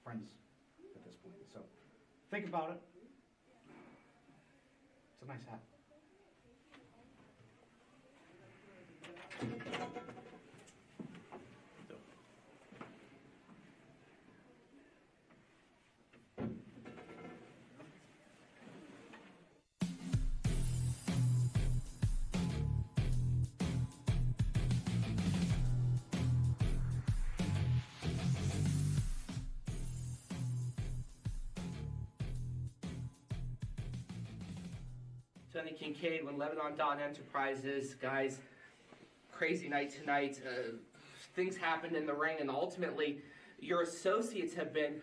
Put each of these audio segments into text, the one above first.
friends at this point. So think about it. It's a nice hat. Tony Kincaid with Lebanon Dawn Enterprises. Guys, crazy night tonight. Things happened in the ring, and ultimately your associates have been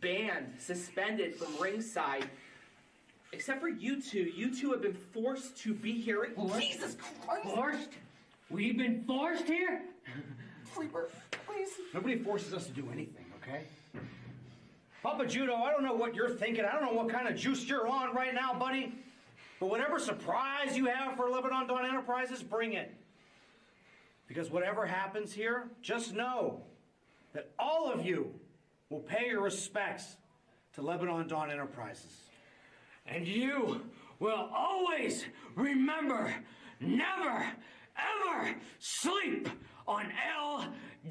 banned, suspended from ringside. Except for you two. You two have been forced to be here. Forced? Jesus Christ! Forced? We've been forced here? Sleeper, please. Nobody forces us to do anything, okay? Papa Judo, I don't know what you're thinking. I don't know what kind of juice you're on right now, buddy. But whatever surprise you have for Lebanon Dawn Enterprises, bring it. Because whatever happens here, just know that all of you will pay your respects to Lebanon Dawn Enterprises. And you will always remember, never, ever sleep on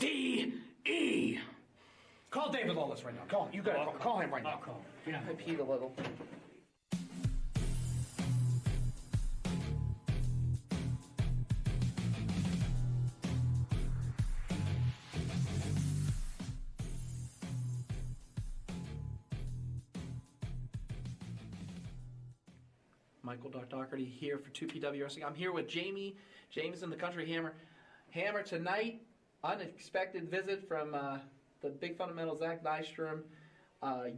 LDE. Call David Lawless right now. Call him. You gotta call him right now. I'll call him. I peed a little. Michael Doherty here for 2PW Wrestling. I'm here with Jami, Jameson, the Country Hammer. Hammer, tonight, unexpected visit from the big fundamental Zach Nystrom.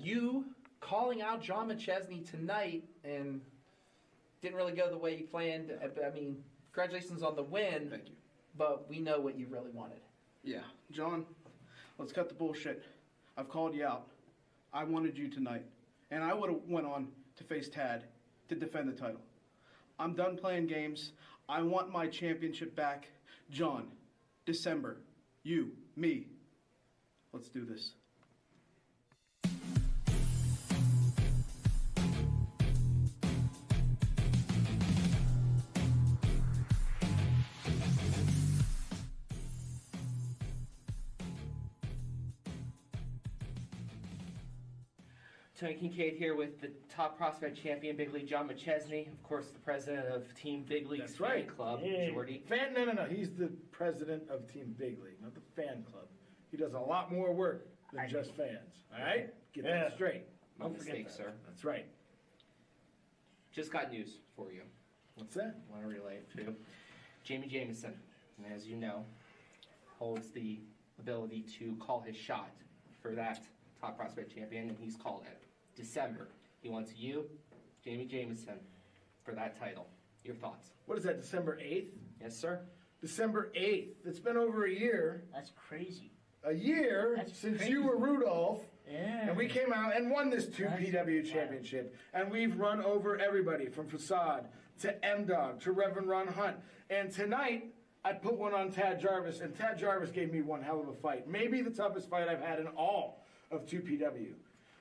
You calling out John McChesney tonight and didn't really go the way you planned. I mean, congratulations on the win. Thank you. But we know what you really wanted. Yeah. John, let's cut the bullshit. I've called you out. I wanted you tonight. And I would have went on to face Tad to defend the title. I'm done playing games. I want my championship back. John, December, you, me. Let's do this. Tony Kincaid here with the top prospect champion, Big League John McChesney, of course, the president of Team Big League's That's right. fan club, Yeah. Jordy. No. He's the president of Team Big League, not the fan club. He does a lot more work than just fans. All right? Get that straight. No mistake, sir. That's right. Just got news for you. What's that? I want to relay it to you. Jamie Jameson, as you know, holds the ability to call his shot for that top prospect champion, and he's called it. December. He wants you, Jamie Jameson, for that title. Your thoughts? What is that, December 8th? Yes, sir. December 8th. It's been over a year. That's crazy. A year That's since crazy. you were Rudolph. Yeah. And we came out and won this 2PW championship. And we've run over everybody from Facade to MDogg to Reverend Ron Hunt. And tonight, I put one on Tad Jarvis, and Tad Jarvis gave me one hell of a fight. Maybe the toughest fight I've had in all of 2PW.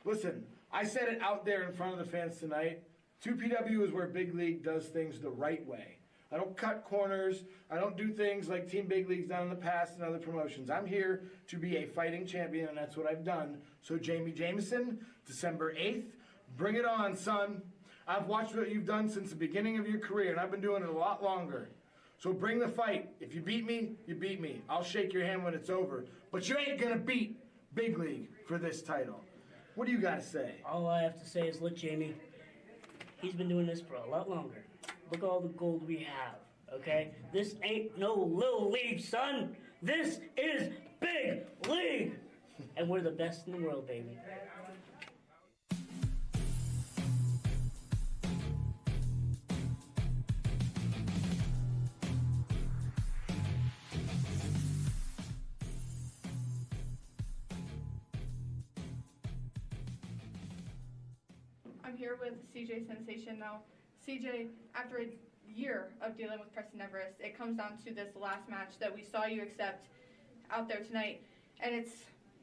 Listen, I said it out there in front of the fans tonight. 2PW is where Big League does things the right way. I don't cut corners. I don't do things like Team Big League's done in the past and other promotions. I'm here to be a fighting champion, and that's what I've done. So Jamie Jameson, December 8th, bring it on, son. I've watched what you've done since the beginning of your career, and I've been doing it a lot longer. So bring the fight. If you beat me, you beat me. I'll shake your hand when it's over. But you ain't going to beat Big League for this title. What do you got to say? All I have to say is, look, Jamie, he's been doing this for a lot longer. Look at all the gold we have, okay? This ain't no little league, son. This is Big League. And we're the best in the world, baby. I'm here with CJ Sensation now. CJ, after a year of dealing with Preston Everest, it comes down to this last match that we saw you accept out there tonight. And it's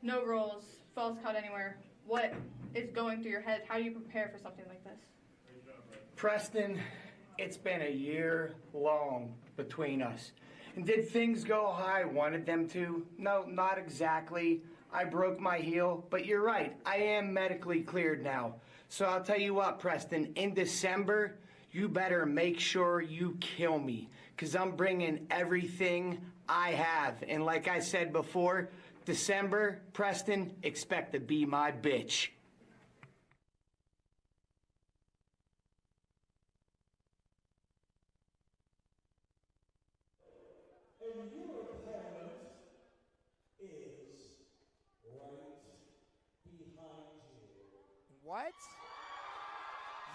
no rules, falls count anywhere. what is going through your head? How do you prepare for something like this? Preston, it's been a year long between us. And did things go how I wanted them to? No, not exactly. I broke my heel, but you're right. I am medically cleared now. So I'll tell you what, Preston, in December, you better make sure you kill me, because I'm bringing everything I have. And like I said before, December, Preston, expect to be my bitch. What?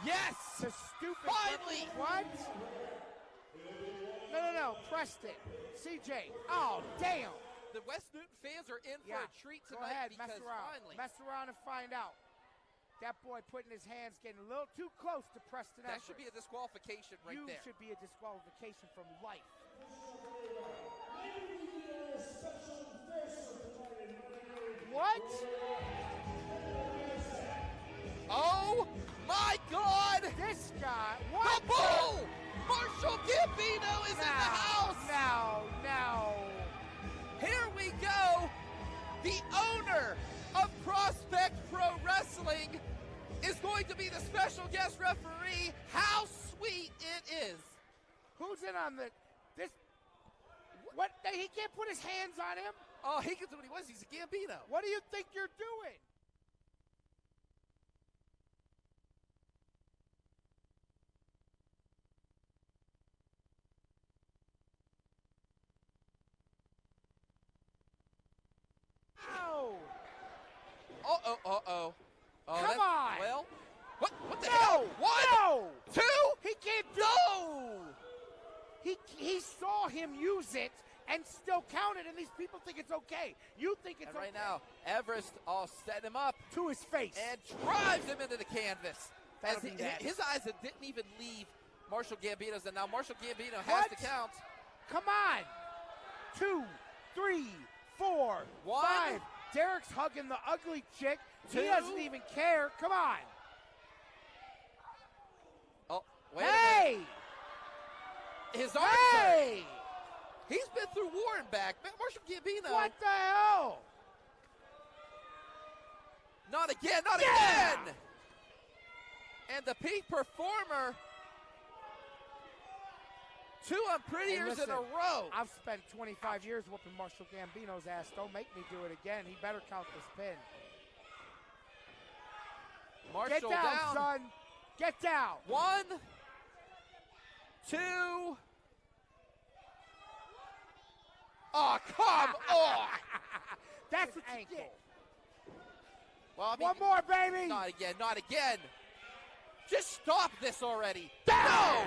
Yes! The stupid. Finally! What? No. Preston. CJ. Oh, damn. The West Newton fans are in for a treat Go tonight ahead, because mess around. finally. Mess around and find out. That boy putting his hands getting a little too close to Preston That Everest. should be a disqualification right you there. should be a disqualification from life. What? Oh my God! This guy. What? The Bull! Marshall Gambino is in the house! No. Here we go! The owner of Prospect Pro Wrestling is going to be the special guest referee. How sweet it is! Who's in on this? What? He can't put his hands on him? Oh, he can do what he wants. He's a Gambino. What do you think you're doing? Ow! Uh-oh. Come on! Well, what the hell? One! No! Two! He can't do it! He saw him use it and still counted, and these people think it's okay. You think it's And okay. right now, Everest setting him up. To his face. And drives him into the canvas. That'll As be that. his eyes didn't even leave Marshall Gambino's, and now Marshall Gambino What? has to count. Come on! 2, 3, 4, One. 5. Derek's hugging the ugly chick. He Two. doesn't even care. Come on. Oh, wait a Hey! minute. His arm Hey! He's been through war and back. Marshall Gambino. What the hell? Not again, not Yeah! again! And the peak performer, 2 unprettiers Hey, listen, in a row. I've spent 25 years whooping Marshall Gambino's ass. Don't make me do it again. He better count this pin. Marshall Get down, son. Get down. 1, 2. Oh, come on! That's what you get. Well, I mean, One more, baby. Not again, not again. Just stop this already. Down. No!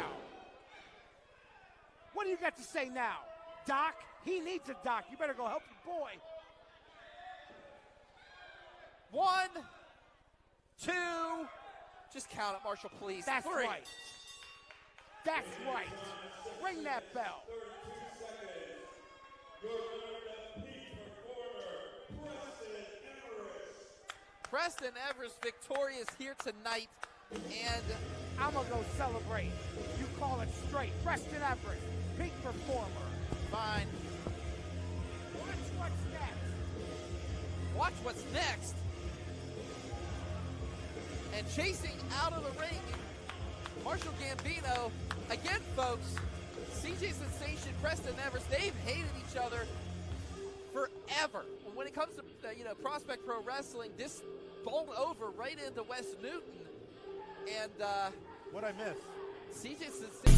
What do you got to say now? Doc? He needs a doc. You better go help your boy. 1, 2. Just count it, Marshall, please. That's 3. right. That's right. Ring that bell. Preston Everest victorious here tonight, and I'm going to go celebrate. You call it straight. Preston Everest, peak performer. fine. Watch what's next. Watch what's next. And chasing out of the ring, Marshall Gambino. Again, folks, CJ Sensation, Preston Everest, they've hated each other forever. When it comes to Prospect Pro Wrestling, this bowled over right into West Newton. And What'd I miss? CJ Sensation.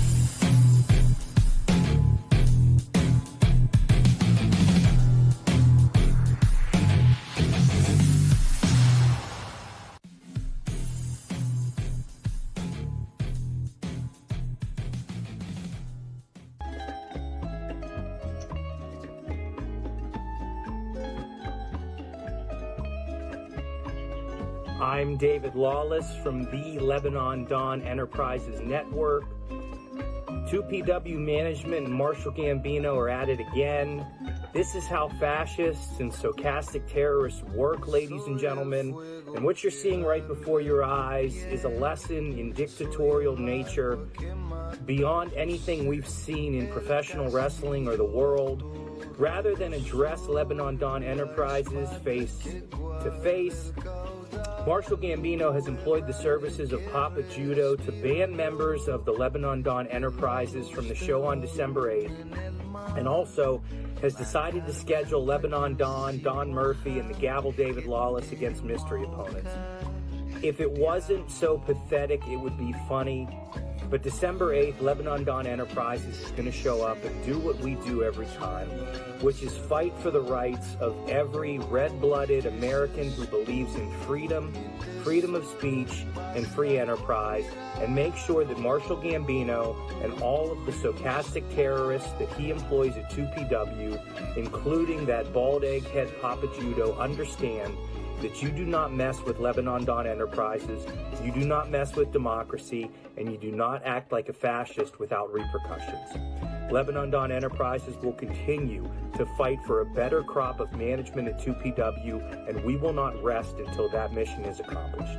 I'm David Lawless from the Lebanon Dawn Enterprises Network. 2PW Management and Marshall Gambino are at it again. This is how fascists and stochastic terrorists work, ladies and gentlemen. And what you're seeing right before your eyes is a lesson in dictatorial nature beyond anything we've seen in professional wrestling or the world. Rather than address Lebanon Dawn Enterprises face to face, Marshall Gambino has employed the services of Papa Judo to ban members of the Lebanon Dawn Enterprises from the show on December 8th, and also has decided to schedule Lebanon Dawn, Don Murphy, and the Gavel David Lawless against mystery opponents. If it wasn't so pathetic, it would be funny. But December 8th, Lebanon Dawn Enterprises is going to show up and do what we do every time, which is fight for the rights of every red-blooded American who believes in freedom, freedom of speech, and free enterprise, and make sure that Marshall Gambino and all of the stochastic terrorists that he employs at 2PW, including that bald egghead Papa Judo, understand that you do not mess with Lebanon Dawn Enterprises, you do not mess with democracy, and you do not act like a fascist without repercussions. Lebanon Dawn Enterprises will continue to fight for a better crop of management at 2PW, and we will not rest until that mission is accomplished.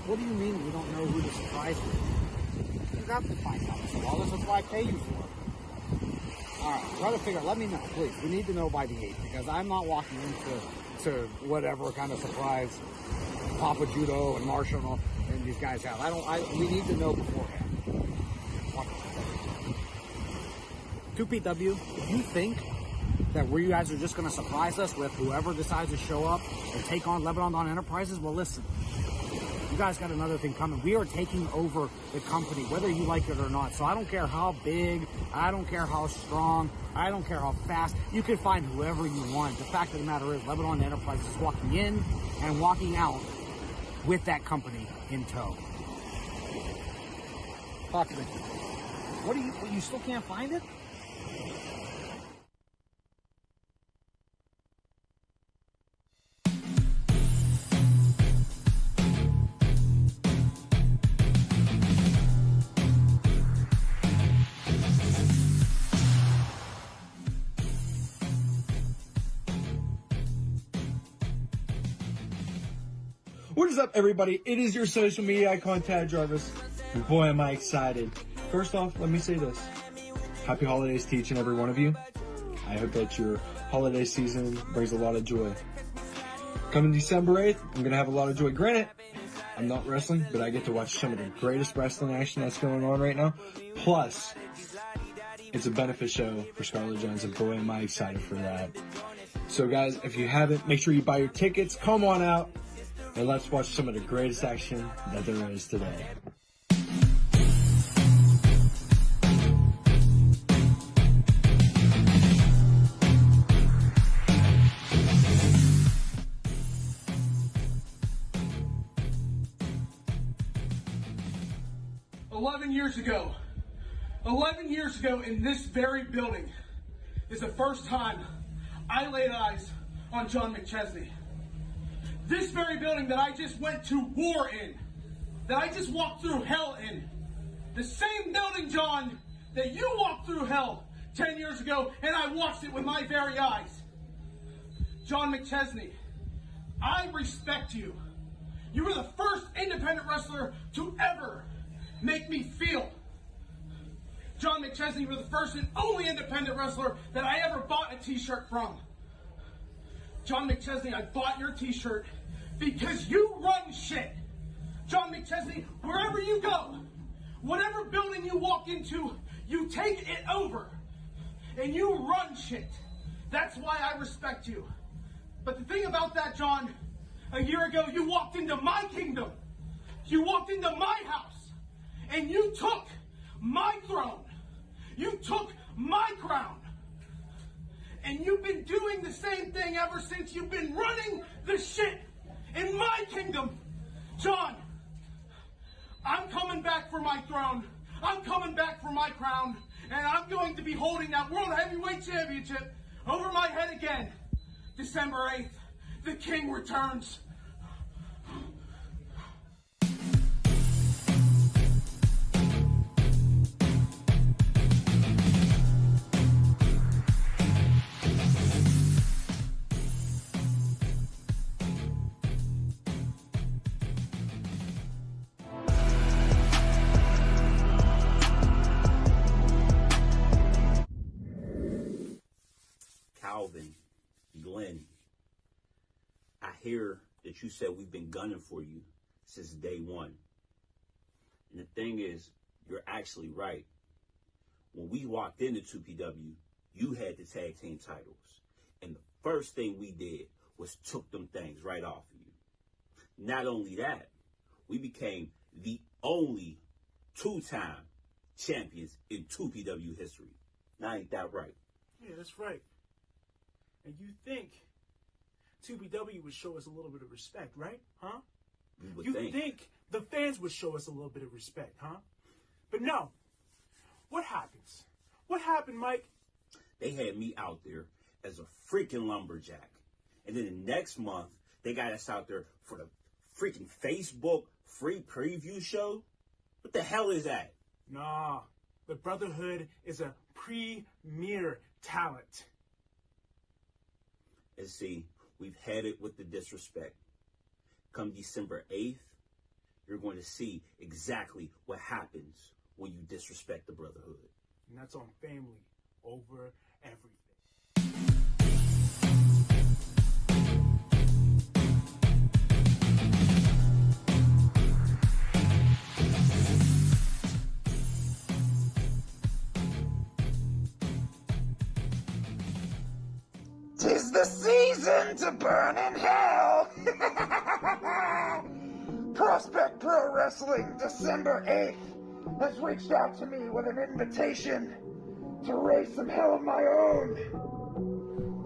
What do you mean you don't know who the surprise is? You have to find out, Mr. Wallace. That's why I pay you for it. All right, try to figure out. Let me know, please. We need to know by the 8th, because I'm not walking into whatever kind of surprise Papa Judo and Marshall and these guys have. We need to know beforehand. 2PW, if you think that you guys are just going to surprise us with whoever decides to show up and take on Lebanon Dawn Enterprises, well, listen. You guys got another thing coming. We are taking over the company, whether you like it or not. So I don't care how big, I don't care how strong, I don't care how fast. You can find whoever you want. The fact of the matter is, Lebanon Enterprises is walking in and walking out with that company in tow. Talk to me. What you still can't find it? What is up, everybody? It is your social media icon, Tad Jarvis, and boy, am I excited. First off, let me say this. Happy holidays to each and every one of you. I hope that your holiday season brings a lot of joy. Coming December 8th, I'm going to have a lot of joy. Granted, I'm not wrestling, but I get to watch some of the greatest wrestling action that's going on right now. Plus, it's a benefit show for Scarlett Johansson, and boy, am I excited for that. So, guys, if you haven't, make sure you buy your tickets. Come on out. And let's watch some of the greatest action that there is today. $11 years ago in this very building is the first time I laid eyes on John McChesney. This very building that I just went to war in, that I just walked through hell in, the same building, John, that you walked through hell 10 years ago, and I watched it with my very eyes. John McChesney, I respect you. You were the first independent wrestler to ever make me feel. John McChesney, you were the first and only independent wrestler that I ever bought a t-shirt from. John McChesney, I bought your t-shirt because you run shit. John McChesney, wherever you go, whatever building you walk into, you take it over and you run shit. That's why I respect you. But the thing about that, John, a year ago you walked into my kingdom. You walked into my house and you took my throne. You took my crown. And you've been doing the same thing ever since. You've been running the shit in my kingdom. John, I'm coming back for my throne. I'm coming back for my crown. And I'm going to be holding that World Heavyweight Championship over my head again. December 8th, the King returns. Calvin, Glenn, I hear that you said we've been gunning for you since day one. And the thing is, you're actually right. When we walked into 2PW, you had the tag team titles. And the first thing we did was took them things right off of you. Not only that, we became the only two-time champions in 2PW history. Now, ain't that right? Yeah, that's right. And you think 2PW would show us a little bit of respect, right? Huh? You think the fans would show us a little bit of respect, huh? But no. What happens? What happened, Mike? They had me out there as a freaking lumberjack. And then the next month, they got us out there for the freaking Facebook free preview show? What the hell is that? Nah, the Brotherhood is a premier talent. And see, we've had it with the disrespect. Come December 8th, you're going to see exactly what happens when you disrespect the Brotherhood. And that's on family over everything. Tis the season to burn in hell. Prospect Pro Wrestling, December 8th, has reached out to me with an invitation to raise some hell of my own.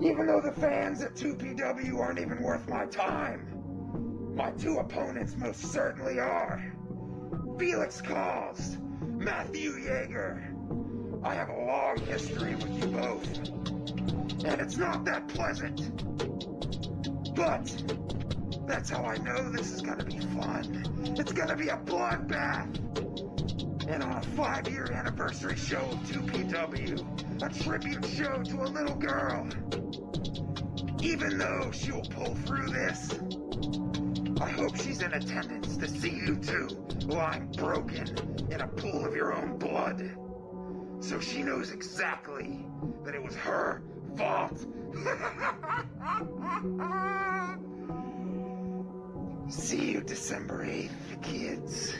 Even though the fans at 2PW aren't even worth my time, my two opponents most certainly are. Felix Cause, Matthew Yeager. I have a long history with you both, and it's not that pleasant. But that's how I know this is gonna be fun. It's gonna be a bloodbath. And on a 5-year anniversary show of 2PW, a tribute show to a little girl. Even though she will pull through this, I hope she's in attendance to see you two lying broken in a pool of your own blood. So she knows exactly that it was her fault. See you December 8th, kids.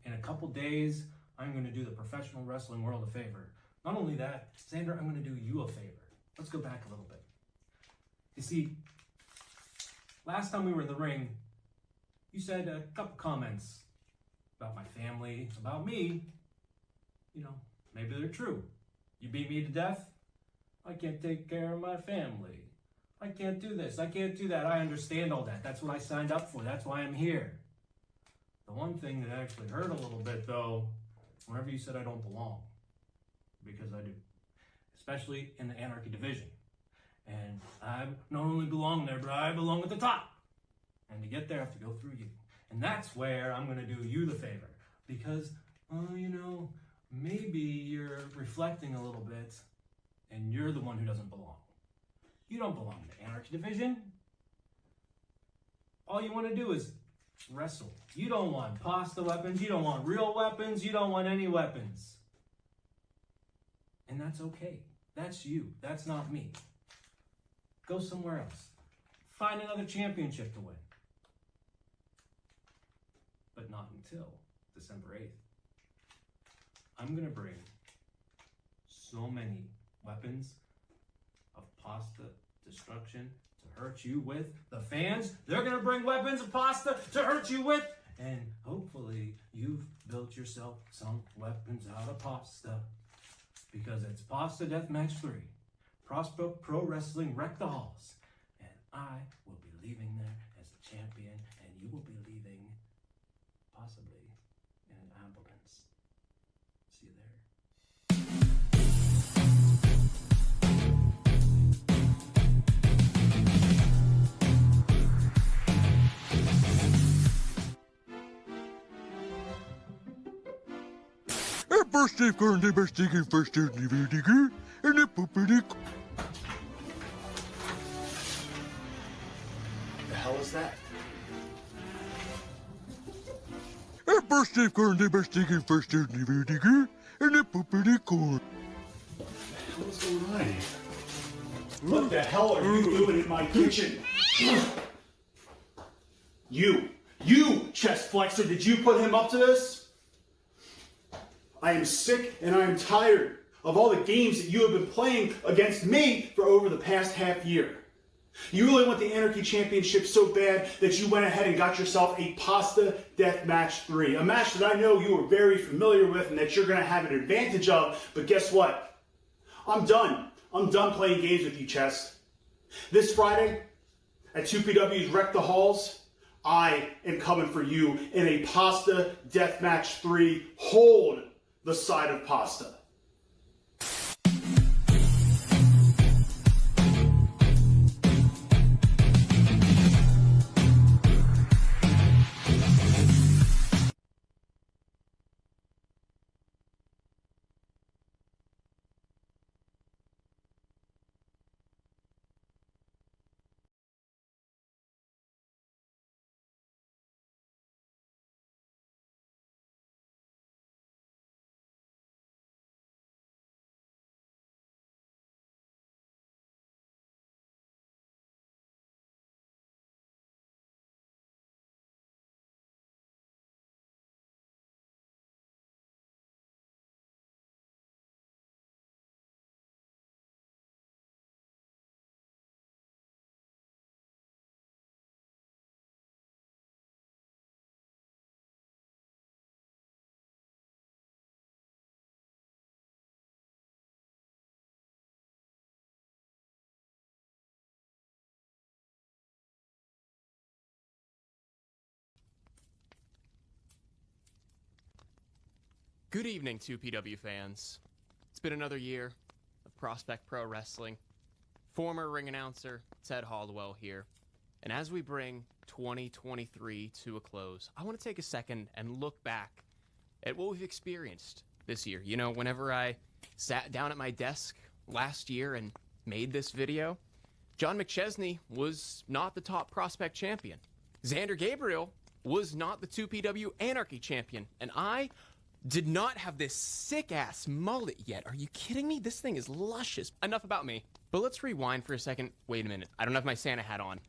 In a couple days, I'm going to do the professional wrestling world a favor. Not only that, Zander, I'm going to do you a favor. Let's go back a little bit. You see, last time we were in the ring, you said a couple comments about my family, about me. You know, maybe they're true. You beat me to death. I can't take care of my family. I can't do this. I can't do that. I understand all that. That's what I signed up for. That's why I'm here. The one thing that actually hurt a little bit, though, whenever you said I don't belong. Because I do. Especially in the Anarchy division. And I not only belong there, but I belong at the top. And to get there, I have to go through you. And that's where I'm going to do you the favor. Because, you know, maybe you're reflecting a little bit and you're the one who doesn't belong. You don't belong in the Anarchy division. All you want to do is wrestle. You don't want pasta weapons. You don't want real weapons. You don't want any weapons. And that's okay. That's you. That's not me. Go somewhere else. Find another championship to win. But not until December 8th. I'm going to bring so many weapons of pasta destruction to to hurt you with. The fans, they're going to bring weapons of pasta to hurt you with. And hopefully you've built yourself some weapons out of pasta. Because it's Pasta Deathmatch 3. Prosper Pro Wrestling wreck the halls. And I will be leaving there as the champion. And you will be leaving possibly in an ambulance. See you there. First Dave Garden, best taking first and the poopity. The hell is that? First Dave Garden, best taking first and the poopity corn. What's going on here? What the hell are you doing in my kitchen? You, chest flexor, did you put him up to this? I am sick and I am tired of all the games that you have been playing against me for over the past half year. You really want the Anarchy Championship so bad that you went ahead and got yourself a Pasta Deathmatch 3. A match that I know you are very familiar with and that you're going to have an advantage of, but guess what? I'm done. I'm done playing games with you, Chess. This Friday, at 2PW's Wreck the Halls, I am coming for you in a Pasta Deathmatch 3. Hold the side of pasta. Good evening, 2PW fans. It's been another year of Prospect Pro Wrestling. Former ring announcer Ted Haldwell here. And as we bring 2023 to a close, I want to take a second and look back at what we've experienced this year. You know, whenever I sat down at my desk last year and made this video, John McChesney was not the top Prospect champion. Zander Gabriel was not the 2PW Anarchy champion. And I did not have this sick-ass mullet yet. Are you kidding me? This thing is luscious. Enough about me. But let's rewind for a second. Wait a minute. I don't have my Santa hat on.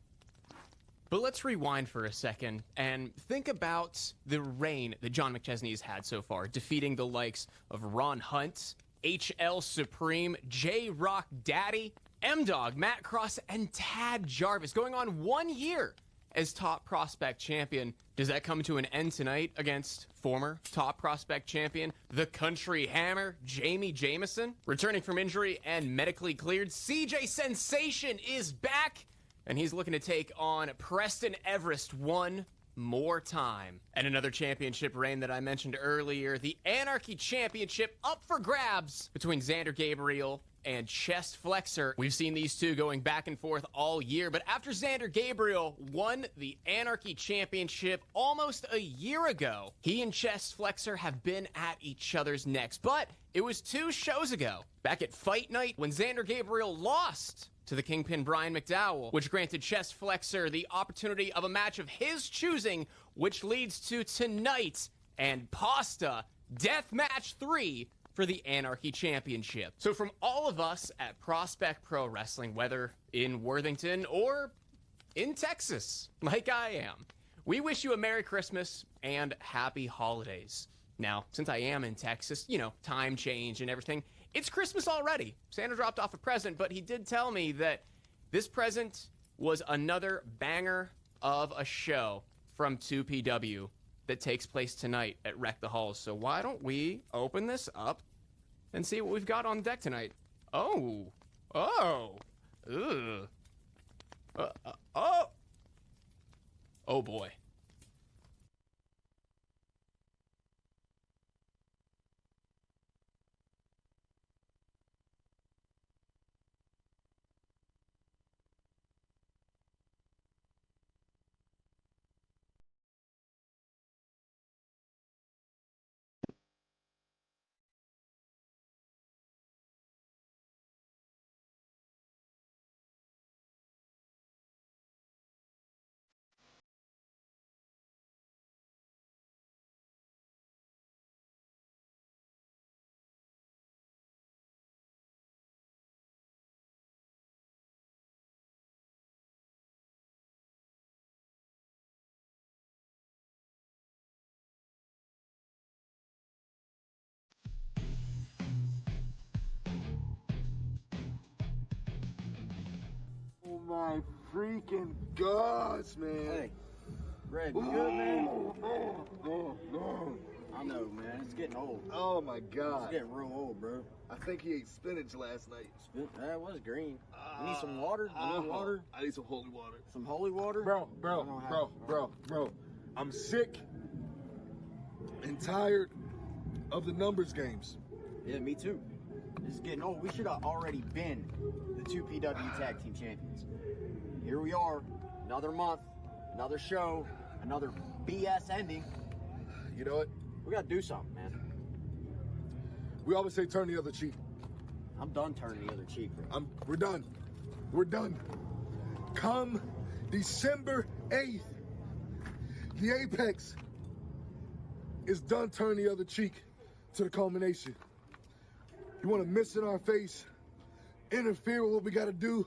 But let's rewind for a second and think about the reign that John McChesney has had so far, defeating the likes of Ron Hunt, HL Supreme, J-Rock Daddy, MDogg, Matt Cross, and Tad Jarvis, going on 1 year as top Prospect champion. Does that come to an end tonight against former top Prospect champion, the Country Hammer, Jameson? Returning from injury and medically cleared, CJ Sensation is back, and he's looking to take on Preston Everest one more time. And another championship reign that I mentioned earlier, the Anarchy Championship up for grabs between Zander Gabriel and Chest Flexor. We've seen these two going back and forth all year, but after Zander Gabriel won the Anarchy Championship almost a year ago, he and Chest Flexor have been at each other's necks. But it was 2 shows ago, back at Fight Night, when Zander Gabriel lost to the Kingpin Brian McDowell, which granted Chest Flexor the opportunity of a match of his choosing, which leads to tonight and Pasta Deathmatch 3 for the Anarchy Championship. So from all of us at Prospect Pro Wrestling, whether in Worthington or in Texas, like I am, we wish you a Merry Christmas and Happy Holidays. Now, since I am in Texas, you know, time change and everything, it's Christmas already. Santa dropped off a present, but he did tell me that this present was another banger of a show from 2PW that takes place tonight at Wreck the Halls. So why don't we open this up and see what we've got on deck tonight? Oh, boy. Oh my freaking gosh, man. Hey, Greg, you good, man? No. I know, man. It's getting old. Oh my god. It's getting real old, bro. I think he ate spinach last night. That was green. You need some water? You need water? I need some holy water. Some holy water? Bro. I'm sick and tired of the numbers games. Yeah, me too. This is getting old. We should have already been the 2PW Tag Team Champions. Here we are, another month, another show, another BS ending. You know what? We gotta do something, man. We always say turn the other cheek. I'm done turning the other cheek. We're done. We're done. Come December 8th, the Apex is done turning the other cheek to the Culmination. You want to miss in our face, interfere with what we got to do?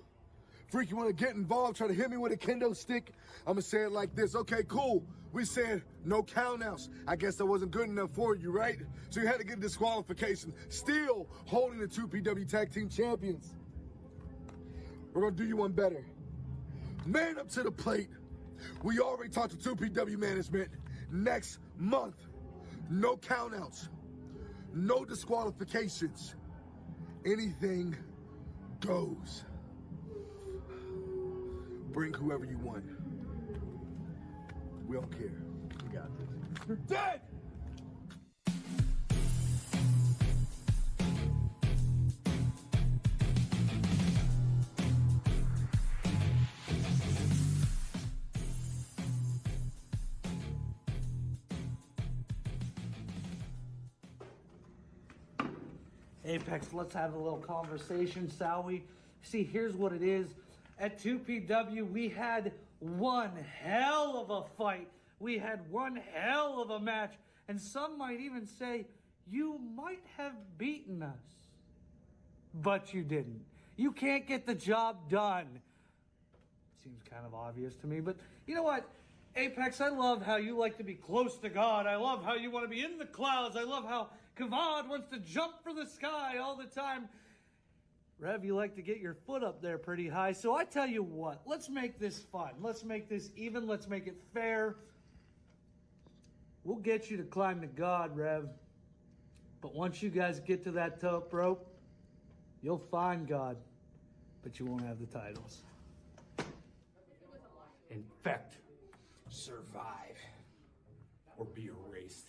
Freak, you want to get involved, try to hit me with a kendo stick? I'm going to say it like this. Okay, cool. We said no countouts. I guess that wasn't good enough for you, right? So you had to get a disqualification. Still holding the 2PW Tag Team Champions. We're going to do you one better. Man up to the plate. We already talked to 2PW management. Next month, no countouts, no disqualifications. Anything goes. Bring whoever you want. We don't care. We got this. You're dead! Apex, let's have a little conversation, shall we? See, here's what it is. At 2PW, we had one hell of a fight. We had one hell of a match. And some might even say, you might have beaten us. But you didn't. You can't get the job done. Seems kind of obvious to me, but you know what? Apex, I love how you like to be close to God. I love how you want to be in the clouds. I love how 𝐸𝐽𝐻 wants to jump for the sky all the time. Rev, you like to get your foot up there pretty high. So I tell you what, let's make this fun. Let's make this even. Let's make it fair. We'll get you to climb to God, Rev. But once you guys get to that top rope, you'll find God. But you won't have the titles. Infect, survive, or be erased.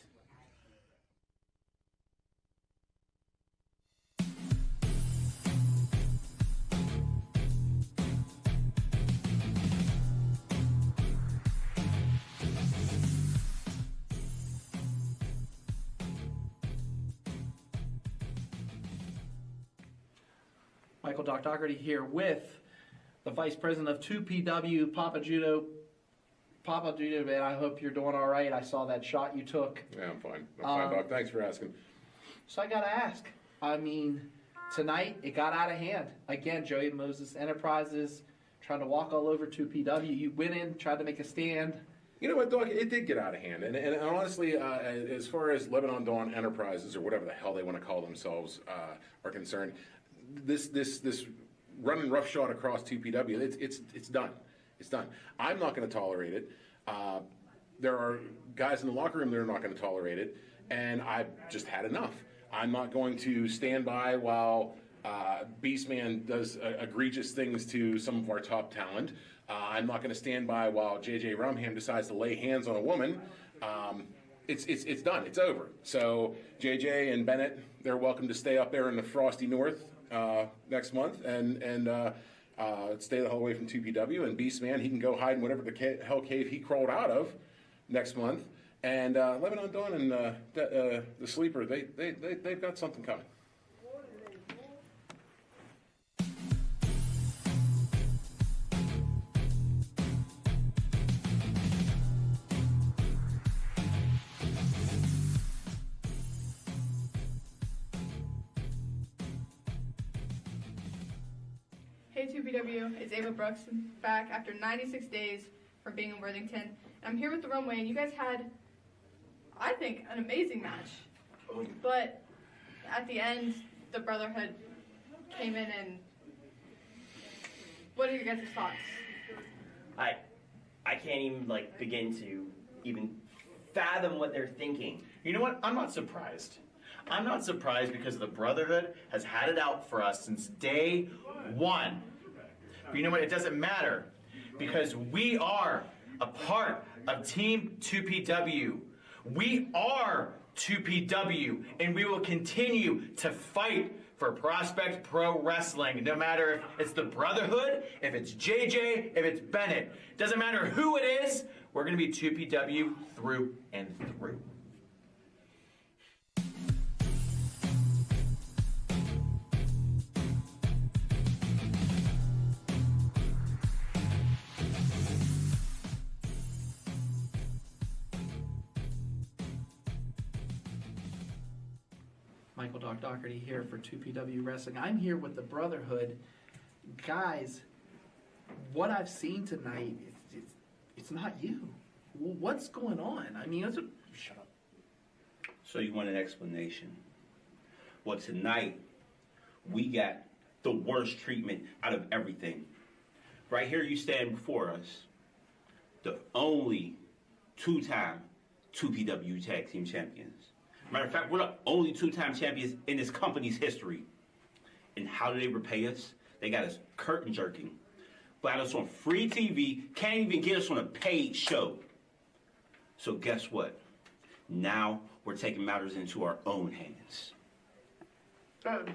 Michael Doherty here with the Vice President of 2PW, Papa Judo. Papa Judo, man, I hope you're doing all right. I saw that shot you took. Yeah, I'm fine. I'm fine, Doc. Thanks for asking. So I got to ask. I mean, tonight it got out of hand. Again, Joey Moses Enterprises trying to walk all over 2PW. You went in, tried to make a stand. You know what, Doc? It did get out of hand. And honestly, as far as Lebanon Dawn Enterprises, or whatever the hell they want to call themselves, are concerned, this running roughshod across 2PW, it's done. It's done. I'm not going to tolerate it. There are guys in the locker room that are not going to tolerate it, and I've just had enough. I'm not going to stand by while Beastman does egregious things to some of our top talent. I'm not going to stand by while JJ Rumham decides to lay hands on a woman. It's done. It's over. So JJ and Bennett, they're welcome to stay up there in the frosty north next month and stay the hell away from 2PW. And Beastman, he can go hide in whatever the hell cave he crawled out of next month. And Lebanon Dawn and the Sleeper, they've got something coming. Hey 2PW, it's Ava Brooks back after 96 days from being in Worthington. And I'm here with the Runway, and you guys had, I think, an amazing match. But at the end, the Brotherhood came in and... What are your guys' thoughts? I can't even, begin to even fathom what they're thinking. You know what? I'm not surprised. I'm not surprised because the Brotherhood has had it out for us since day one. But you know what? It doesn't matter because we are a part of Team 2PW. We are 2PW, and we will continue to fight for Prospect Pro Wrestling, no matter if it's the Brotherhood, if it's JJ, if it's Bennett. Doesn't matter who it is, we're going to be 2PW through and through. McChesney Doherty here for 2PW Wrestling. I'm here with the Brotherhood. Guys, what I've seen tonight, it's not you. What's going on? I mean, shut up. So you want an explanation? Well, tonight, we got the worst treatment out of everything. Right here you stand before us, the only two-time 2PW Tag Team Champions. Matter of fact, we're the only two-time champions in this company's history. And how do they repay us? They got us curtain jerking. Got us on free TV, can't even get us on a paid show. So guess what? Now we're taking matters into our own hands. Shut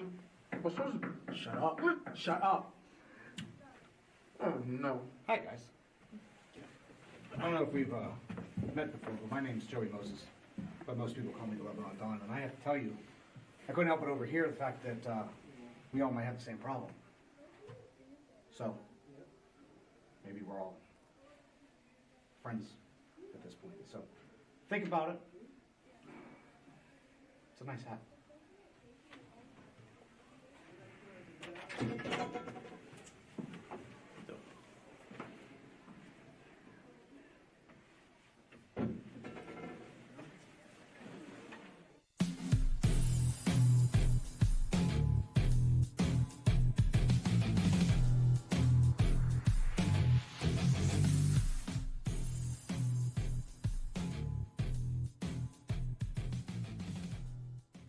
up. Shut up. Oh, no. Hi, guys. I don't know if we've met before, but my name's Joey Moses. But most people call me the Lebanon Don, and I have to tell you, I couldn't help but overhear the fact that we all might have the same problem. So, maybe we're all friends at this point. So, think about it. It's a nice hat.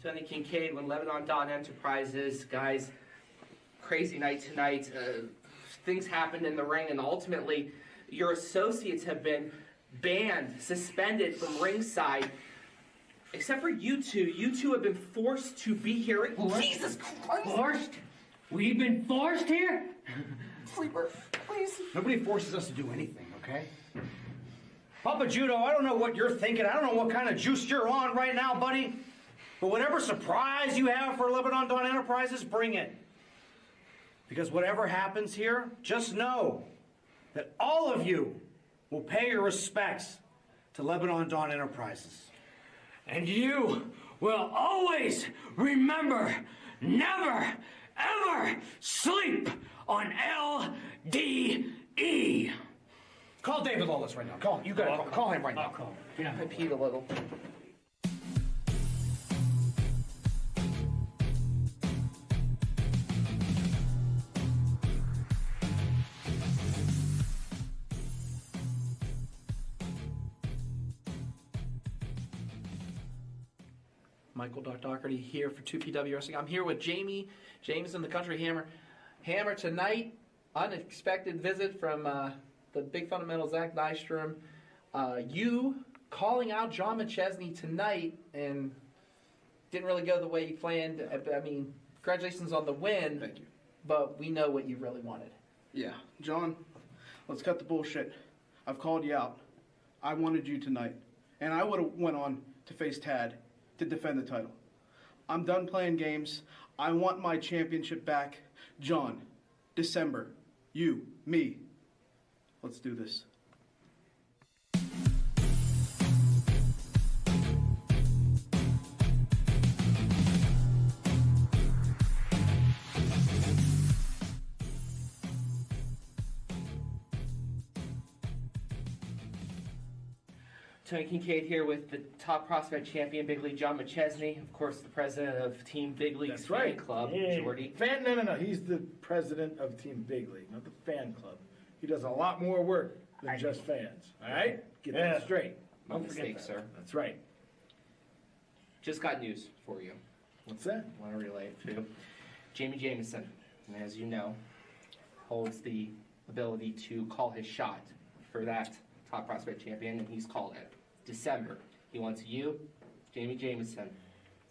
Tony Kincaid with Lebanon Dawn Enterprises. Guys, crazy night tonight. Things happened in the ring, and ultimately, your associates have been banned, suspended from ringside. Except for you two. You two have been forced to be here. Forced? Jesus Christ! Forced? We've been forced here? Sleeper, please. Nobody forces us to do anything, okay? Papa Judo, I don't know what you're thinking. I don't know what kind of juice you're on right now, buddy. But whatever surprise you have for Lebanon Dawn Enterprises, bring it. Because whatever happens here, just know that all of you will pay your respects to Lebanon Dawn Enterprises. And you will always remember, never, ever sleep on LDE. Call David Lawless right now. Call him. You gotta call him right now. Call him. Yeah, I peed a little. 𝐩𝐫𝐞𝐬𝐞𝐬 here for 2PW Wrestling. I'm here with Jami, Jameson, the country hammer. Hammer tonight, unexpected visit from the big fundamental Zach Nystrom. You calling out John McChesney tonight and didn't really go the way you planned. I mean, congratulations on the win. Thank you. But we know what you really wanted. Yeah, John, let's cut the bullshit. I've called you out. I wanted you tonight. And I would have went on to face Tad to defend the title. I'm done playing games. I want my championship back. John, December, you, me. Let's do this. Tony Kincaid here with the top prospect champion, Big League John McChesney, of course, the president of Team Big League's fan club, Jordy. No. He's the president of Team Big League, not the fan club. He does a lot more work than just fans. All right? Get that straight. No mistake, sir. That's right. Just got news for you. What's that? I want to relay it to you. Jameson, and as you know, holds the ability to call his shot for that top prospect champion, and he's called it. December. He wants you, Jameson,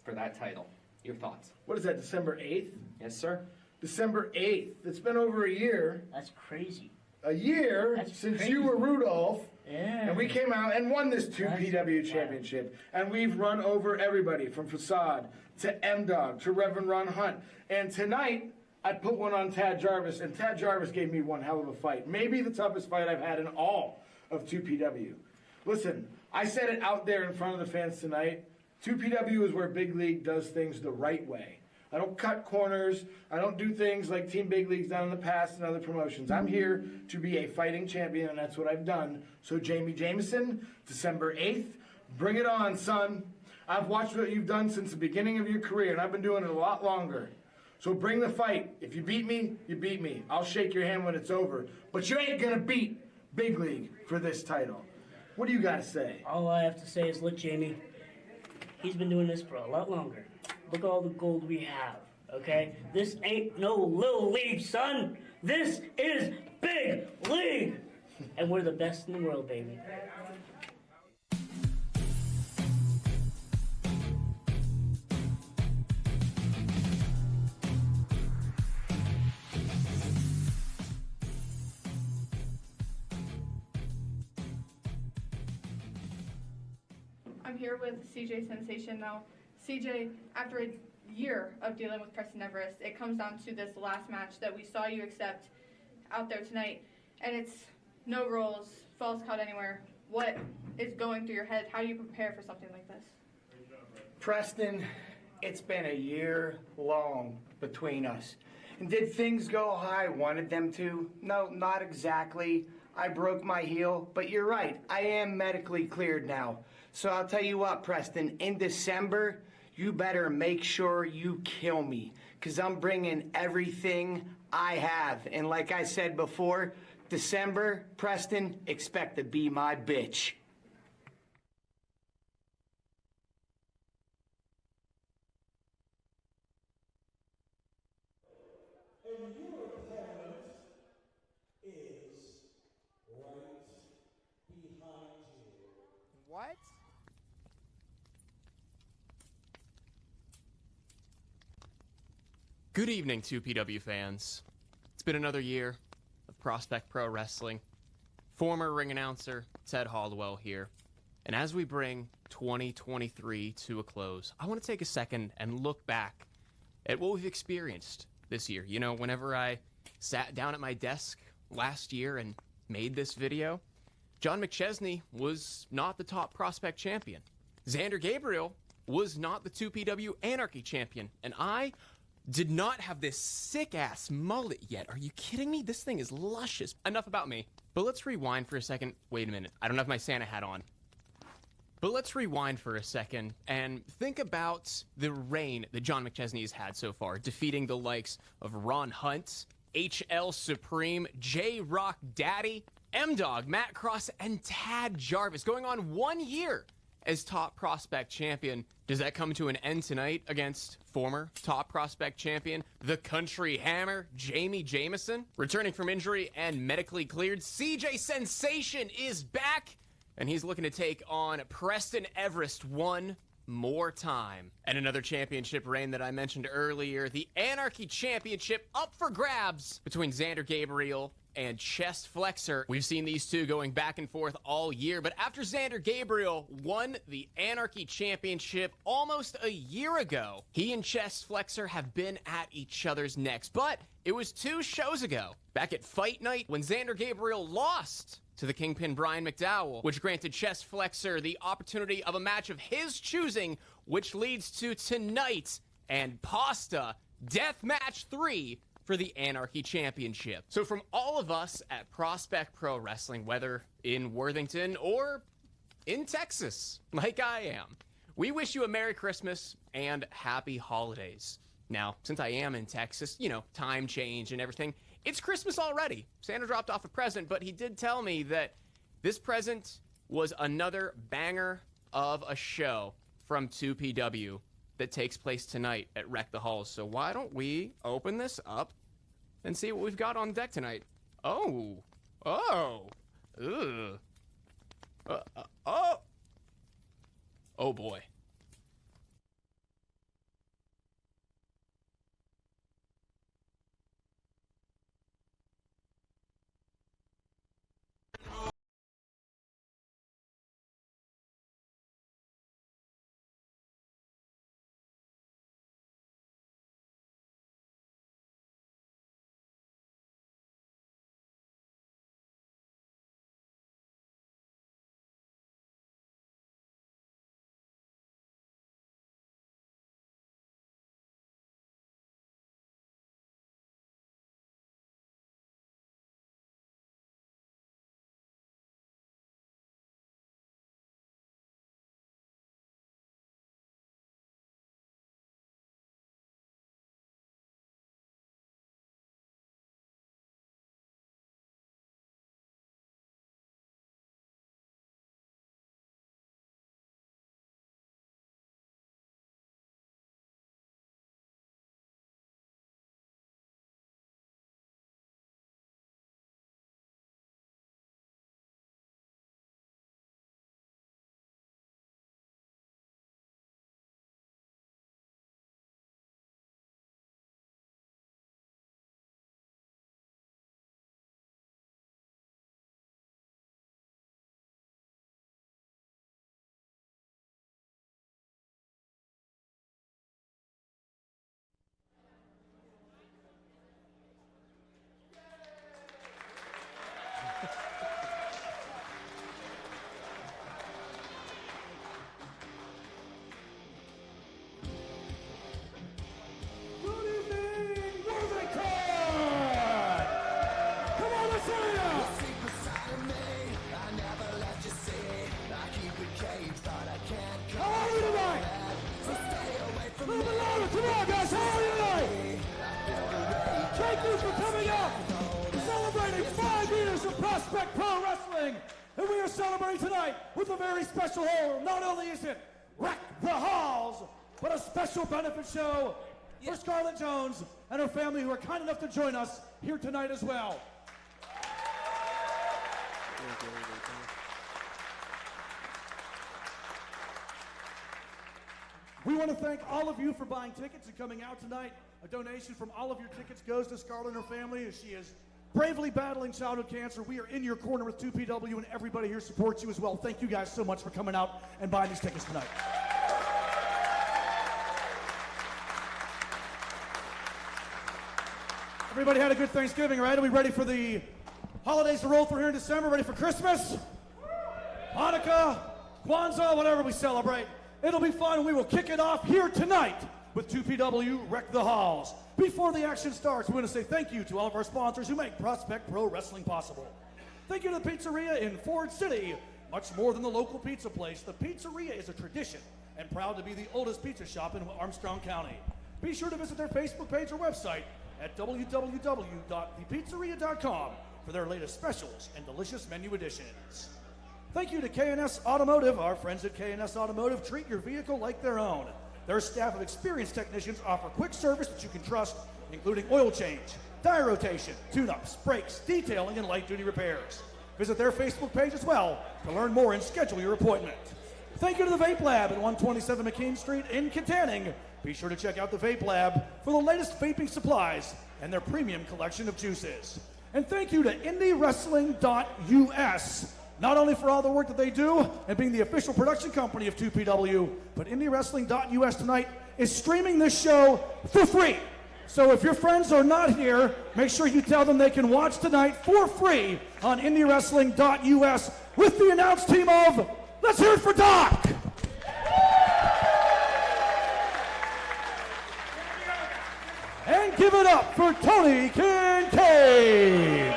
for that title. Your thoughts? What is that, December 8th? Yes, sir. December 8th. It's been over a year. That's crazy. A year since you were Rudolph. Yeah. And we came out and won this 2PW championship. And we've run over everybody from Facade to MDogg to Reverend Ron Hunt. And tonight, I put one on Tad Jarvis, and Tad Jarvis gave me one hell of a fight. Maybe the toughest fight I've had in all of 2PW. Listen, I said it out there in front of the fans tonight. 2PW is where Big League does things the right way. I don't cut corners. I don't do things like Team Big League's done in the past and other promotions. I'm here to be a fighting champion, and that's what I've done. So Jameson, December 8th, bring it on, son. I've watched what you've done since the beginning of your career, and I've been doing it a lot longer. So bring the fight. If you beat me, you beat me. I'll shake your hand when it's over. But you ain't gonna beat Big League for this title. What do you got to say? All I have to say is, look, Jami, he's been doing this for a lot longer. Look all the gold we have, okay? This ain't no little league, son. This is Big League. And we're the best in the world, baby. I'm here with CJ Sensation now. CJ, after a year of dealing with Preston Everest, it comes down to this last match that we saw you accept out there tonight. And it's no rules, falls count anywhere. What is going through your head? How do you prepare for something like this? Preston, it's been a year long between us. And did things go how I wanted them to? No, not exactly. I broke my heel, but you're right. I am medically cleared now. So I'll tell you what, Preston, in December, you better make sure you kill me, because I'm bringing everything I have. And like I said before, December, Preston, expect to be my bitch. And your opponent is right behind you. What? Good evening, 2PW fans. It's been another year of Prospect Pro Wrestling. Former ring announcer 𝐸𝐻𝐻𝐿 here. And as we bring 2023 to a close, I want to take a second and look back at what we've experienced this year. You know, whenever I sat down at my desk last year and made this video, John McChesney was not the top prospect champion. Zander Gabriel was not the 2PW Anarchy champion. And I did not have this sick-ass mullet yet. Are you kidding me? This thing is luscious. Enough about me. But let's rewind for a second. Wait a minute. I don't have my Santa hat on. But let's rewind for a second and think about the reign that John McChesney has had so far, defeating the likes of Ron Hunt, HL Supreme, J-Rock Daddy, MDogg, Matt Cross, and Tad Jarvis, going on 1 year as top prospect champion. Does that come to an end tonight against former top prospect champion, the country hammer, Jameson? Returning from injury and medically cleared, CJ Sensation is back, and he's looking to take on Preston Everest one more time. And another championship reign that I mentioned earlier, the Anarchy Championship up for grabs between Zander, Gabriel, and Chest Flexor. We've seen these two going back and forth all year, but after Zander Gabriel won the Anarchy Championship almost a year ago, he and Chest Flexor have been at each other's necks. But it was 2 shows ago, back at Fight Night, when Zander Gabriel lost to the Kingpin Brian McDowell, which granted Chest Flexor the opportunity of a match of his choosing, which leads to tonight and Pasta Death Match 3 for the Anarchy Championship. So from all of us at Prospect Pro Wrestling, whether in Worthington or in Texas, like I am, we wish you a Merry Christmas and Happy Holidays. Now, since I am in Texas, you know, time change and everything, it's Christmas already. Santa dropped off a present, but he did tell me that this present was another banger of a show from 2PW that takes place tonight at Wreck the Halls. So why don't we open this up and see what we've got on deck tonight? Oh, boy. Thank you for coming out, celebrating 5 years of Prospect Pro Wrestling. And we are celebrating tonight with a very special show. Not only is it Wreck the Halls, but a special benefit show for Scarlett Jones and her family, who are kind enough to join us here tonight as well. We want to thank all of you for buying tickets and coming out tonight. A donation from all of your tickets goes to Scarlett and her family as she is bravely battling childhood cancer. We are in your corner with 2PW, and everybody here supports you as well. Thank you guys so much for coming out and buying these tickets tonight. Everybody had a good Thanksgiving, right? Are we ready for the holidays to roll through here in December? Ready for Christmas? Hanukkah, Kwanzaa, whatever we celebrate. It'll be fun, and we will kick it off here tonight with 2PW Wreck the Halls. Before the action starts, we want to say thank you to all of our sponsors who make Prospect Pro Wrestling possible. Thank you to the pizzeria in Ford City. Much more than the local pizza place, the pizzeria is a tradition and proud to be the oldest pizza shop in Armstrong County. Be sure to visit their Facebook page or website at www.thepizzeria.com for their latest specials and delicious menu additions. Thank you to K&S Automotive. Our friends at K&S Automotive treat your vehicle like their own. Their staff of experienced technicians offer quick service that you can trust, including oil change, tire rotation, tune-ups, brakes, detailing, and light-duty repairs. Visit their Facebook page as well to learn more and schedule your appointment. Thank you to the Vape Lab at 127 McKean Street in Kittanning. Be sure to check out the Vape Lab for the latest vaping supplies and their premium collection of juices. And thank you to IndyWrestling.us, not only for all the work that they do and being the official production company of 2PW, but IndyWrestling.us tonight is streaming this show for free. So if your friends are not here, make sure you tell them they can watch tonight for free on IndyWrestling.us with the announced team of, let's hear it for Doc! And give it up for Tony Kincaid!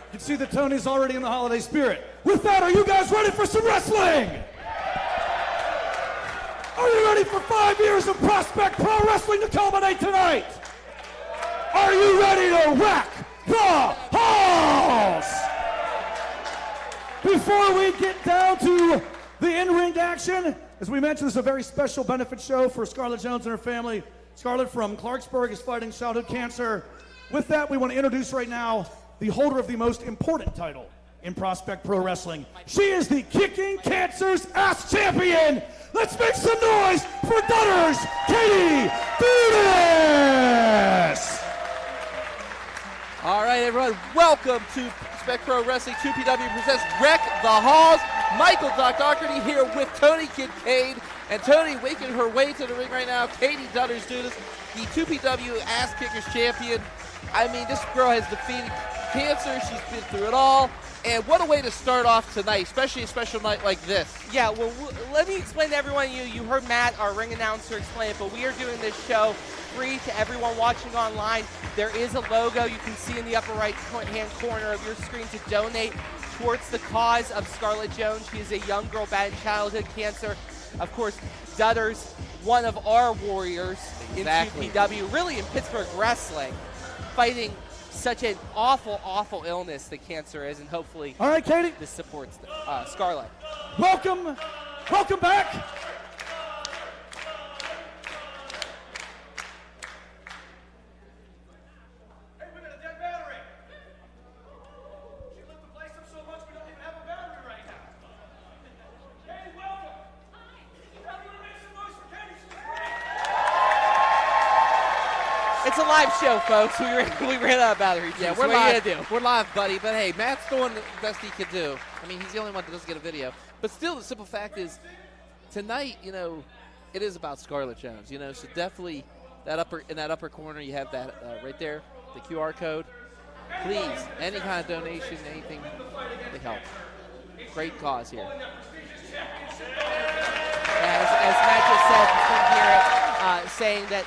You can see that Tony's already in the holiday spirit. With that, are you guys ready for some wrestling? Are you ready for 5 years of Prospect Pro Wrestling to culminate tonight? Are you ready to wreck the halls? Before we get down to the in-ring action, as we mentioned, this is a very special benefit show for Scarlett Jones and her family. Scarlett from Clarksburg is fighting childhood cancer. With that, we want to introduce right now the holder of the most important title in Prospect Pro Wrestling. She is the Kicking Cancer's Ass Champion. Let's make some noise for Dutter's Katie Dudas! All right, everyone, welcome to Prospect Pro Wrestling 2PW presents Wreck the Halls. Michael Doherty here with Tony Kincaid, and Tony making her way to the ring right now. Katie Dutters Dudas, the 2PW Ass Kickers champion. I mean, this girl has defeated cancer. She's been through it all. And what a way to start off tonight, especially a special night like this. Yeah, well, let me explain to everyone. You heard Matt, our ring announcer, explain it, but we are doing this show free to everyone watching online. There is a logo you can see in the upper right-hand corner of your screen to donate towards the cause of Scarlett Jones. She is a young girl battling childhood cancer. Of course, Dutters, one of our warriors in 2PW, really in Pittsburgh wrestling, fighting such an awful, awful illness that cancer is, and hopefully all right, Katie, this supports Scarlett. Welcome back. It's a live show, folks. We ran out of battery. Yeah, we're live. We're live, buddy. But hey, Matt's doing the best he could do. I mean, he's the only one that doesn't get a video. But still, the simple fact is, tonight, you know, it is about Scarlett Jones. You know, so definitely in that upper corner, you have that right there, the QR code. Please, any kind of donation, anything to help. Great cause here. As Matt just said, you can hear it saying that.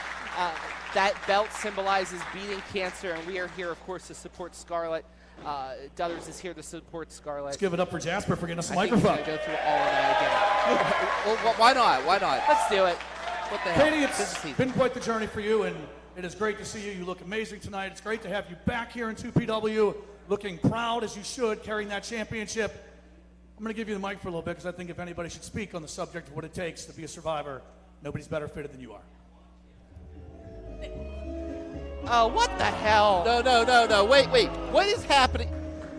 That belt symbolizes beating cancer, and we are here, of course, to support Scarlett. Dutters is here to support Scarlett. Let's give it up for Jasper for getting us a I think microphone. we're gonna go through all of that again. Well, why not? Why not? Let's do it. What the hell? Katie, it's been quite the journey for you, and it is great to see you. You look amazing tonight. It's great to have you back here in 2PW, looking proud as you should, carrying that championship. I'm going to give you the mic for a little bit, because I think if anybody should speak on the subject of what it takes to be a survivor, nobody's better fitted than you are. Oh, what the hell? No. Wait. What is happening?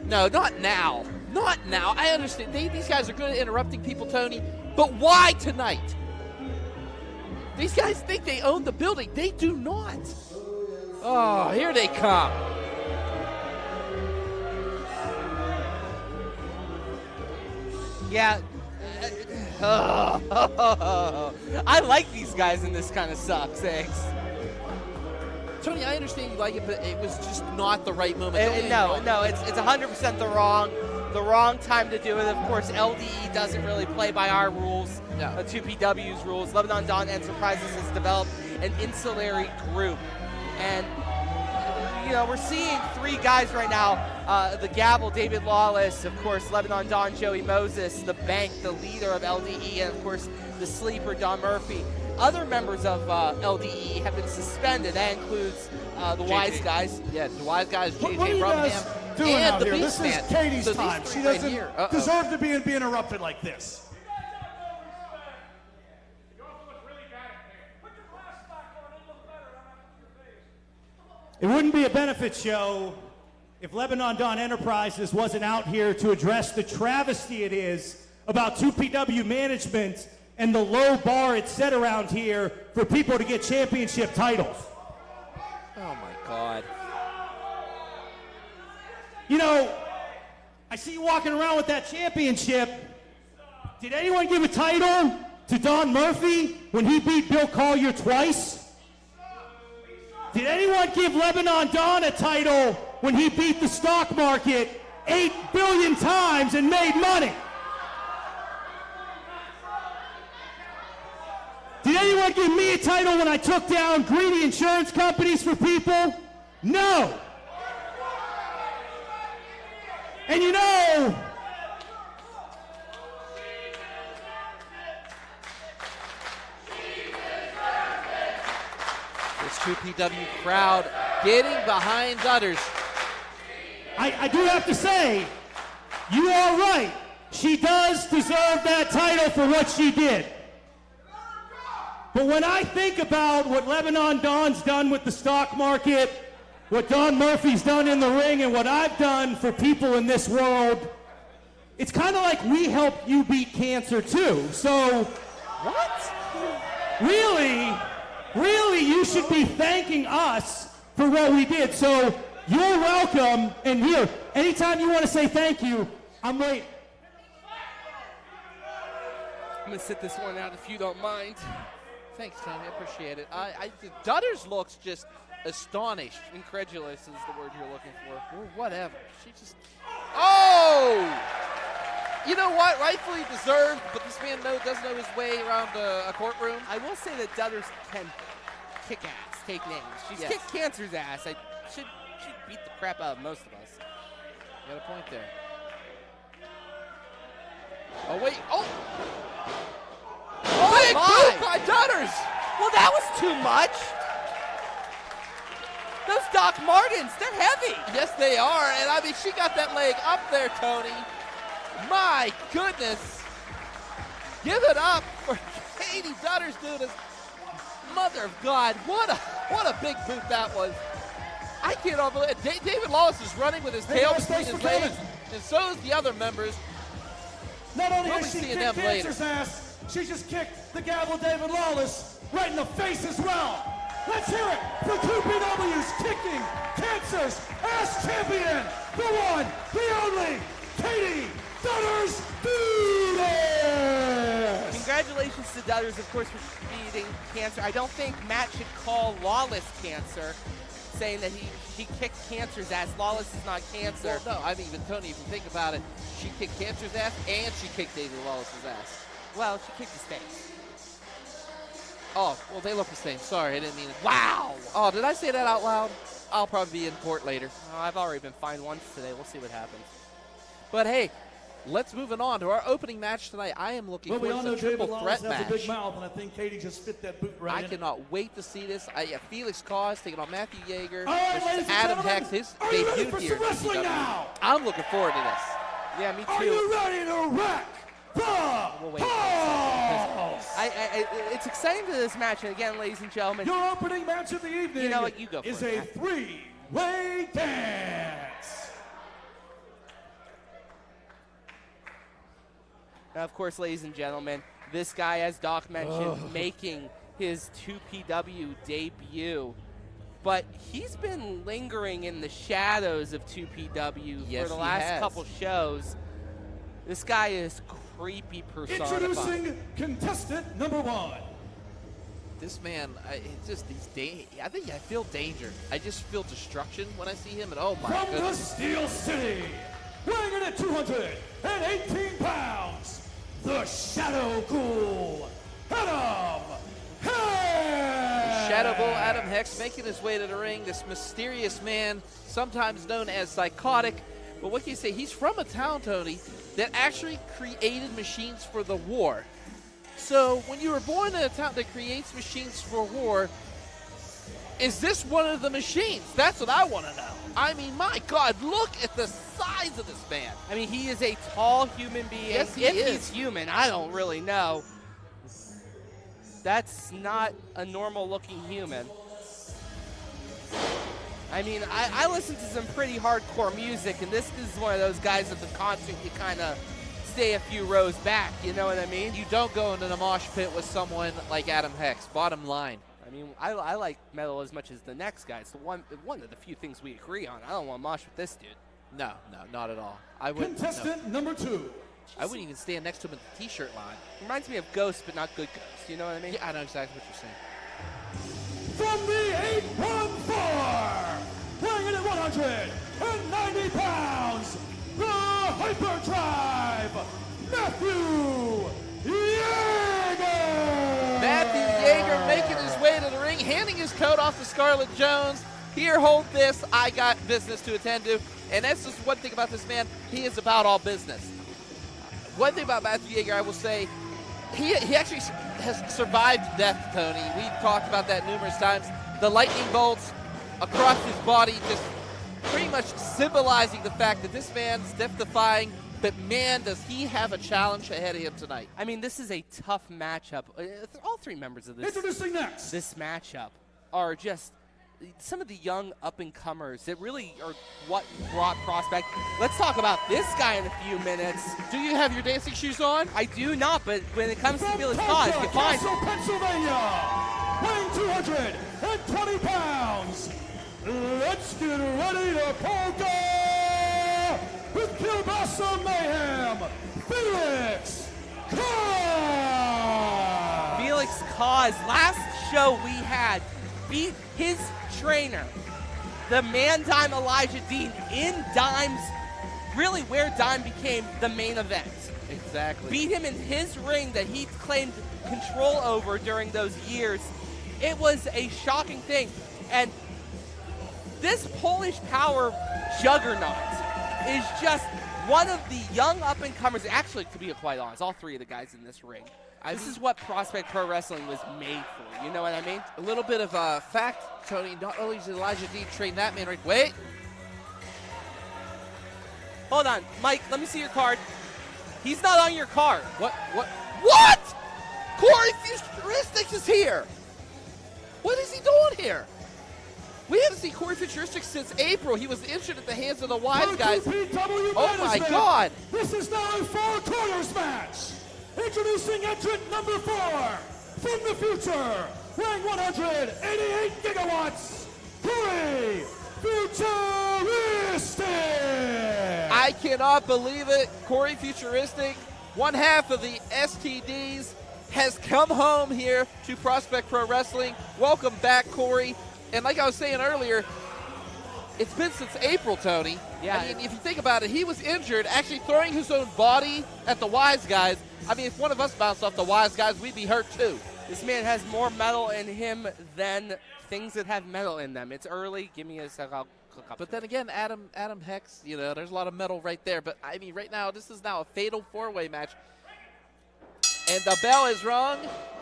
No, not now. Not now. I understand. These guys are good at interrupting people, Tony. But why tonight? These guys think they own the building. They do not. Oh, here they come. Yeah. I like these guys in this kind of sucks, thanks. Tony, I understand you like it, but it was just not the right moment. No, it's 100% the wrong time to do it. Of course, LDE doesn't really play by our rules, 2PW's rules. Lebanon Dawn Enterprises has developed an ancillary group, and you know, we're seeing three guys right now. The Gavel, David Lawless, of course, Lebanon Don, Joey Moses, the Bank, the leader of LDE, and of course, the Sleeper, Don Murphy. Other members of LDE have been suspended. That includes the Wise Guys. Yeah, the Wise Guys, JJ Rumham, doing out out here? This This is is Katie's So time. these She three right doesn't here. deserve to be interrupted like this. It wouldn't be a benefit show if Lebanon Dawn Enterprises wasn't out here to address the travesty it is about 2PW management and the low bar it's set around here for people to get championship titles. Oh my God. You know, I see you walking around with that championship. Did anyone give a title to Don Murphy when he beat Bill Collier twice? Did anyone give Lebanon Dawn a title when he beat the stock market 8 billion times and made money? Did anyone give me a title when I took down greedy insurance companies for people? No. And you know, This 2PW crowd getting behind Dutters. I do have to say, you are right. She does deserve that title for what she did. But when I think about what Lebanon Dawn's done with the stock market, what Don Murphy's done in the ring, and what I've done for people in this world, it's kind of like we helped you beat cancer too. So, what? Really, you should be thanking us for what we did. So, you're welcome. And here, anytime you want to say thank you, I'm waiting. I'm gonna sit this one out if you don't mind. Thanks, Tommy. I appreciate it. Dutters looks just astonished, incredulous is the word you're looking for. Or whatever. She just. Oh! You know what? Rightfully deserved, but this man does know his way around a courtroom. I will say that Dutters can kick ass, take names. She's kicked Cancer's ass. She'd beat the crap out of most of us. You got a point there. Oh, wait. Oh! Oh, big boot by Dutters! Well, that was too much. Those Doc Martens, they're heavy. Yes, they are. And I mean, she got that leg up there, Tony. My goodness. Give it up for Katie Dutters, dude. Mother of God, what a big boot that was. I can't believe it. David Lawless is running with his tail between his legs, and so is the other members. Not only We'll has be she seeing kicked them later. Cancer's ass, she just kicked the Gavel David Lawless right in the face as well. Let's hear it for 2PW's kicking Cancer's ass champion, the one, the only, Katie Dutters Dudas! Congratulations to Dutters, of course, for beating Cancer. I don't think Matt should call Lawless Cancer, saying that he kicked Cancer's ass. Lawless is not Cancer. Well, no, I mean, but Tony, if you think about it, she kicked Cancer's ass and she kicked David Lawless's ass. Well, she kicked his face. Oh, well, they look the same. Sorry, I didn't mean it. Wow! Oh, did I say that out loud? I'll probably be in court later. Oh, I've already been fined once today. We'll see what happens. But hey, let's move on to our opening match tonight. I am looking Well, we all forward know to a David triple Lawless threat has match. a big mouth, and I think Katie just fit that boot right I in it. cannot wait to see this. Felix Cause taking on Matthew Yeager All right, versus ladies and Adam gentlemen, Hex. His are you ready debut for here some at wrestling TCW. now? I'm looking forward to this. Yeah, me too. Are you ready to wreck the We'll wait for a second, 'cause it's exciting to this match. And again, ladies and gentlemen, Your opening match of the evening you know what? You go for is it, a Matt. three-way dance. Now, of course, ladies and gentlemen, this guy, as Doc mentioned, making his 2PW debut. But he's been lingering in the shadows of 2PW for the last couple shows. This guy is creepy personified. Introducing contestant number 1. This man, I think I feel danger. I just feel destruction when I see him, and oh my From the goodness. Steel City, weighing in at 218 pounds, the Shadow Ghoul, Adam Hex! Shadow Bull Adam Hex making his way to the ring. This mysterious man, sometimes known as Psychotic. But what can you say? He's from a town, Tony, that actually created machines for the war. So when you were born in a town that creates machines for war, is this one of the machines? That's what I want to know. I mean, my God, look at the size of this man. I mean, he is a tall human being. Yes, he if is. he's human, I don't really know. That's not a normal-looking human. I mean, I listen to some pretty hardcore music, and this is one of those guys at the concert you kind of stay a few rows back, you know what I mean? You don't go into the mosh pit with someone like Adam Hex, bottom line. I mean, I like metal as much as the next guy. It's one of the few things we agree on. I don't want to mosh with this dude. No, not at all. I wouldn't. Contestant number 2. I wouldn't even stand next to him in the T-shirt line. Reminds me of Ghost, but not good Ghost. You know what I mean? Yeah, I know exactly what you're saying. From the 814, weighing in at 190 pounds, the Hyperdrive, Matthew Yeager! Matthew Yeager making his way to the ring, handing his coat off to Scarlett Jones. Here, hold this. I got business to attend to. And that's just one thing about this man. He is about all business. One thing about Matthew Yeager, I will say, he actually has survived death, Tony. We've talked about that numerous times. The lightning bolts across his body just pretty much symbolizing the fact that this man's death-defying, but man, does he have a challenge ahead of him tonight. I mean, this is a tough matchup. All three members of this matchup are just some of the young up-and-comers that really are what brought Prospect. Let's talk about this guy in a few minutes. Do you have your dancing shoes on? I do not, but when it comes to Phyllis Cause, you find Pennsylvania, weighing 220 pounds. Let's get ready to polka with Kielbasa Mayhem, Felix Cause. Felix Cause, last show we had, beat his trainer, the man Dime Elijah Dean, in Dime's, really where Dime became the main event. Exactly. Beat him in his ring that he claimed control over during those years. It was a shocking thing. And this Polish power juggernaut is just one of the young up-and-comers. Actually, to be quite honest, all three of the guys in this ring. This is what Prospect Pro Wrestling was made for. You know what I mean? A little bit of fact, Tony. Not only did Elijah D train that man right. Wait. Hold on. Mike, let me see your card. He's not on your card. What? Corey Futuristics is here. What is he doing here? We haven't seen Corey Futuristics since April. He was injured at the hands of the Wise guys. Oh, my God. This is now a 4 corners match. Introducing entrant number 4 from the future, weighing 188 gigawatts, Corey Futuristic. I cannot believe it. Corey Futuristic, one half of the STDs, has come home here to Prospect Pro Wrestling. Welcome back, Corey. And like I was saying earlier, it's been since April, Tony. Yeah. I mean, if you think about it, he was injured, actually throwing his own body at the Wise guys. I mean, if one of us bounced off the Wise guys, we'd be hurt too. This man has more metal in him than things that have metal in them. It's early. Give me a sec. I'll click up. But then again, Adam Hex, you know, there's a lot of metal right there. But, I mean, right now, this is now a fatal four-way match. And the bell is rung.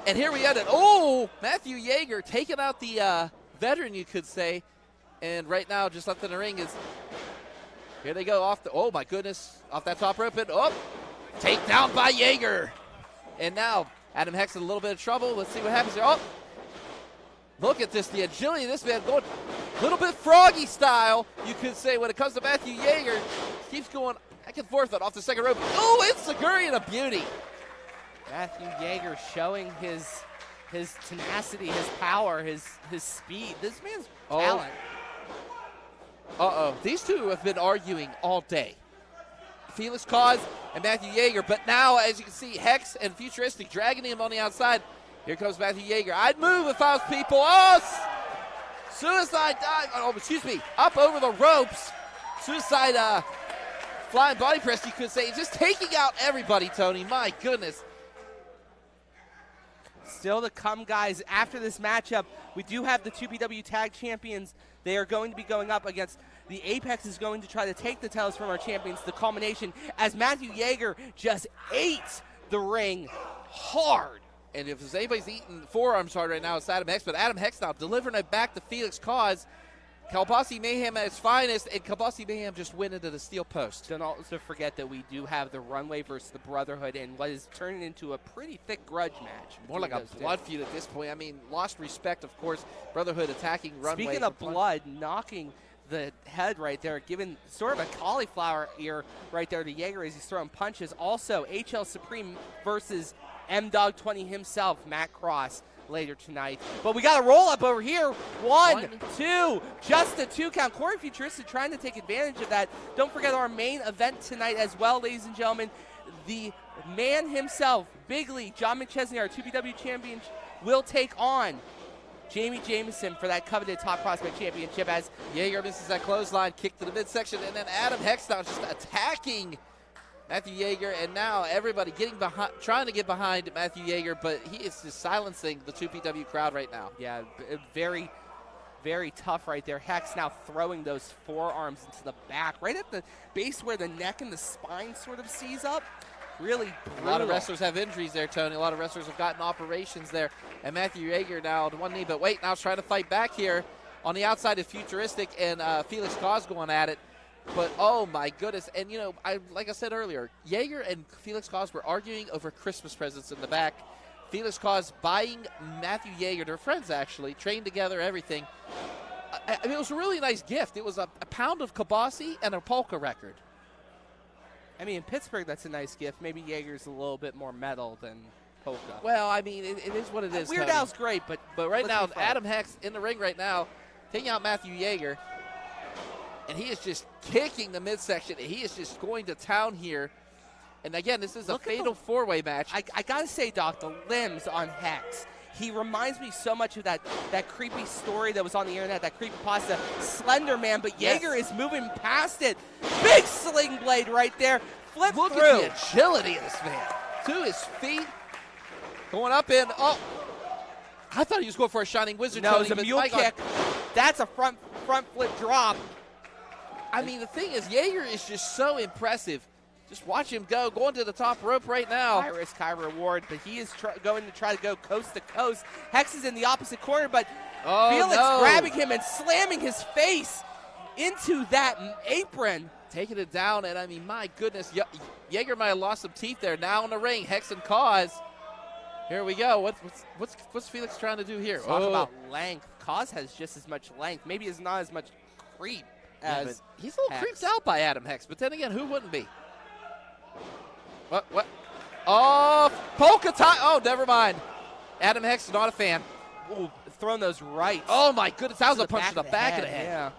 And here we have it. Oh, Matthew Yeager taking out the veteran, you could say. And right now, just left in the ring is, here they go off the, oh my goodness, off that top rope. And, oh, takedown by Yeager. And now, Adam Hex in a little bit of trouble. Let's see what happens here. Oh, look at this, the agility of this man going a little bit Froggy style, you could say, when it comes to Matthew Yeager. Keeps going back and forth off the second rope. Oh, it's Segurian, a beauty. Matthew Yeager showing his tenacity, his power, his speed. This man's talent. Uh-oh. These two have been arguing all day. Felix Cause and Matthew Yeager. But now, as you can see, Hex and Futuristic dragging him on the outside. Here comes Matthew Yeager. I'd move if I was people. Oh, suicide dive. Oh, excuse me. Up over the ropes. Suicide flying body press, you could say. Just taking out everybody, Tony. My goodness. Still to come, guys. After this matchup, we do have the 2PW Tag Champions. They are going to be going up against the Apex is going to try to take the titles from our champions, the Culmination, as Matthew Yeager just ate the ring hard. And if there's anybody's eating forearms hard right now, it's Adam Hex. But Adam Hex now delivering it back to Felix Cause. Kielbasa Mayhem at its finest, and Kielbasa Mayhem just went into the steel post. Don't also forget that we do have the Runway versus the Brotherhood and what is turning into a pretty thick grudge match. More like a blood feud at this point. I mean, lost respect, of course. Brotherhood attacking Runway. Speaking of blood, knocking the head right there, giving sort of a cauliflower ear right there to Yeager as he's throwing punches. Also, HL Supreme versus MDogg 20 himself, Matt Cross, later tonight. But we got a roll up over here. One, two, just a 2 count. Corey Futuristic trying to take advantage of that. Don't forget our main event tonight as well, ladies and gentlemen. The man himself, Big Lee, John McChesney, our 2PW champion, will take on Jami Jameson for that coveted Top Prospect Championship as Yeager misses that clothesline, kick to the midsection, and then Adam Hex now just attacking Matthew Yeager, and now everybody getting behind, trying to get behind Matthew Yeager, but he is just silencing the 2PW crowd right now. Yeah, very, very tough right there. Hex now throwing those forearms into the back, right at the base where the neck and the spine sort of seize up. Really brutal. A lot of wrestlers have injuries there, Tony. A lot of wrestlers have gotten operations there. And Matthew Yeager now to one knee, but wait, now he's trying to fight back here. On the outside is Futuristic and Felix Cause going at it. But, oh, my goodness. And, you know, like I said earlier, Yeager and Felix Cause were arguing over Christmas presents in the back. Felix Cause buying Matthew Yeager, they're friends, actually, trained together, everything. I mean, it was a really nice gift. It was a pound of kielbasa and a polka record. I mean, in Pittsburgh, that's a nice gift. Maybe Yeager's a little bit more metal than polka. Well, I mean, it is what it is, Weird Tony. Al's great, but right now, Adam Hex in the ring right now, taking out Matthew Yeager. And he is just kicking the midsection. He is just going to town here. And again, this is a fatal four-way match. I got to say, Doc, the limbs on Hex. He reminds me so much of that creepy story that was on the internet, that creepypasta, Slender Man, but Yeager is moving past it. Big sling blade right there. Flip Look through. at the agility of this man. To his feet. Going up in. Oh, I thought he was going for a Shining Wizard. No, Tony, it was a mule kick. That's a front flip drop. I mean, the thing is, Yeager is just so impressive. Just watch him go, going to the top rope right now. High risk, high reward, but he is going to try to go coast to coast. Hex is in the opposite corner, but Felix grabbing him and slamming his face into that apron. Taking it down, and I mean, my goodness, Yeager might have lost some teeth there. Now in the ring, Hex and Cause. Here we go. What's Felix trying to do here? Talk about length. Cause has just as much length. Maybe it's not as much creep as he's a little creeped out by Adam Hex, but then again, who wouldn't be? What? Oh, polka tie. Oh, never mind. Adam Hex is not a fan. Ooh, throwing those rights. Oh, my goodness. That was a punch to the back of the head. Yeah.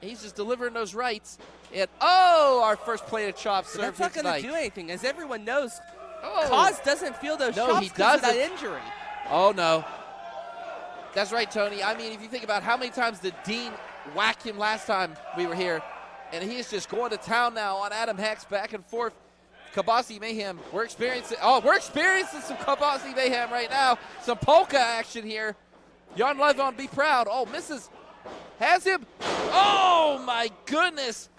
He's just delivering those rights. And, oh, our first plate of chops served. That's not going to do anything. As everyone knows, Oh. Cause doesn't feel those No, chops he because of that doesn't. injury. Oh, no. That's right, Tony. I mean, if you think about how many times did Dean whack him last time we were here, and he is just going to town now on Adam Hex, back and forth. Kielbasa Mayhem, we're experiencing some Kielbasa Mayhem right now. Some polka action here. Jan Levon, be proud. Oh, misses. Has him. Oh, my goodness.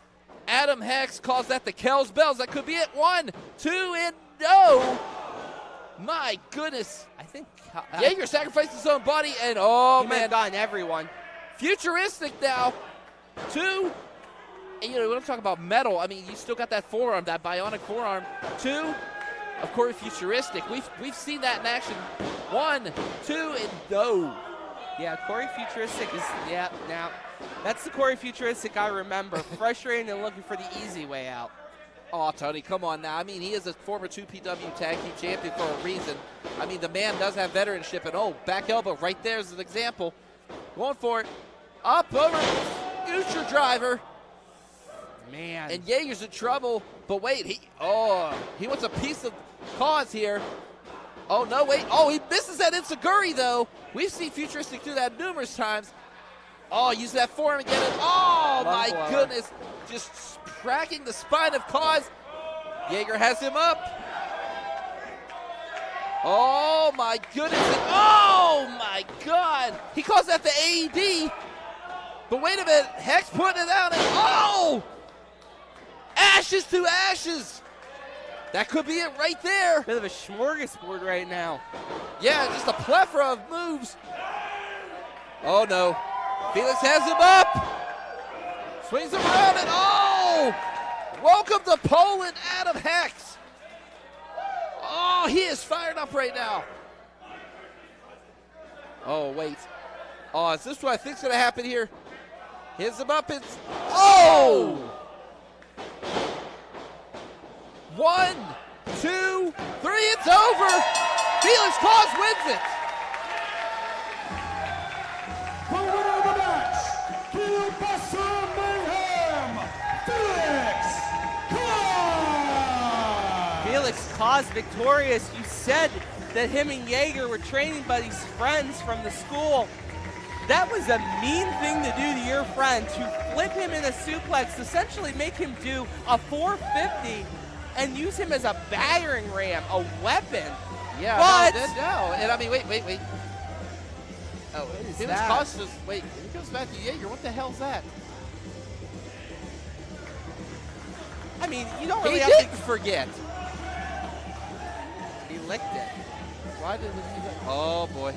Adam Hex calls that the Kells Bells. That could be it. 1, 2, and no. My goodness. I think Yeager sacrificed his own body, and oh, he man. might have gotten everyone. Futuristic now. 2. And, you know, when I'm talking about metal, I mean, you still got that forearm, that bionic forearm. 2, of course, Futuristic. We've seen that in action. 1, 2, and no. Yeah, Corey Futuristic is, now, that's the Corey Futuristic I remember. Frustrating and looking for the easy way out. Oh, Tony, come on now. I mean, he is a former 2PW Tag Team Champion for a reason. I mean, the man does have veteranship, and oh, back elbow right there is an example. Going for it. Up over future driver. Man. And Yeager's in trouble, but wait, he wants a piece of Cause here. Oh, no, wait. Oh, he misses that Enziguri, though. We've seen Futuristic do that numerous times. Oh, use that forearm again. And oh, my goodness. Just cracking the spine of Cause. Yeager has him up. Oh, my goodness. Oh, my God. He calls that the AED. But wait a minute. Hex putting it down. And oh! Ashes to ashes. That could be it right there. Bit of a smorgasbord right now. Yeah, just a plethora of moves. Oh, no. Felix has him up. Swings him around and oh! Welcome to Poland, Adam Hex. Oh, he is fired up right now. Oh, wait. Oh, is this what I think's going to happen here? Hits him up. It's oh! 1, 2, 3. It's over. Felix Cause wins it. The winner of the match, Kielbasa Mayhem, Felix Cause. Felix Cause victorious. You said that him and Jaeger were training buddies, friends from the school. That was a mean thing to do to your friend, to flip him in a suplex, essentially make him do a 450 and use him as a battering ram, a weapon. Yeah, but no. And I mean, wait. Oh, what is Felix that? Cause just, wait, he goes back to Jaeger. What the hell's that? I mean, you don't really He have didn't to forget. He licked it. Why did he do that? Oh, boy.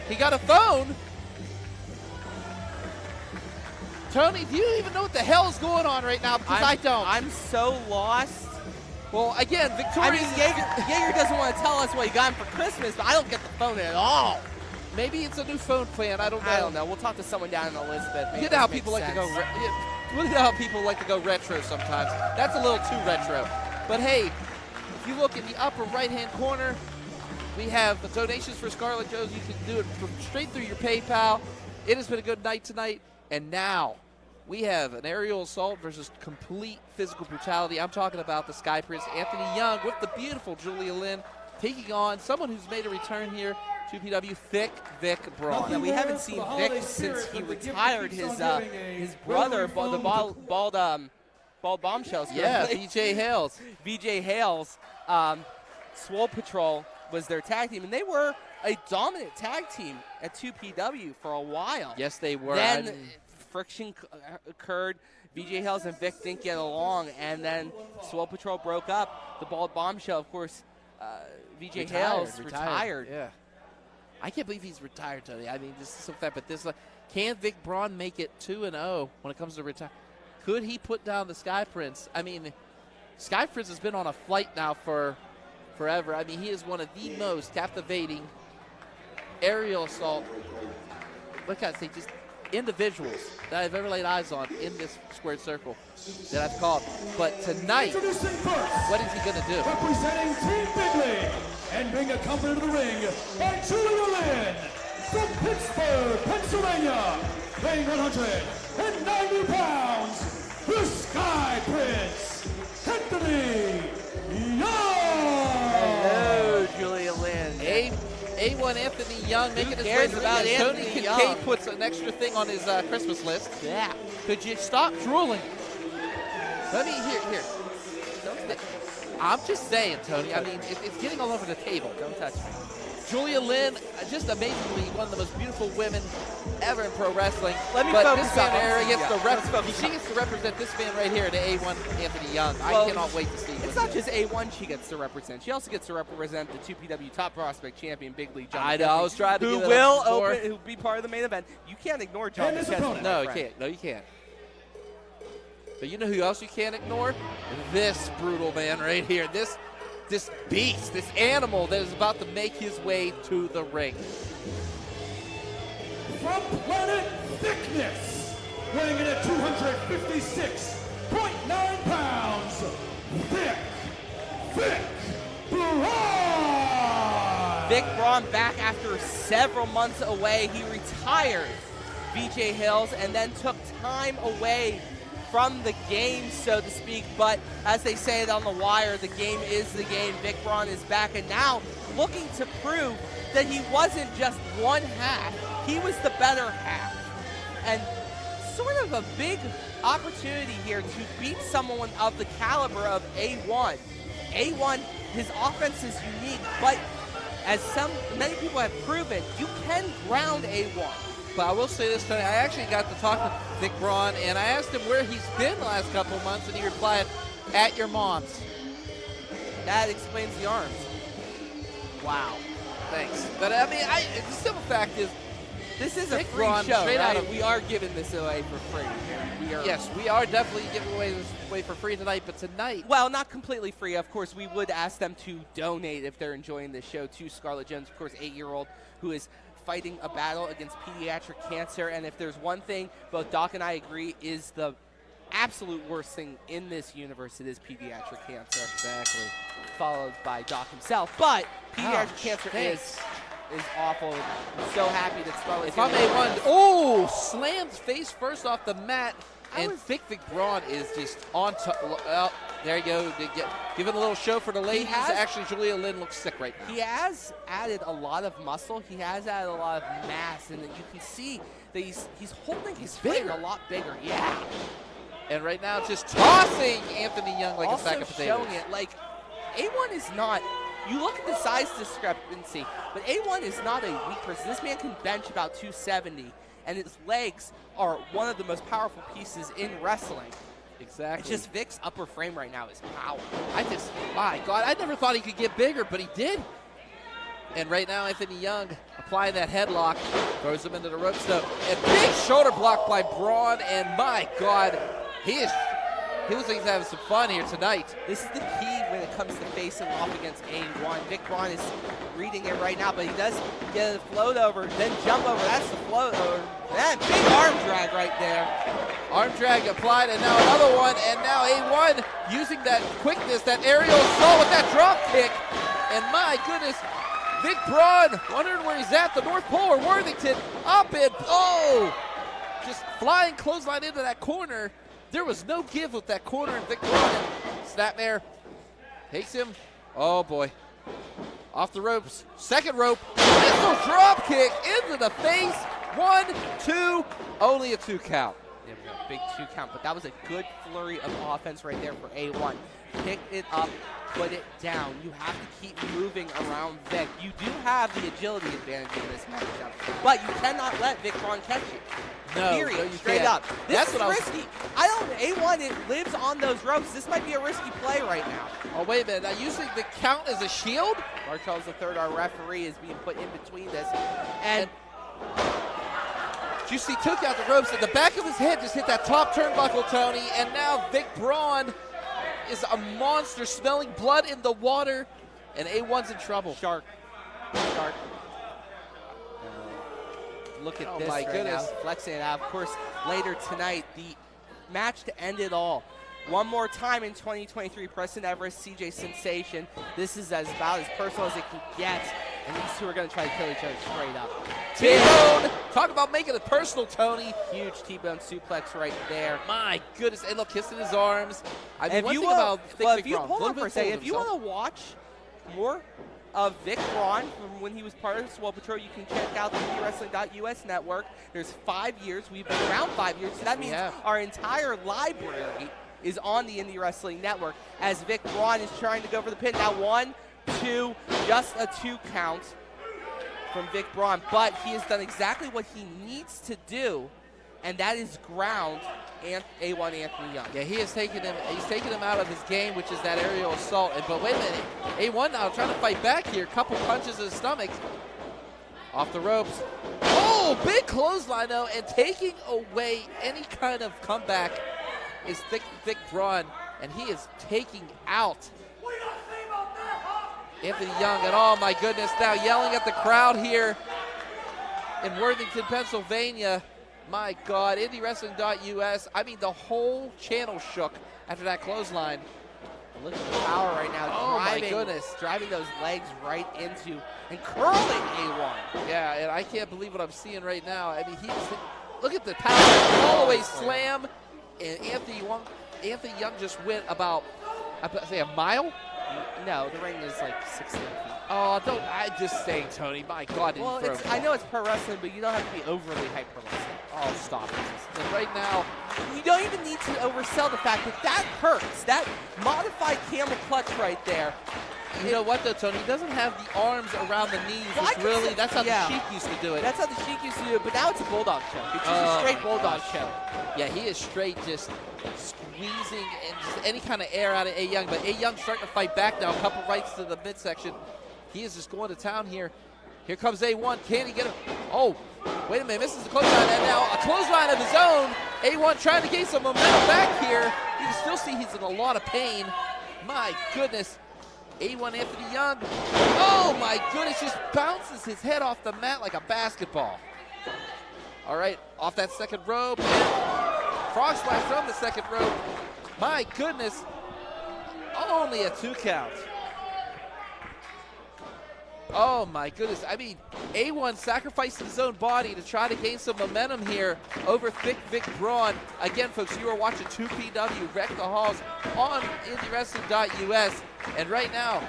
He got a phone. Tony, do you even know what the hell's going on right now? Because I don't. I'm so lost. Well, again, I Victoria's... mean, Jaeger doesn't want to tell us what he got him for Christmas, but I don't get the phone at all. Maybe it's a new phone plan. I don't know. I don't know. We'll talk to someone down in Elizabeth. Maybe You know how this makes people like to go. sense. You know how people like to go retro sometimes. That's a little too retro. But hey, if you look in the upper right-hand corner, we have the donations for Scarlet Joe's. You can do it from straight through your PayPal. It has been a good night tonight, and now we have an aerial assault versus complete physical brutality. I'm talking about the Sky Prince, Anthony Young, with the beautiful Julia Lynn, taking on someone who's made a return here to PW, Thick Vic Braun. Now, we haven't seen Vic since he retired his brother, the bald bombshells. Yeah, BJ Hales. BJ Hales. Swole Patrol was their tag team, and they were a dominant tag team at 2PW for a while. Yes, they were. Then friction occurred. BJ Hales and Vic didn't get along, and then Swole Patrol broke up. The bald bombshell, of course, BJ Hales retired. Yeah. I can't believe he's retired, Tony. I mean, this is so fat, but this, can Vic Braun make it 2-0 when it comes to retire? Could he put down the Sky Prince? I mean, Sky Prince has been on a flight now for forever. I mean, he is one of the most captivating aerial assault, what can I say, just individuals that I've ever laid eyes on in this squared circle that I've called. But tonight, Introducing first, what is he going to do? representing Team Big League and being accompanied to the ring by Julia Lynn from Pittsburgh, Pennsylvania, weighing 190 pounds, the Sky Prince, Anthony Young. Hello, Julia Lynn. A1 Anthony Young making his way cares to the about ring. Tony Anthony Kincaid Young? puts an extra thing on his Christmas list. Yeah. Could you stop drooling? Let me here. I'm just saying, Tony. I mean, it's getting all over the table. Don't touch me. Julia Lynn, just amazingly one of the most beautiful women ever in pro wrestling. Let me but focus this man on- here gets yeah, she gets to represent this man right here, the A1 Anthony Young. Well, I cannot wait to see. It's not just A1 she gets to represent. She also gets to represent the 2PW top prospect champion, Big League John I know, McChesney, I was trying to who give it will up more. who'll be part of the main event. You can't ignore John McChesney. No, you can't. No, you can't. But you know who else you can't ignore? This brutal man right here. This beast, this animal that is about to make his way to the ring. From Planet Thickness, weighing in at 256.9 pounds, Vic Braun. Vic Braun back after several months away. He retired BJ Hills and then took time away from the game, so to speak. But as they say it on the wire, the game is the game. Vic Braun is back and now looking to prove that he wasn't just one half. He was the better half. And sort of a big opportunity here to beat someone of the caliber of A1 A1, his offense is unique, but as many people have proven, you can ground A1. But I will say this tonight, I actually got to talk to Vic Braun, and I asked him where he's been the last couple of months, and he replied, at your mom's. That explains the arms. Wow. Thanks. But I mean, the simple fact is, this is Vic a free Braun, show, straight right? out of, We are giving this away for free. Yes, we are definitely giving this away for free tonight, but tonight... Well, not completely free. Of course, we would ask them to donate if they're enjoying this show to Scarlett Jones, of course, 8-year-old, who is fighting a battle against pediatric cancer. And if there's one thing both Doc and I agree is the absolute worst thing in this universe, it is pediatric cancer. Exactly. Followed by Doc himself. But pediatric cancer is awful. I'm so happy that Scarlett's If I'm A1, oh, slams face first off the mat, and Vic Braun is just on top. Well, there you go. Giving a little show for the ladies. Actually, Julia Lynn looks sick right now. He has added a lot of muscle. He has added a lot of mass, and you can see that he's holding his frame a lot bigger. Yeah. And right now, just tossing Anthony Young like a sack of potatoes. Showing it like A1 is not. You look at the size discrepancy, but A1 is not a weak person. This man can bench about 270, and his legs are one of the most powerful pieces in wrestling. Exactly. It's just Vic's upper frame right now is power. My God, I never thought he could get bigger, but he did. And right now, Anthony Young applying that headlock, throws him into the ropes, though. And big shoulder block by Braun, and my God, he looks like he's having some fun here tonight. This is the key when it comes to facing off against A1. Vic Braun is reading it right now, but he does get a float over, then jump over. That's the float over. That big arm drag right there. Arm drag applied, and now another one, and now A1 using that quickness, that aerial assault with that drop kick. And my goodness, Vic Braun wondering where he's at, the North Pole or Worthington. Up and, just flying clothesline into that corner. There was no give with that corner, and Vic Braun, snapmare, takes him, oh boy, off the ropes, second rope, missile drop kick into the face, 1, 2, only a 2 count. Yeah, we got a big 2 count, but that was a good flurry of offense right there for A1. Pick it up, put it down. You have to keep moving around Vic. You do have the agility advantage in this matchup, but you cannot let Vic Braun catch you. No, period. no, you Straight can't. up. This That's is what risky. A1, it lives on those ropes. This might be a risky play right now. Oh, wait a minute. Now, using the count as a shield? Mark Charles III, our referee, is being put in between this. And Juicy took out the ropes, and the back of his head just hit that top turnbuckle, Tony. And now Vic Braun is a monster, smelling blood in the water, and A1's in trouble. Shark. Look at this my right goodness. now, flexing it out. Of course, later tonight, the match to end it all. One more time in 2023, Preston Everest, CJ Sensation. This is about as personal as it can get, and these two are going to try to kill each other straight up. T-Bone! Talk about making it personal, Tony. Huge T-Bone suplex right there. My goodness. And look, kissing his arms. I mean, if one you thing about Vic Braun, hold on for a second. full of If you want to watch more of Vic Braun from when he was part of the Swole Patrol, you can check out the IndyWrestling.us network. There's 5 years. We've been around 5 years, so that means our entire library is on the Indie Wrestling Network as Vic Braun is trying to go for the pin. Now 1, 2, just a 2 count from Vic Braun, but he has done exactly what he needs to do, and that is ground A1 Anthony Young. Yeah, he has taken him. He's taken him out of his game, which is that aerial assault. But wait a minute, A1 now trying to fight back here. Couple punches in his stomach. Off the ropes. Oh, big clothesline though, and taking away any kind of comeback is Vic Braun, and he is taking out Anthony Young. And oh my goodness, now yelling at the crowd here in Worthington, Pennsylvania. My God, IndyWrestling.us. I mean, the whole channel shook after that clothesline. Look at the power right now. Oh, my goodness. Driving those legs right into and curling A1. Yeah, and I can't believe what I'm seeing right now. I mean, look at the power. All the way slam. And Anthony Young just went about, I'd say, a mile? No, the ring is like 16 feet. Oh, don't. I'm just saying, Tony. My God. Well, I know it's pro wrestling, but you don't have to be overly hype pro wrestling. Oh, stop it. And right now, you don't even need to oversell the fact that that hurts. That modified camel clutch right there. You know what, though, Tony? He doesn't have the arms around the knees. Well, Really, that's how the Sheik used to do it. That's how the Sheik used to do it, but now it's a bulldog show. It's just a straight bulldog show. Yeah, he is straight just squeezing and just any kind of air out of A. Young. But A. Young's starting to fight back now. A couple rights to the midsection. He is just going to town here. Here comes A1. Can he get him? Oh, wait a minute. Misses the clothesline. And now a clothesline of his own. A1 trying to gain some momentum back here. You can still see he's in a lot of pain. My goodness. A1 Anthony Young. Oh, my goodness. Just bounces his head off the mat like a basketball. All right. Off that second rope. Frog splash from the second rope. My goodness. Only a 2 count. Oh, my goodness. I mean, A1 sacrificing his own body to try to gain some momentum here over Thick Vic Braun. Again, folks, you are watching 2PW Wreck the Halls on IndyWrestling.us. And right now,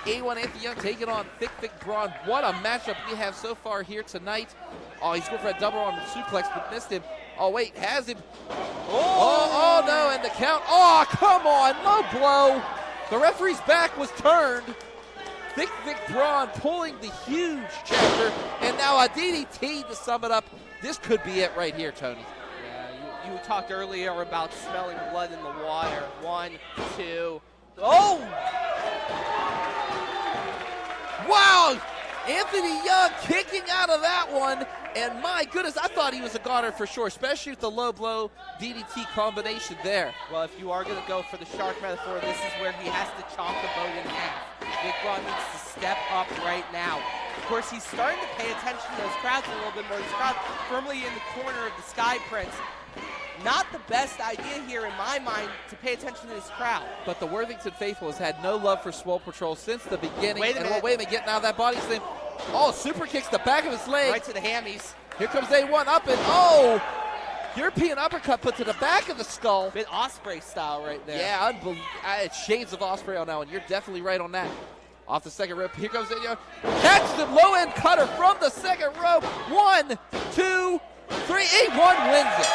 A1 Anthony Young taking on Thick Vic Braun. What a matchup we have so far here tonight. Oh, he's going for a double arm suplex, but missed him. Oh, wait, has him. Oh, no, and the count. Oh, come on, low blow. The referee's back was turned. Thick Vic Braun pulling the huge checker, and now a DDT to sum it up. This could be it right here, Tony. Yeah, you talked earlier about smelling blood in the water. 1, 2. Oh! Wow! Anthony Young kicking out of that one, and my goodness, I thought he was a goner for sure, especially with the low blow DDT combination there. Well, if you are going to go for the shark metaphor, this is where he has to chop the boat in half. Vic Braun needs to step up right now. Of course, he's starting to pay attention to those crowds a little bit more. This crowd firmly in the corner of the Sky Prince. Not the best idea here in my mind to pay attention to this crowd. But the Worthington faithful has had no love for Swole Patrol since the beginning. Wait a minute. Wait a minute, getting out of that body slam. Oh, super kicks the back of his leg. Right to the hammies. Here comes A1 up and oh! European uppercut put to the back of the skull. Bit Osprey style right there. Yeah, it's shades of Osprey on that one. You're definitely right on that. Off the second rope, here comes A1. Catch the low end cutter from the second rope. 1, 2, 3. A1 wins it.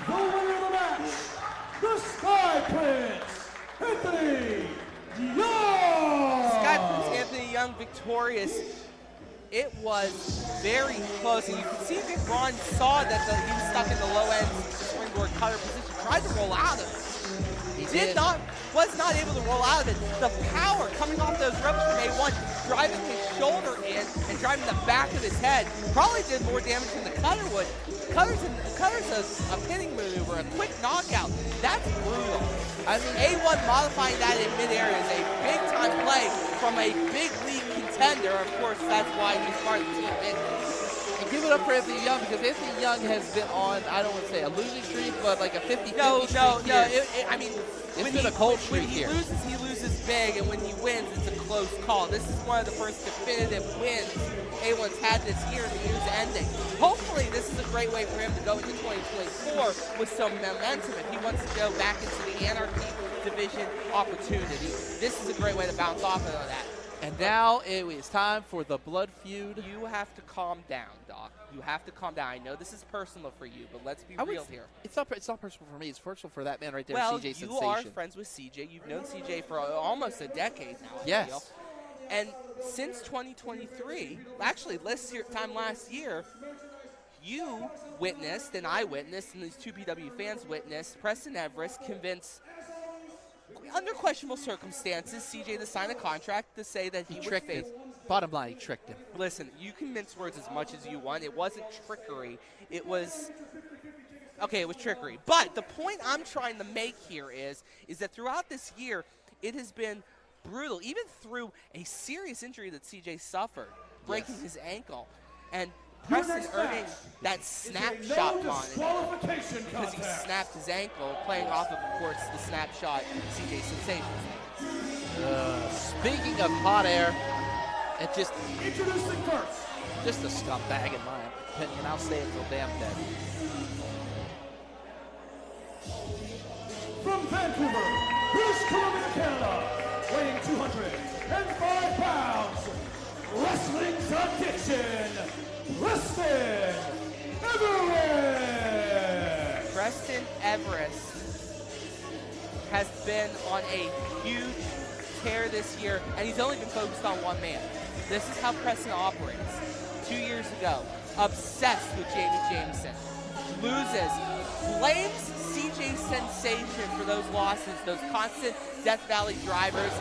The winner of the match, the Sky Prince, Anthony Young! Sky Prince Anthony Young victorious. It was very close, and you can see Vic Braun saw that he was stuck in the low end springboard cutter position, tried to roll out of it. Was not able to roll out of it. The power coming off those ropes from A1, driving his shoulder in and driving the back of his head, probably did more damage than the cutter would. Cutter's a pinning maneuver, a quick knockout. That's brutal. I mean, A1 modifying that in midair is a big-time play from a big league contender. Of course, that's why he's part of the team. And give it up for Anthony Young, because Anthony Young has been on, I don't want to say a losing streak, but like a 50-50 streak. No. I mean, it's been a cold streak here. When he loses big, and when he wins, it's a close call. This is one of the first definitive wins A1's had this year, and the year's ending. Hopefully, this is a great way for him to go into 2024 with some momentum if he wants to go back into the Anarchy division opportunity. This is a great way to bounce off of that. And now it is time for the blood feud. You have to calm down, Doc. You have to calm down. I know this is personal for you, but let's be real here. It's not personal for me. It's personal for that man right there, well, CJ Sensation. You are friends with CJ. You've known CJ for almost a decade now. Yes. Feel. And since 2023, actually this time last year, you witnessed, and I witnessed, and these 2PW fans witnessed, Preston Everest convince, under questionable circumstances, CJ to sign a contract to say that he would tricked face. him. Bottom line, he tricked him. Listen, you can mince words as much as you want. It wasn't trickery. It was trickery. But the point I'm trying to make here is that throughout this year, it has been brutal, even through a serious injury that CJ suffered, breaking his ankle. And Preston earning that snapshot on it because he snapped his ankle, playing off of course, the snapshot CJ Sensation. Speaking of hot air, and just introducing first, just a scumbag in my opinion. I'll say it till damn dead. From Vancouver, British Columbia, Canada, weighing 205 pounds, wrestling's addiction, Preston Everest. Preston Everest has been on a huge tear this year, and he's only been focused on one man. This is how Preston operates. 2 years ago, obsessed with Jameson, loses, blames CJ Sensation for those losses, those constant Death Valley drivers.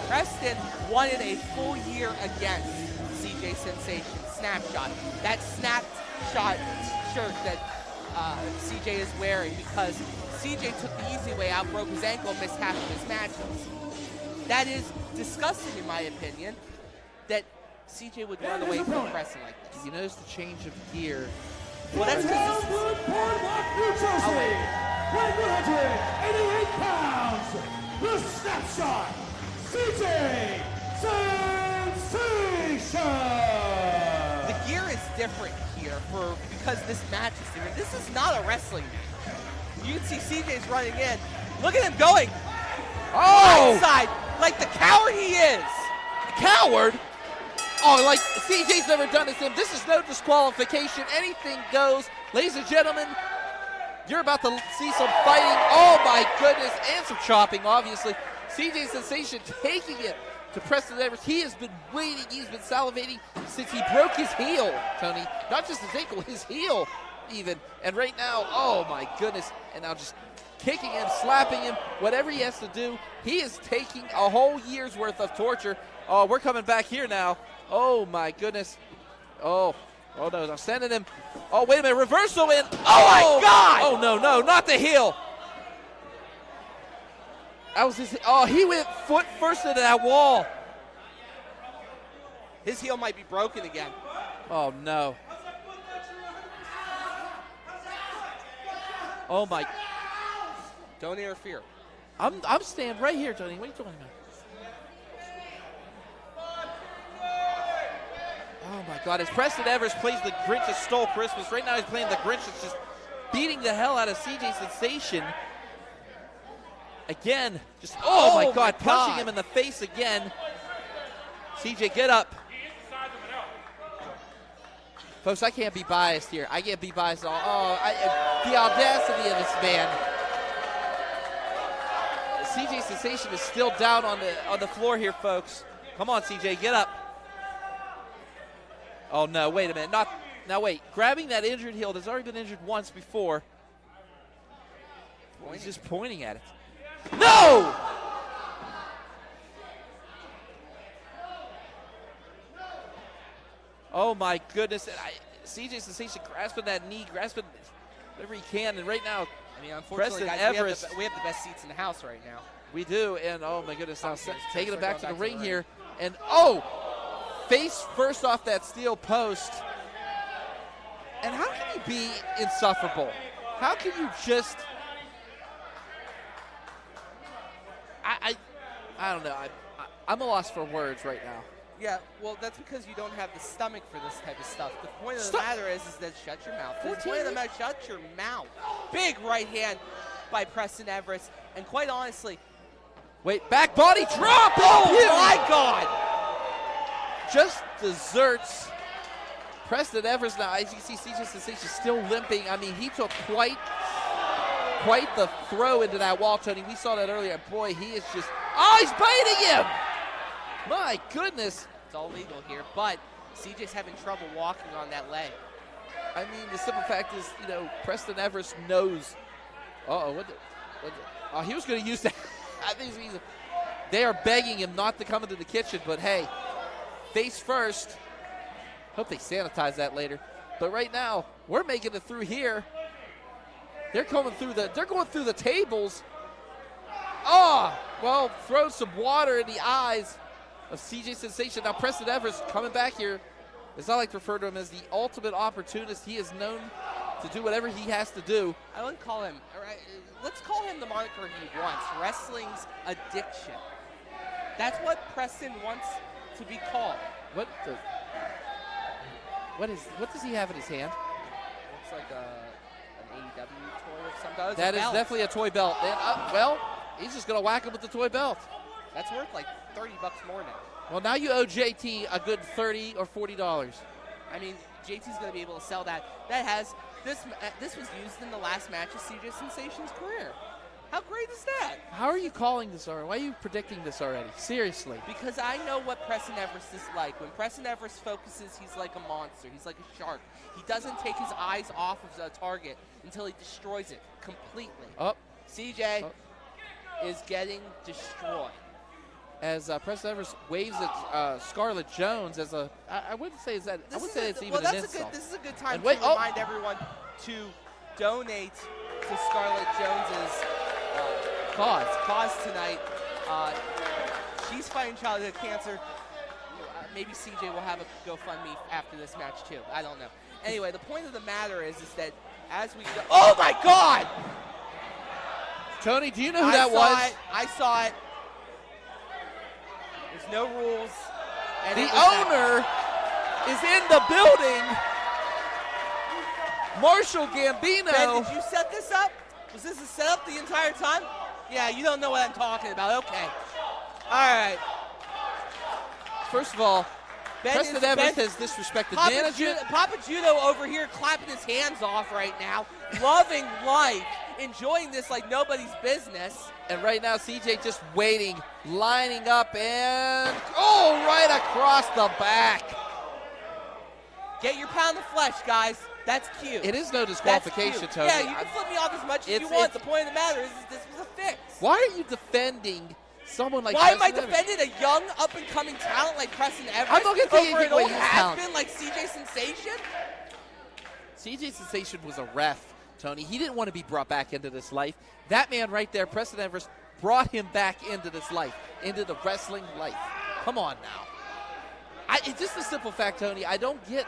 Preston wanted a full year against CJ Sensation. Snapshot. That snapshot shirt that CJ is wearing because CJ took the easy way out, broke his ankle, missed half of his matches. That is disgusting in my opinion, that CJ would run away from Preston like this. You notice the change of gear. Well, that's because Boardwalk, New Jersey, weighing 188 pounds, the snapshot, CJ Sensation. The gear is different here because this match is different. This is not a wrestling match. You can see CJ's running in. Look at him going. Oh! Right side, like the coward he is. Coward? Oh, like CJ's never done this to him. This is no disqualification. Anything goes. Ladies and gentlemen, you're about to see some fighting. Oh my goodness, and some chopping, obviously. CJ Sensation taking it to Preston Everest. He has been waiting, he's been salivating since he broke his heel, Tony. Not just his ankle, his heel even. And right now, oh my goodness, and now just kicking him, slapping him, whatever he has to do. He is taking a whole year's worth of torture. Oh, we're coming back here now. Oh my goodness. Oh no, I'm sending him. Oh, wait a minute, reversal in. Oh my God! Oh no, not the heel. That was his, oh, he went foot first into that wall. His heel might be broken again. Oh no. Oh my. Don't interfere. I'm standing right here, Tony. What are you talking about? Oh my God, as Preston Everest plays the Grinch that stole Christmas, right now he's playing the Grinch that's just beating the hell out of CJ Sensation. Again, just, oh my God, punching him in the face again. CJ, get up. Folks, I can't be biased here. I can't be biased at all. Oh, the audacity of this man. CJ Sensation is still down on the floor here, folks. Come on, CJ, get up. Oh no, wait a minute. Now wait, grabbing that injured heel that's already been injured once before. He's just pointing at it. No! Oh my goodness. And CJ Sensation grasping that knee, grasping whatever he can, and right now, I mean, unfortunately, Preston guys, Everest, we have the best seats in the house right now. We do, and oh my goodness, now taking it back to the ring here, and oh! Face first off that steel post. And how can you be insufferable? How can you just... I don't know. I'm a loss for words right now. Yeah, well, that's because you don't have the stomach for this type of stuff. The point of the matter is that shut your mouth. The point of the matter, shut your mouth. Big right hand by Preston Everest. And quite honestly... Wait, back body drop! Oh, my God! Just desserts Preston Everest. Now, as you can see, CJ Sensation still limping. I mean, he took quite the throw into that wall, Tony. We saw that earlier. Boy, he is just, oh, he's biting him! My goodness. It's all legal here, but CJ's having trouble walking on that leg. I mean, the simple fact is, you know, Preston Everest knows. Oh, he was going to use that. I think they are begging him not to come into the kitchen, but hey. Face first. Hope they sanitize that later. But right now, we're making it through here. They're going through the tables. Oh, well, throw some water in the eyes of CJ Sensation. Now Preston Everest coming back here. As I like to refer to him as the ultimate opportunist. He is known to do whatever he has to do. I wouldn't call him, let's call him the moniker he wants, wrestling's addiction. That's what Preston wants to be called. What does he have in his hand? Looks like an AEW toy of some kind. That is definitely a toy belt. And, well, He's just going to whack him with the toy belt. That's worth like $30 more now. Well, now you owe JT a good $30 or $40. I mean, JT's going to be able to sell that. This was used in the last match of CJ Sensation's career. How great is that? How are you calling this already? Why are you predicting this already? Seriously. Because I know what Preston Everest is like. When Preston Everest focuses, he's like a monster. He's like a shark. He doesn't take his eyes off of the target until he destroys it completely. CJ is getting destroyed. As Preston Everest waves at Scarlett Jones as a, I wouldn't say is that, I wouldn't say it's even an insult. This is a good time And to wait, remind everyone to donate to Scarlett Jones's cause tonight. She's fighting childhood cancer. Maybe CJ will have a GoFundMe after this match too. I don't know. Anyway, the point of the matter is that as we go, oh my God! Tony, do you know who that was? I saw it. There's no rules. And the owner is in the building. Marshall Gambino. Ben, did you set this up? Was this a setup the entire time? Yeah, you don't know what I'm talking about. Okay. All right. First of all, Preston Everest has disrespected management. Papa Judo over here clapping his hands off right now, loving life, enjoying this like nobody's business. And right now, CJ just waiting, lining up, and right across the back. Get your pound of flesh, guys. That's cute. It is no disqualification, Tony. Yeah, you can flip me off as much as you want. The point of the matter is this was a fix. Why are you defending someone like Why Preston am I defending a young, up-and-coming talent like Preston Everest I'm not gonna over an old talent. has-been like CJ Sensation? CJ Sensation was a ref, Tony. He didn't want to be brought back into this life. That man right there, Preston Everest, brought him back into this life, into the wrestling life. Come on now. It's just a simple fact, Tony. I don't get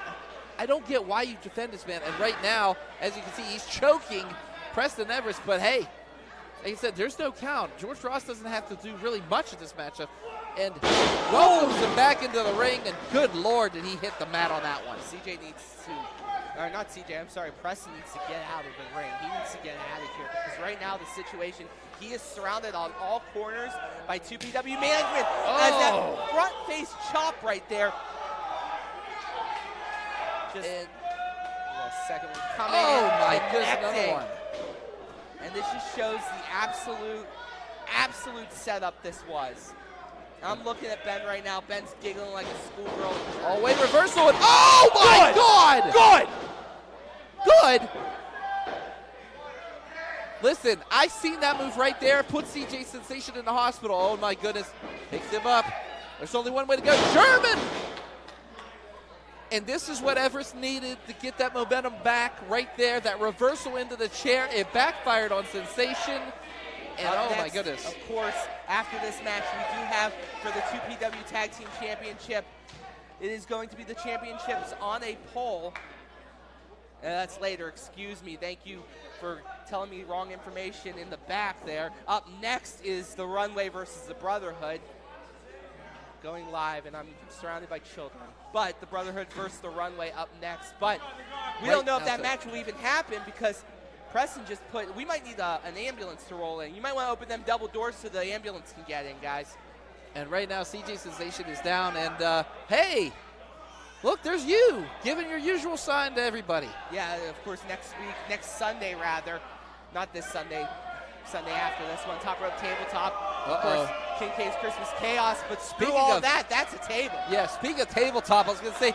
why you defend this man. And right now, as you can see, he's choking Preston Everest. But hey, like I said, there's no count. George Ross doesn't have to do really much in this matchup. And welcomes him back into the ring. And good Lord, did he hit the mat on that one. CJ needs to, or not CJ, I'm sorry, Preston needs to get out of the ring. He needs to get out of here because right now the situation, he is surrounded on all corners by 2PW management. As that front face chop right there. Just a second one coming in. Oh my goodness, another one. And this just shows the absolute setup this was. I'm looking at Ben right now. Ben's giggling like a schoolgirl. Oh, wait, reversal. And, oh my God! Good! Listen, I seen that move right there. Put CJ Sensation in the hospital. Oh my goodness. Picks him up. There's only one way to go. German! And this is what Everest needed to get that momentum back right there. That reversal into the chair. It backfired on Sensation. And oh my goodness. Of course, after this match, we do have for the 2PW Tag Team Championship. It is going to be the championships on a pole. That's later, excuse me. Thank you for telling me wrong information in the back there. Up next is the Runway versus the Brotherhood. Going live, and I'm surrounded by children. But the Brotherhood versus the Runway up next. But we don't know if that match will even happen because Preston just put, we might need an ambulance to roll in. You might want to open them double doors so the ambulance can get in, guys. And right now, CJ Sensation is down, and hey, look, there's you, giving your usual sign to everybody. Yeah, of course, next Sunday rather, not this Sunday, Sunday after this one, top rope tabletop. Of course, King K's Christmas Chaos, but screw all that, that's a table. Yeah, speaking of tabletop, I was going to say,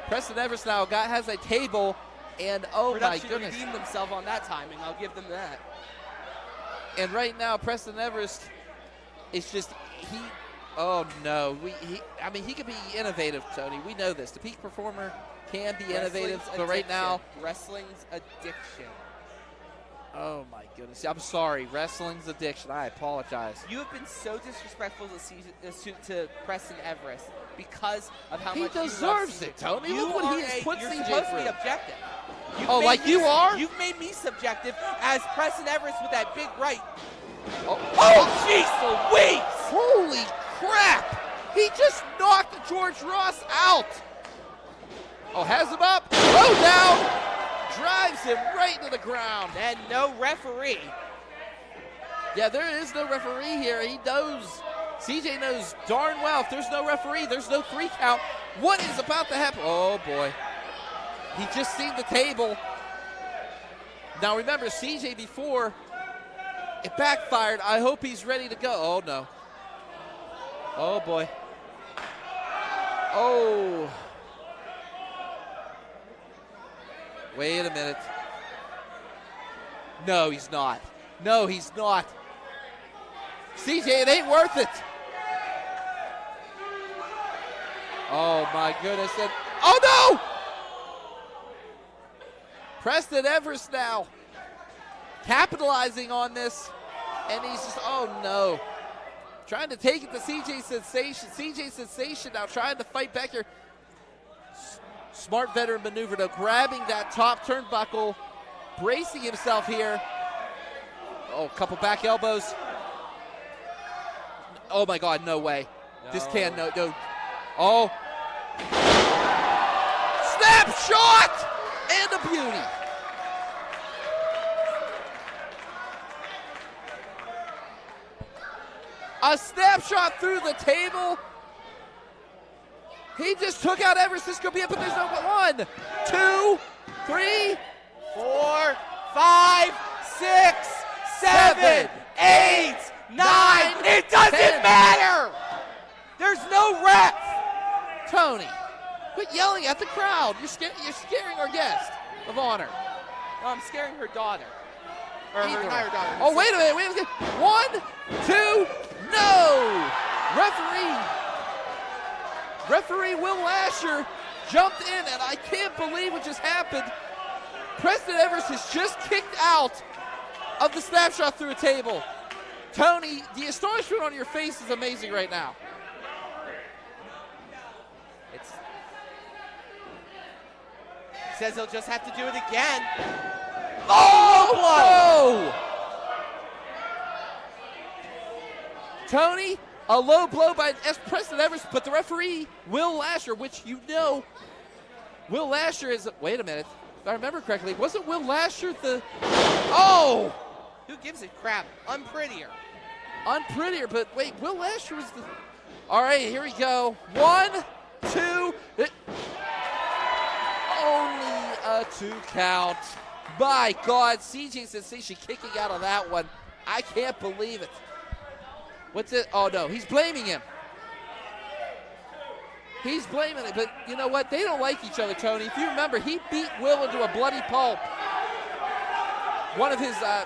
Preston Everest now has a table, and oh Production my goodness. redeemed themselves on that timing, I'll give them that. And right now, Preston Everest is just, oh no, I mean, he can be innovative, Tony. We know this. The peak performer can be innovative, but right now, wrestling's addiction. Oh my goodness. I'm sorry. Wrestling's addiction. I apologize. You have been so disrespectful to Preston Everest because of how much he deserves it, Tony. Look what he has put You're CJ supposed to through. be objective. You are? You've made me subjective as Preston Everest with that big right. Oh, jeez Louise! Holy crap! He just knocked George Ross out. Oh, has him up. Throw down. Drives him right into the ground. And no referee. Yeah, there is no referee here. He knows. CJ knows darn well if there's no referee, there's no 3 count. What is about to happen? Oh, boy. He just seen the table. Now, remember, CJ before, it backfired. I hope he's ready to go. Oh, no. Oh, boy. Oh. Wait a minute. No, he's not. No, he's not. CJ, it ain't worth it. Oh, my goodness. And, oh, no! Preston Everest now capitalizing on this. And he's just, oh, no. Trying to take it to CJ Sensation. CJ Sensation now trying to fight back here. Smart veteran maneuver, though, grabbing that top turnbuckle, bracing himself here. Oh, a couple back elbows. Oh, my God, no way. No. This can't, no. Oh. Snapshot! And a beauty. A snapshot through the table. He just took out Everest. This could be it, but there's no 1, 2, 3, 4, 5, 6, 7, 8, 9. It doesn't matter. There's no ref. Tony, quit yelling at the crowd. You're scaring our guest of honor. No, I'm scaring her daughter. Or her entire daughter. Oh, wait a minute. 1, 2, no. Referee Will Lasher jumped in, and I can't believe what just happened. Preston Everest has just kicked out of the snapshot through a table. Tony, the astonishment on your face is amazing right now. He says he'll just have to do it again. Oh, no! Tony, a low blow by Preston Everest, but the referee, Will Lasher, which you know, Will Lasher is, wait a minute, if I remember correctly, wasn't Will Lasher the, oh! Who gives a crap? Unprettier. Unprettier, but wait, Will Lasher was the, all right, here we go. 1, 2, only a 2 count. My God, CJ Sensation kicking out of that one. I can't believe it. What's it? Oh, no, he's blaming him. He's blaming it, but you know what? They don't like each other, Tony. If you remember, he beat Will into a bloody pulp. One of his, I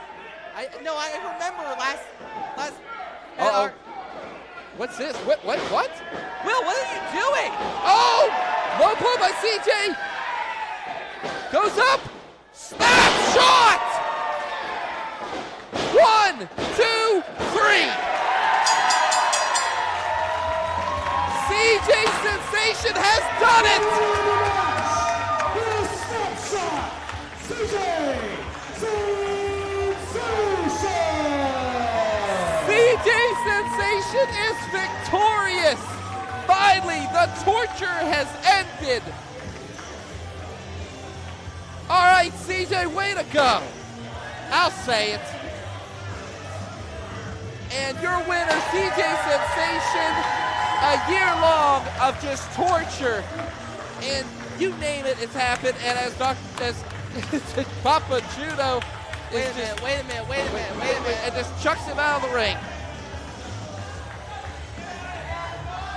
remember last. Uh-oh. What's this? What? Will, what are you doing? Oh! Low blow by CJ. Goes up. Snapshot! 1, 2, 3. CJ Sensation has done it! CJ Sensation is victorious! Finally, the torture has ended! All right, CJ, way to go! I'll say it. And your winner, CJ Sensation, a year long of just torture, and you name it, it's happened. And as Papa Judo wait a minute, and just chucks him out of the ring.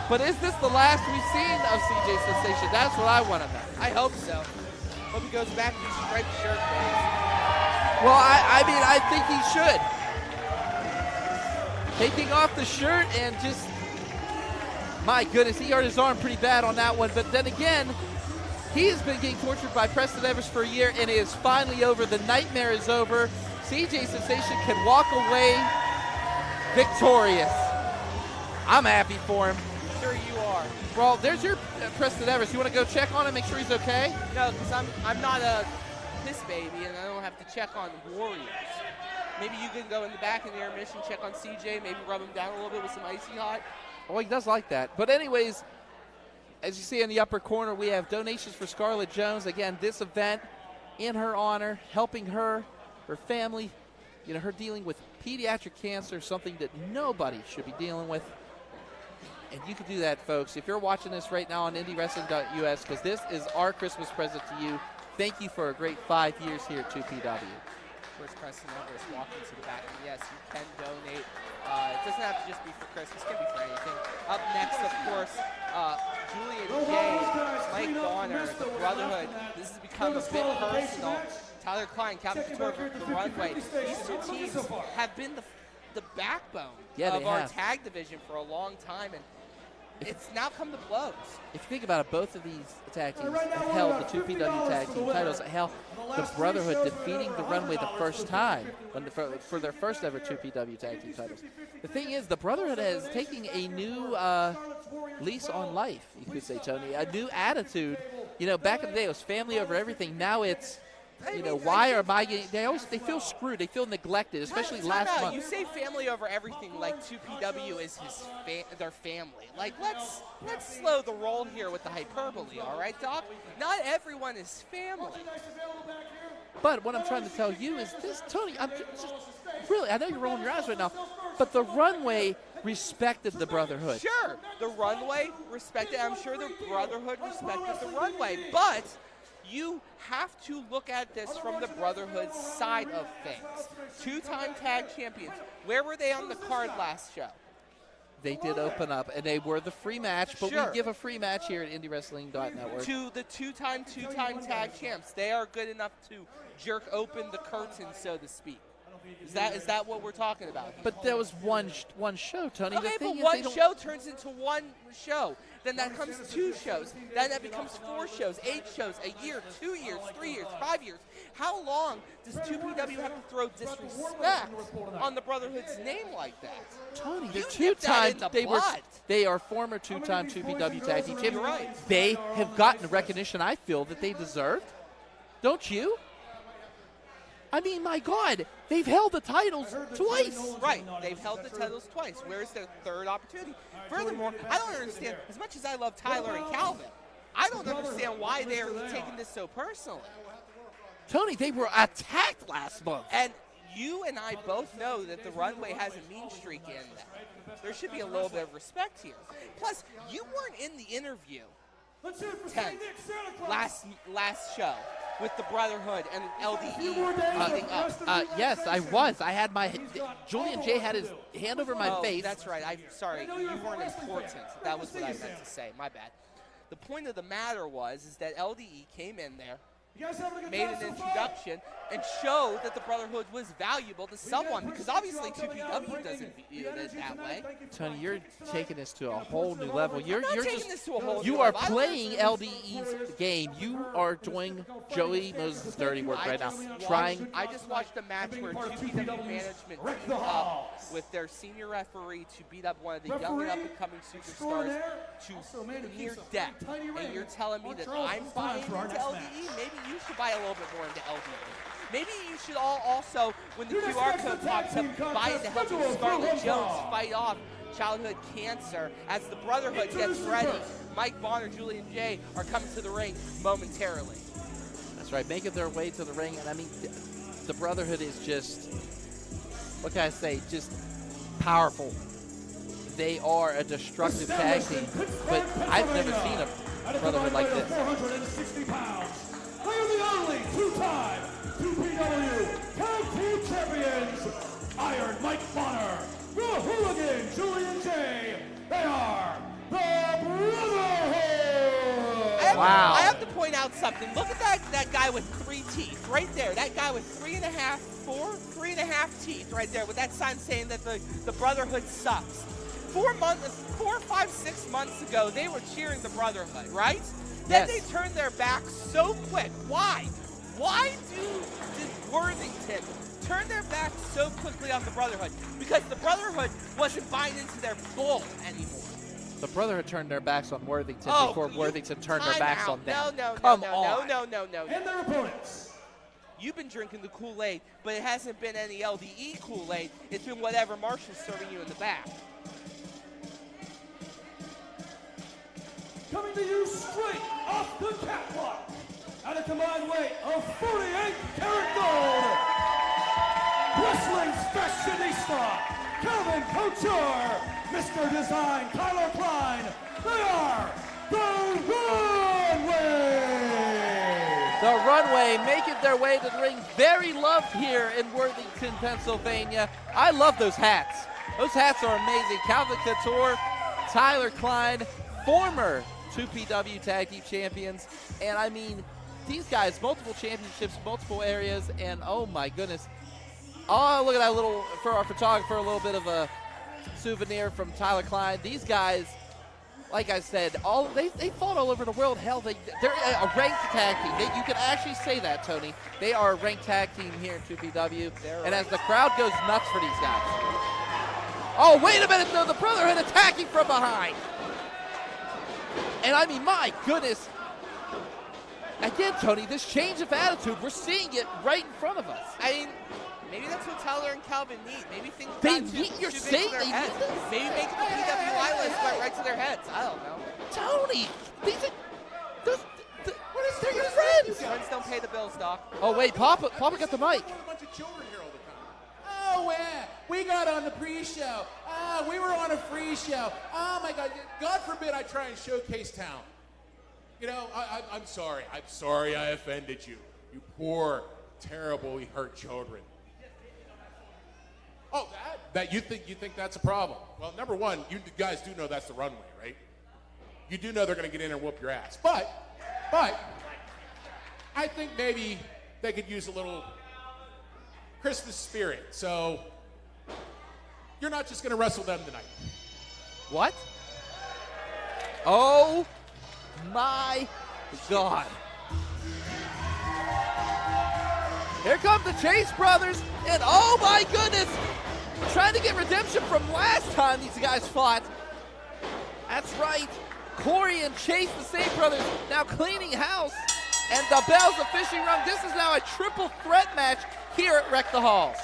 But is this the last we've seen of CJ Sensation? That's what I want to know. I hope so. Hope he goes back to his striped shirt days. Well, I think he should. Taking off the shirt and just, my goodness, he hurt his arm pretty bad on that one. But then again, he has been getting tortured by Preston Everest for a year, and it is finally over. The nightmare is over. CJ Sensation can walk away victorious. I'm happy for him. I'm sure you are. Well, there's your Preston Everest. You want to go check on him, make sure he's okay? No, because I'm not a piss baby, and I don't have to check on Warriors. Maybe you can go in the back in the intermission, check on CJ, maybe rub him down a little bit with some icy hot. Oh, he does like that. But anyways, as you see in the upper corner, we have donations for Scarlett Jones. Again, this event in her honor, helping her family, her dealing with pediatric cancer is something that nobody should be dealing with. And you can do that, folks. If you're watching this right now on IndyWrestling.us, because this is our Christmas present to you, thank you for a great 5 years here at 2PW. Of course, Preston Everest walking to the back. And yes, you can donate. It doesn't have to just be for Christmas. It can be for anything. Up next, of course, Julian J, Mike Bonner, the Brotherhood. This has become a bit personal. Tyler Klein, Captain Couture, the Runway. These two teams have been the backbone of our tag division for a long time, and it's now come to blows. If you think about it, both of these tag teams have held the 2PW tag team titles. Hell, the Brotherhood defeating the Runway the first time for their first ever 2PW tag team titles. The thing is, the Brotherhood is taking a new lease on life, you could say, Tony. A new attitude. You know, back in the day, it was family over everything. Now it's, you know, why are my getting? They feel screwed. They feel neglected, especially last month. You say family over everything, like 2PW is their family. Like let's slow the roll here with the hyperbole, all right, Doc? Not everyone is family. But what I'm trying to tell you is this, Tony. I'm just really, I know you're rolling your eyes right now, but the Runway respected the Brotherhood. Sure, the Runway respected. I'm sure the Brotherhood respected the Runway, but you have to look at this from the Brotherhood side of things. Two-time tag champions. Where were they on the card last show? They did open up, and they were the free match, but Sure. we give a free match here at IndyWrestling.network. To the two-time tag champs. They are good enough to jerk open the curtain, so to speak. Is that what we're talking about here? But there was one show, Tony. Okay, the thing but is one show turns into one show. Then that comes 2 shows. Then that becomes 4 shows, 8 shows, a year, 2 years, 3 years, 5 years. How long does 2PW have to throw disrespect on the Brotherhood's name like that? Tony, they're You two-time. blood. They are former two-time 2PW tag team champions. You're right. They have gotten the recognition I feel that they deserved. Don't you? I mean, my God, they've held the titles twice. Right, they've held the titles twice. Where's their third opportunity? Furthermore, I don't understand, as much as I love Tyler and Calvin, I don't understand why they're taking this so personally. Tony, they were attacked last month. And you and I both know that the Runway has a mean streak in them. There should be a little bit of respect here. Plus, you weren't in the interview 10th, last show with the Brotherhood and LDE meeting up. Yes, I was. I had Julian J had his hand over my face. That's right. I'm sorry. You weren't important. That was what I meant to say. My bad. The point of the matter is that LDE came in there, made an introduction, and showed that the Brotherhood was valuable to someone, because obviously 2PW doesn't view it that way. Tony, you're taking this to a whole new level. You're taking this to a whole new You are level. playing LDE's game. You are doing Joey Moses' dirty work right now. I just watched a match where 2PW management teamed up with their senior referee to beat up one of the young and up-and-coming superstars to near death. And you're telling me that I'm buying into LDE? Maybe you should buy a little bit more into LDE. Maybe you should also, when the QR code pops up, buy into helping Scarlett Jones fight off childhood cancer as the Brotherhood gets ready. Mike Bonner, Julian J are coming to the ring momentarily. That's right, making their way to the ring. And I mean, the Brotherhood is just, what can I say, just powerful. They are a destructive tag team, but I've never seen a Brotherhood like this. 460 pounds. They are the only two-time 2PW Tag Team Champions. Iron Mike Bonner, the Hooligan Julian J. They are the Brotherhood. I have to point out something. Look at that guy with 3 teeth right there. That guy with 3.5 teeth right there with that sign saying that the Brotherhood sucks. 4, 5, 6 months ago, they were cheering the Brotherhood, right? Then they turned their backs so quick. Why? Why did Worthington turn their backs so quickly on the Brotherhood? Because the Brotherhood wasn't buying into their bull anymore. The Brotherhood turned their backs on Worthington before Worthington turned their backs on them. No. And their opponents. You've been drinking the Kool-Aid, but it hasn't been any LDE Kool-Aid. It's been whatever Marshall's serving you in the back. Coming to you straight off the catwalk at a combined weight of 48 karat gold. Wrestling's fashionista, 𝐩𝐿𝐿 Mr. Design, Tyler Klein. They are the Runway. The Runway making their way to the ring. Very loved here in Worthington, Pennsylvania. I love those hats. Those hats are amazing. Calvin Couture, Tyler Klein, former 2PW Tag Team Champions. And I mean, these guys, multiple championships, multiple areas, and oh my goodness. Oh, look at that little, for our photographer, a little bit of a souvenir from Tyler Klein. These guys, like I said, they fought all over the world. Hell, they're a ranked tag team. You can actually say that, Tony. They are a ranked tag team here in 2PW. And as the crowd goes nuts for these guys. Oh, wait a minute, though. The Brotherhood attacking from behind. And I mean, my goodness. Again, Tony, this change of attitude, we're seeing it right in front of us. I mean, maybe that's what Tyler and Calvin need. Maybe things They got need, too you're big saying for their they heads. need this? Maybe make the PWI list went right to their heads. I don't know. Tony, these are, What is they're your friends. Friends don't pay the bills, Doc. Oh, wait, Papa got the mic. A bunch of children here all the time. Oh, yeah. We got on the pre-show. We were on a free show. Oh, my God. God forbid I try and showcase talent. You know, I'm sorry. I'm sorry I offended you. You poor, terribly hurt children. Oh, that you think that's a problem? Well, number one, you guys do know that's the Runway, right? You do know they're going to get in and whoop your ass. But I think maybe they could use a little Christmas spirit. So you're not just going to wrestle them tonight. What? Oh my God. Here come the Chase brothers, and oh my goodness, trying to get redemption from last time these guys fought. That's right, Corey and Chase, the same brothers, now cleaning house, and the bells officially rung. This is now a triple threat match here at Wreck the Halls.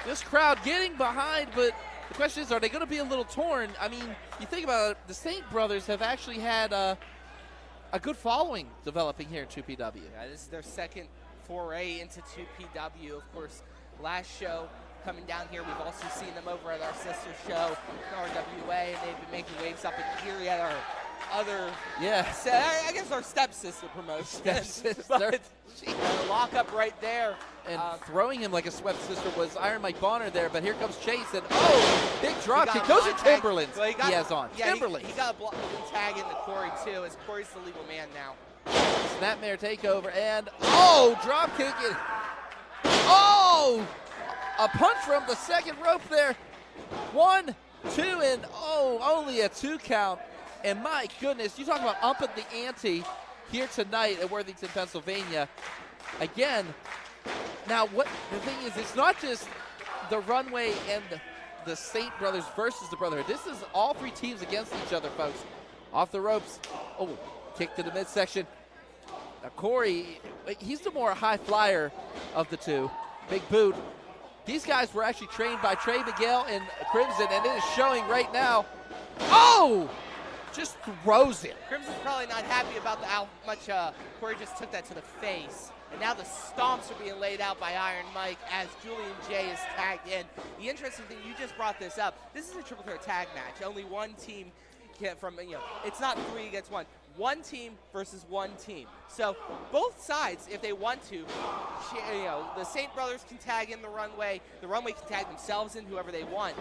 This crowd getting behind, but the question is, are they going to be a little torn? I mean, you think about it, the Saint brothers have actually had a good following developing here in 2PW. Yeah, this is their second foray into 2PW. Of course, last show coming down here, we've also seen them over at our sister show, RWA, and they've been making waves up in Erie at our other, I guess our stepsister promotion. But lock up right there. And throwing him like a swept sister was Iron Mike Bonner there, but here comes Chase, and oh, big drop kick. Those are Timberlands he has on. Yeah, Timberlands. He got a tag into Corey too, as Corey's the legal man now. Snapmare takeover, and oh, drop kick it. Oh, a punch from the second rope there. 1, 2, and oh, only a 2 count. And my goodness, you talk about upping the ante here tonight at Worthington, Pennsylvania. Again, now what the thing is, it's not just the Runway and the Saint brothers versus the Brotherhood. This is all 3 teams against each other, folks. Off the ropes. Oh, kick to the midsection. Now Corey, he's the more high flyer of the two. Big boot. These guys were actually trained by Trey Miguel and Crimson, and it is showing right now. Oh! Just throws it. Crimson's probably not happy about how much Corey just took that to the face. And now the stomps are being laid out by Iron Mike as Julian J is tagged in. The interesting thing, you just brought this up. This is a triple threat tag match. Only one team can it's not 3 against 1. One team versus one team. So both sides, if they want to, the Saint brothers can tag in the Runway can tag themselves in, whoever they want.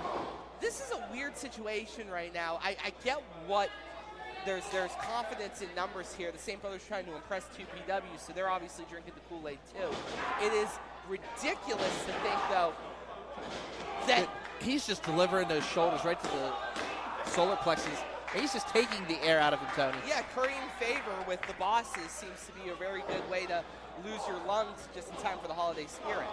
This is a weird situation right now. I get what there's confidence in numbers here. The Saint brothers trying to impress 2PW, so they're obviously drinking the Kool-Aid too. It is ridiculous to think though that he's just delivering those shoulders right to the solar plexus. He's just taking the air out of him, Tony. Yeah, currying favor with the bosses seems to be a very good way to lose your lungs just in time for the holiday spirit.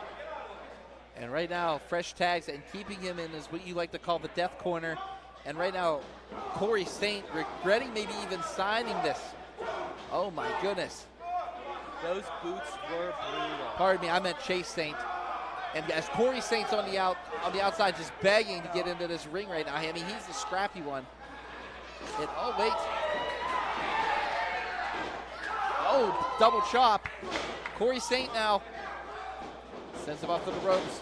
And right now, fresh tags and keeping him in is what you like to call the death corner. And right now, Corey Saint regretting maybe even signing this. Oh my goodness. Those boots were brutal. Pardon me, I meant Chase Saint. And as Corey Saint's on the outside, just begging to get into this ring right now. I mean, he's the scrappy one. And, oh, wait. Oh, double chop. Corey Saint now Sends him off to the ropes.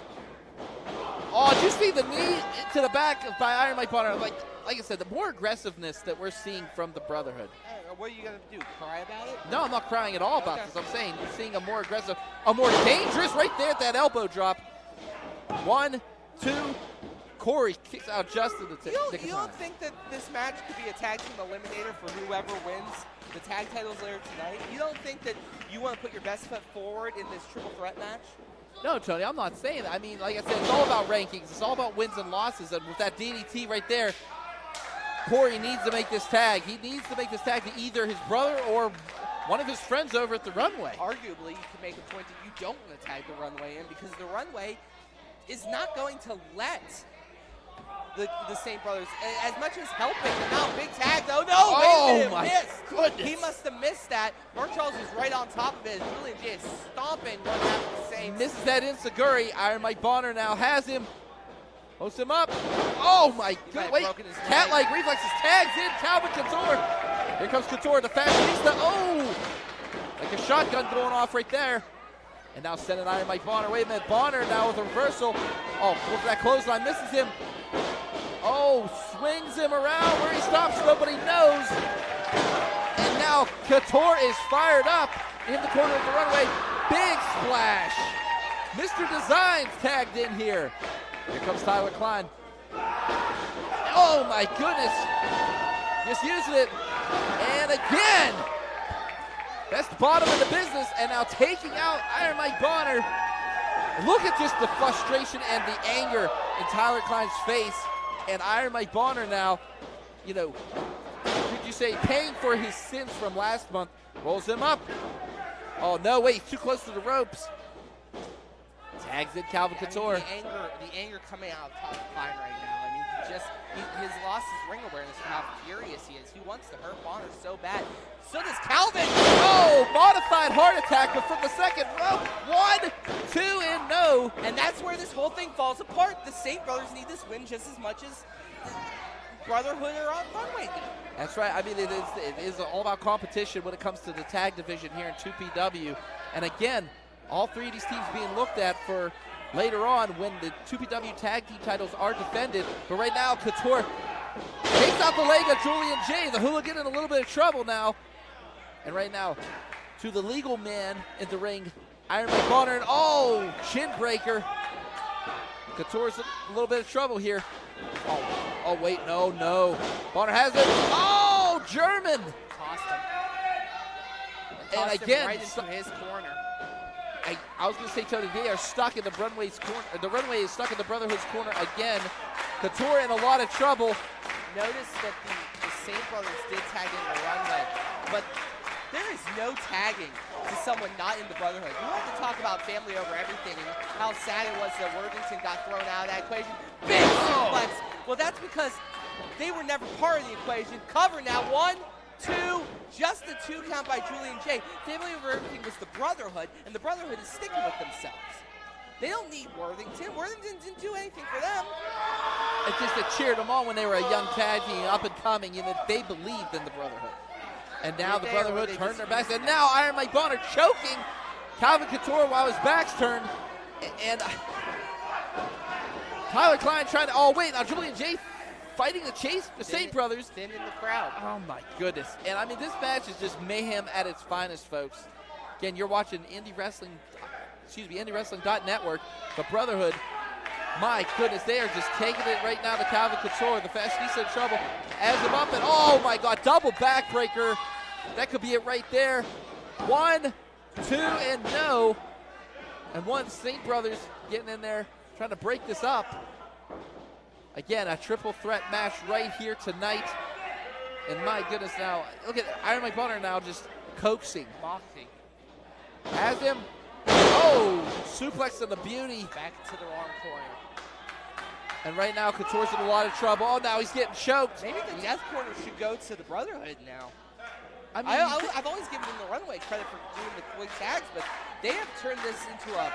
Oh, did you see the knee to the back by Iron Mike Bonner? Like I said, the more aggressiveness that we're seeing from the Brotherhood. What are you going to do, cry about it? No, I'm not crying at all about this. I'm saying you're seeing a more aggressive, a more dangerous right there at that elbow drop. 1, 2, Corey kicks out Justin to You don't think that this match could be a tag team eliminator for whoever wins the tag titles later tonight? You don't think that you want to put your best foot forward in this triple threat match? No, Tony, I'm not saying that. I mean, like I said, it's all about rankings. It's all about wins and losses. And with that DDT right there, Corey needs to make this tag. He needs to make this tag to either his brother or one of his friends over at the runway. Arguably, you can make a point that you don't want to tag the runway in because the runway is not going to let the St. Brothers, as much as helping, now big tag though. No, wait a minute, my missed. goodness. He must have missed that. Mark Charles is right on top of it. Julian J is stomping one half the Saints. Misses that enziguri. Iron Mike Bonner now has him. Posts him up. Oh my god, wait. Cat-like reflexes, tags in Calvin Couture. Here comes Couture, the fashionista. Oh! Like a shotgun going off right there. And now sending Iron Mike Bonner. Wait a minute, Bonner now with a reversal. Oh, look at that clothesline, misses him. Oh, swings him around where he stops, nobody knows. And now Couture is fired up in the corner of the runway. Big splash. Mr. Designs tagged in here. Here comes Tyler Klein. Oh my goodness. Just using it. And again. Best bottom in the business. And now taking out Iron Mike Bonner. Look at just the frustration and the anger in Tyler Klein's face. And Iron Mike Bonner now, you know, could you say paying for his sins from last month. Rolls him up. Oh no, wait, he's too close to the ropes. Tags in Calvin Couture. The anger coming out of Tyler Klein right now. I mean, he's lost his ring awareness for how furious he is. He wants to hurt Bonner so bad. So does Calvin. Oh, modified heart attack, but from the second rope. 1, 2, and no. And that's where this whole thing falls apart. The St. Brothers need this win just as much as Brotherhood or on Runway do. That's right. I mean, it is all about competition when it comes to the tag division here in 2PW. And again, all three of these teams being looked at for later on when the 2PW tag team titles are defended. But right now, Couture takes out the leg of Julian J. The hooligan in a little bit of trouble now. And right now, to the legal man in the ring, Iron Mike Bonner, and oh, chin breaker. Couture's a little bit of trouble here. Oh wait, no. Bonner has it. Oh, German. Tossed him. And Tossed again, him right into his corner. I was going to say, Tony, they are stuck in the runway's corner. The runway is stuck in the Brotherhood's corner again. Couture in a lot of trouble. Notice that the St. Brothers did tag in the runway, but there is no tagging to someone not in the Brotherhood. You have to talk about family over everything and how sad it was that Worthington got thrown out of that equation. Big suplex. Well, that's because they were never part of the equation. Cover now. 1, 2, just the 2 count by Julian J. Family over everything was the Brotherhood, and the Brotherhood is sticking with themselves. They don't need Worthington. Worthington didn't do anything for them. It's just they cheered them on when they were a young tag team, up and coming, and that they believed in the Brotherhood. And now the Brotherhood turned their backs, and now Iron Mike Bonner choking Calvin Couture while his back's turned. And Tyler Klein trying to, oh wait, now Julian J fighting the chase, the St. Brothers. Thin in the crowd. Oh my goodness. And I mean, this match is just mayhem at its finest, folks. Again, you're watching IndyWrestling.network, the Brotherhood. My goodness, they are just taking it right now to Calvin Couture. The fashionista in trouble. Adds him up, and oh my God, double backbreaker. That could be it right there. 1, 2, and no. And one St. Brothers getting in there, trying to break this up. Again, a triple threat match right here tonight. And my goodness, now, look at Iron Mike Bonner now just coaxing. Mocking. Has him. Oh, suplex to the beauty. Back to the wrong corner. And right now, Couture's in a lot of trouble. Oh, now he's getting choked. Maybe the death corner should go to the Brotherhood now. I mean, I've always given them the runway credit for doing the quick tags, but they have turned this into a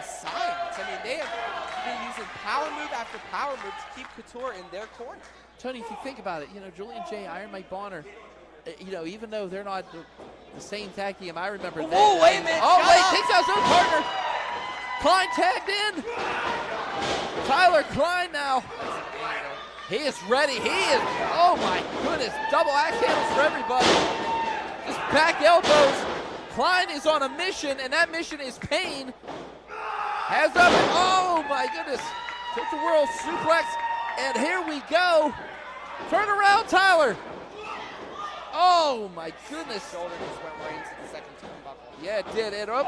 science. I mean, they have been using power move after power move to keep Couture in their corner. Tony, if you think about it, you know, Julian J, Iron Mike Bonner, you know, even though they're not the same tag team, I remember that. Oh, wait a minute. Oh, wait, takes out his own partner. Klein tagged in. Tyler Klein now. He is ready. He is, oh my goodness, double axe handles for everybody. Just back elbows. Klein is on a mission, and that mission is pain. Has up, oh my goodness. Took the world suplex, and here we go. Turn around, Tyler. Oh my goodness. Shoulder just went right into the second turnbuckle. Yeah, it did. And up.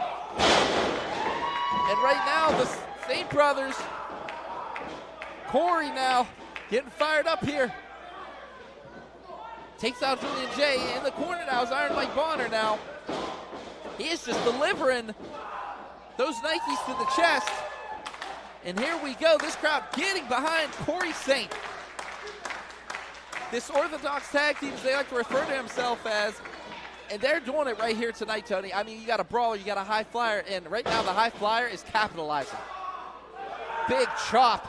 And right now, the St. Brothers, Corey now getting fired up here. Takes out Julian J. In the corner now is Iron Mike Bonner now. He is just delivering those Nikes to the chest. And here we go. This crowd getting behind Corey Saint. This Orthodox tag team, as they like to refer to themselves as, and they're doing it right here tonight, Tony. I mean, you got a brawler, you got a high flyer, and right now the high flyer is capitalizing. Big chop.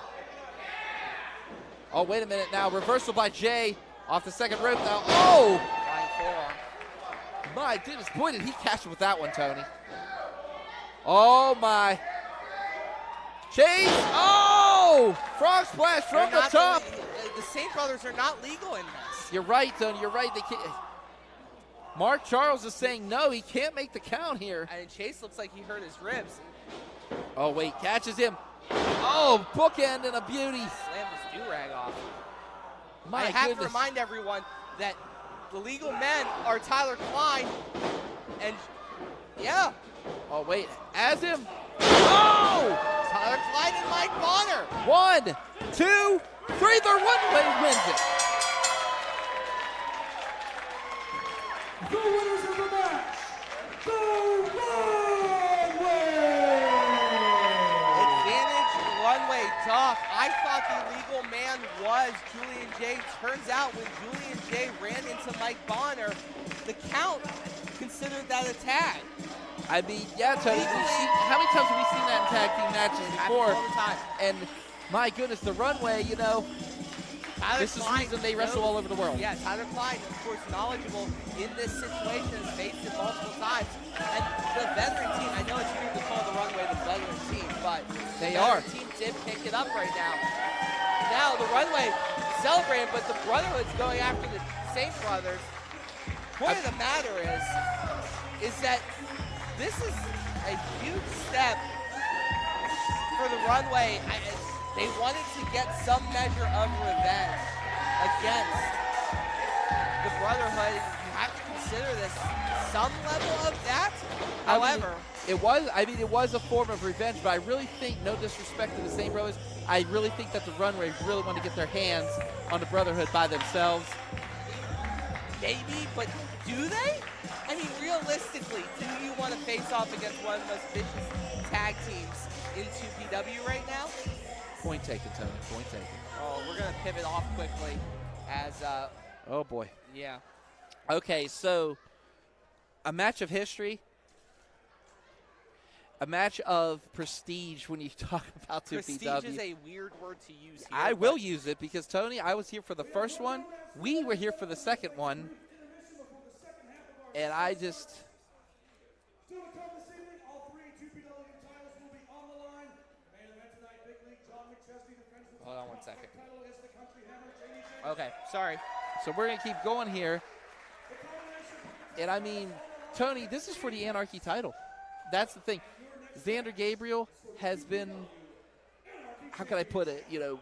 Oh, wait a minute now. Reversal by Jay off the second rope now. Oh! Flying forearm. My goodness, boy, did he catch him with that one, Tony. Oh, my. Chase. Oh! Frog splash from the top. The St. Brothers are not legal in this. You're right, Tony. You're right. They can't. Mark Charles is saying no, he can't make the count here. And Chase looks like he hurt his ribs. Oh, wait, catches him. Oh, bookend and a beauty. Slammed his do-rag off. My I have goodness. to remind everyone that the legal men are Tyler Klein and, yeah. Oh, wait, as him. Oh! Tyler Klein and Mike Bonner. 1, 2, 3, the one-way wins it. The winners of the match, the Runway! Advantage one-way talk. I thought the legal man was Julian J. Turns out when Julian J. ran into Mike Bonner, the count considered that a tag. I mean, yeah, Tony, how many times have we seen that in tag team matches before? All the time. And my goodness, the Runway, you know, Tyler this is the Klein reason they wrestle all over the world. Yeah, Tyler Klein, of course, knowledgeable in this situation, has faced it multiple times. And the veteran team, I know it's weird to call the Runway the veteran team, but They the are. veteran team did pick it up right now. Now the Runway celebrating, but the Brotherhood's going after the St. Brothers. Point of the matter is that this is a huge step for the Runway. They wanted to get some measure of revenge against the Brotherhood. You have to consider this some level of that. However, it was a form of revenge, but I really think, no disrespect to the St. Brothers, I really think that the Runway really want to get their hands on the Brotherhood by themselves. maybe, but do they? I mean, realistically, do you want to face off against one of the most vicious tag teams in 2PW right now? Point taken, Tony. Point taken. Oh, we're going to pivot off quickly as... oh, boy. Yeah. Okay, so a match of history, a match of prestige when you talk about 2PW. Prestige is a weird word to use here. I will use it because, Tony, I was here for the first one. We were here for the second one. And I just... Hold on one second. Okay, sorry. So we're going to keep going here. And I mean, Tony, this is for the Anarchy title. That's the thing. Zander Gabriel has been, how can I put it, you know,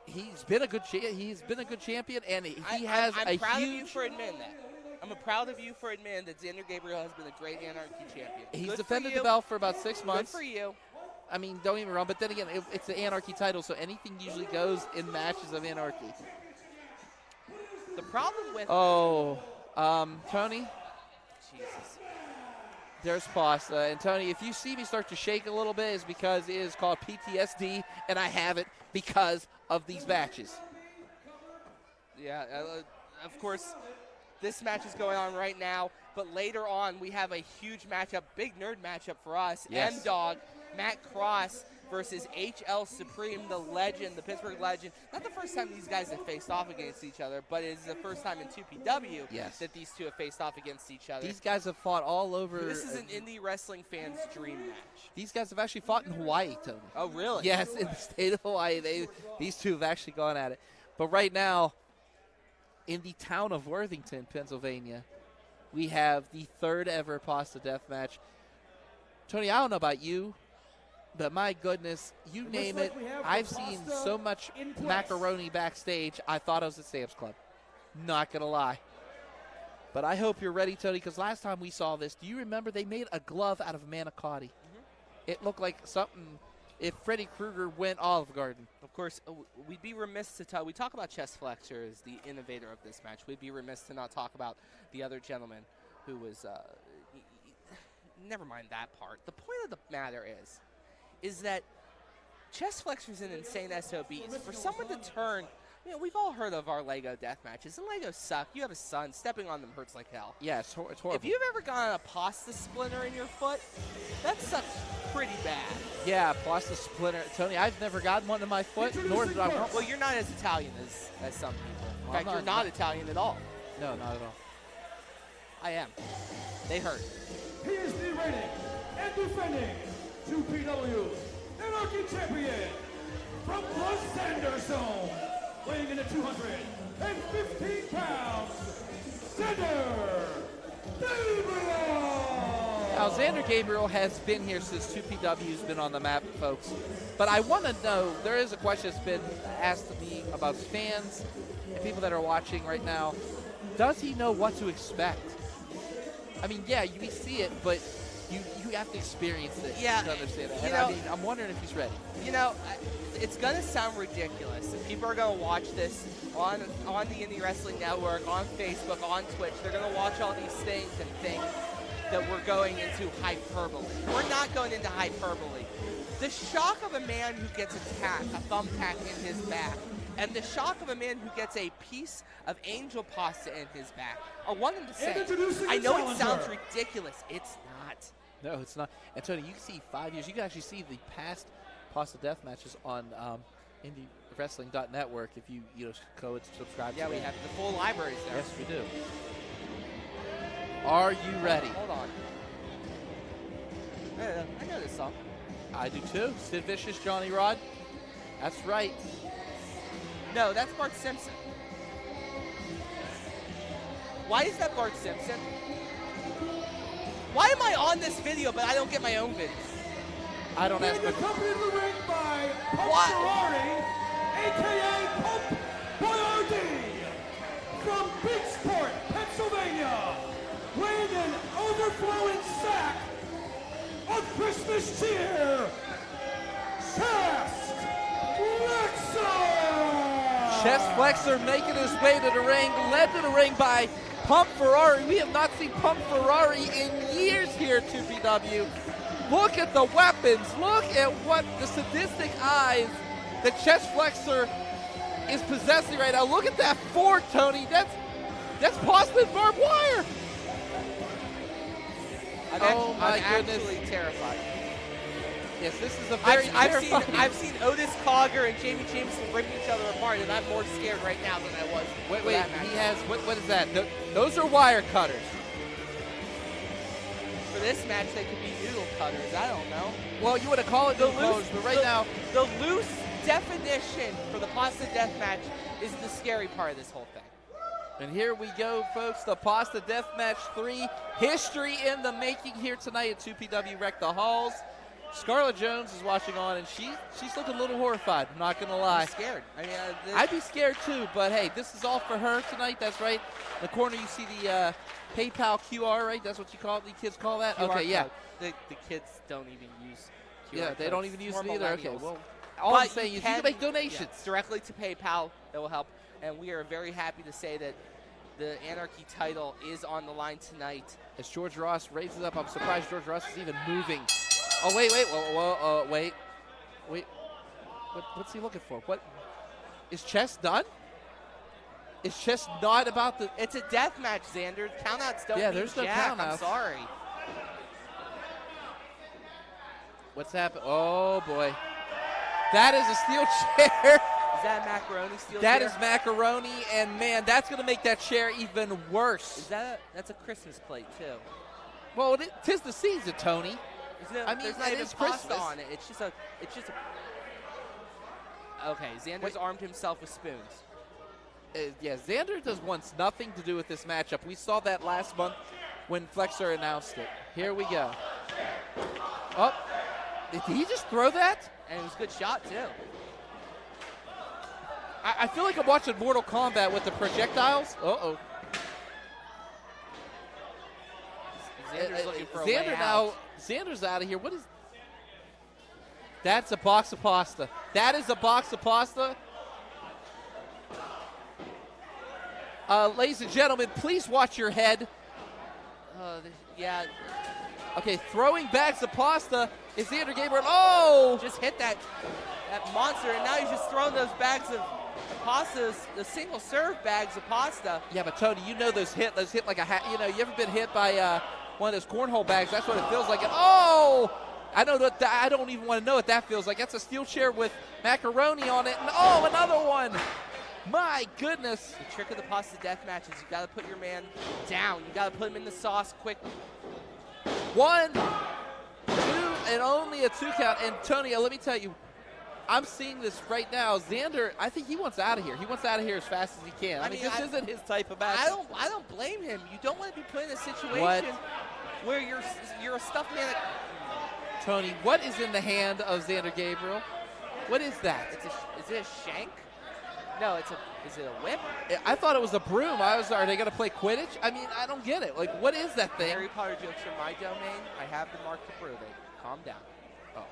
he's been a good champion, and he has I'm a proud huge... of you for admitting that. I'm proud of you for admitting that Zander Gabriel has been a great Anarchy champion. He's Good defended for the belt for about 6 months. Good for you. I mean, don't get me wrong, but then again, it's the Anarchy title, so anything usually goes in matches of Anarchy. The problem with... Tony? Jesus. There's pasta. And Tony, if you see me start to shake a little bit, it's because it is called PTSD, and I have it because of these matches. Yeah, of course, this match is going on right now, but later on we have a huge matchup, big nerd matchup for us. Yes. MDogg, Matt Cross versus HL Supreme, the legend, the Pittsburgh legend. Not the first time these guys have faced off against each other, but it is the first time in 2PW that these two have faced off against each other. These guys have fought all over. This is an indie wrestling fan's dream match. These guys have actually fought in Hawaii, Tony. Oh, really? Yes, in the state of Hawaii. These two have actually gone at it. But right now, in the town of Worthington, Pennsylvania, we have the third ever Pasta Death match. Tony, I don't know about you, but my goodness, you name it. I've seen so much macaroni backstage, I thought I was at Sam's Club. Not going to lie. But I hope you're ready, Tony, because last time we saw this, do you remember they made a glove out of manicotti? It looked like something if Freddy Krueger went Olive Garden. Of course, we'd be remiss to talk. We talk about Chest Flexor as the innovator of this match. We'd be remiss to not talk about the other gentleman who was never mind that part. The point of the matter is that Chest Flexor is an insane SOB. For someone to turn, we've all heard of our Lego death matches, and Legos suck. You have a son. Stepping on them hurts like hell. Yeah, it's horrible. If you've ever gotten a pasta splinter in your foot, that sucks pretty bad. Yeah, pasta splinter. Tony, I've never gotten one in my foot, nor did I want. Well, you're not as Italian as some people. In Well, fact, you're not Italian at all. No, not at all. I am. They hurt. He is the reigning and defending 2PW Anarchy champion from the Zander zone, weighing in at 215 pounds, Zander Gabriel. Now, Zander Gabriel has been here since 2PW's been on the map, folks. But I want to know, there is a question that's been asked to me about fans and people that are watching right now. Does he know what to expect? I mean, yeah, we see it, but you have to experience it to understand it. And I mean, I'm wondering if he's ready. It's going to sound ridiculous. And people are going to watch this on the Indie Wrestling Network, on Facebook, on Twitch. They're going to watch all these things and think that we're going into hyperbole. We're not going into hyperbole. The shock of a man who gets attacked, a thumbtack in his back, and the shock of a man who gets a piece of angel pasta in his back are one and the same. I know it sounds ridiculous. It's not. No, it's not. And Tony, you can see 5 years. You can actually see the past Pasta Death matches on IndyWrestling.network if you go and subscribe. Yeah, to we have the full libraries there. Yes, we do. Are you ready? Hold on. I know this song. I do too. Sid Vicious, Johnny Rod. That's right. No, that's Bart Simpson. Why is that Bart Simpson? Why am I on this video but I don't get my own video? I don't have. Accompanied in the ring by Pump Ferrari, a.k.a. Pump Boyardee, from Bridgeport, Pennsylvania, weighing an overflowing sack of Christmas cheer, Chest Flexor! Chest Flexor making his way to the ring, led to the ring by Pump Ferrari. We have not seen Pump Ferrari in years here at 2PW. Look at the weapons. Look at what the sadistic eyes that Chest Flexor is possessing right now. Look at that fork, Tony. That's possibly barbed wire. I'm actually terrified. Yes, this is a very terrifying. I've seen Otis Cogger and Jamie Jameson ripping each other apart, and I'm more scared right now than I was. Wait, he has, what is that? Those are wire cutters. For this match, they could be noodle cutters. I don't know. Well, you would have called it noodle cutters, but right now. The loose definition for the Pasta Death match is the scary part of this whole thing. And here we go, folks. The Pasta Death Match 3. History in the making here tonight at 2PW Wreck the Halls. Scarlett Jones is watching on, and she's looking a little horrified. I'm not going to lie. I'm scared. I mean, I'd be scared too, but hey, this is all for her tonight. That's right. In the corner, you see the PayPal QR, right? That's what you call it. The kids call that? QR okay, yeah. The kids don't even use QR Yeah, they don't codes. even use More it either. Okay, millennials. well, all I'm saying is you can make donations. Yes, directly to PayPal. That will help. And we are very happy to say that the Anarchy title is on the line tonight. As George Ross raises up, I'm surprised George Ross is even moving. Oh, wait. Wait. What's he looking for? What? Is Chess done? Is Chess not about the... It's a death match, Zander. Countouts don't mean there's no jack. countouts. I'm sorry. What's happened? Oh, boy. That is a steel chair. Is that a macaroni steel That chair? is macaroni, and man, that's going to make that chair even worse. Is that that's a Christmas plate too? Well, tis the season, Tony. I mean, there's not it even is pasta Christmas. on it. It's just a. Okay, Zander's armed himself with spoons. Yeah, Zander does wants nothing to do with this matchup. We saw that last month when Flexor announced it. Here we go. Oh, did he just throw that? And it was a good shot too. I feel like I'm watching Mortal Kombat with the projectiles. Uh-oh. Zander's looking for a Zander way now. out. Zander's out of here. What is? That's a box of pasta. That is a box of pasta. Ladies and gentlemen, please watch your head. Yeah. Okay, throwing bags of pasta is Zander Gabriel. Oh! Just hit that monster, and now he's just throwing those bags of pasta, the single serve bags of pasta. Yeah, but Tony, you know those hit like a hat. You know, you ever been hit by one of those cornhole bags? That's what it feels like. And, oh! I don't even want to know what that feels like. That's a steel chair with macaroni on it. And oh, another one! My goodness. The trick of the pasta death match is you got to put your man down. You got to put him in the sauce quick. 1, 2, and only a 2 count. And Tony, let me tell you, I'm seeing this right now. Zander, I think he wants out of here. He wants out of here as fast as he can. I mean, this isn't his type of match. I don't blame him. You don't want to be put in a situation where you're a stuffed man. Tony, what is in the hand of Zander Gabriel? What is that? Is it a shank? No, is it a whip? I thought it was a broom. Are they going to play Quidditch? I mean, I don't get it. Like, what is that thing? Harry Potter jokes are my domain. I have the mark to prove it. Calm down. Oh,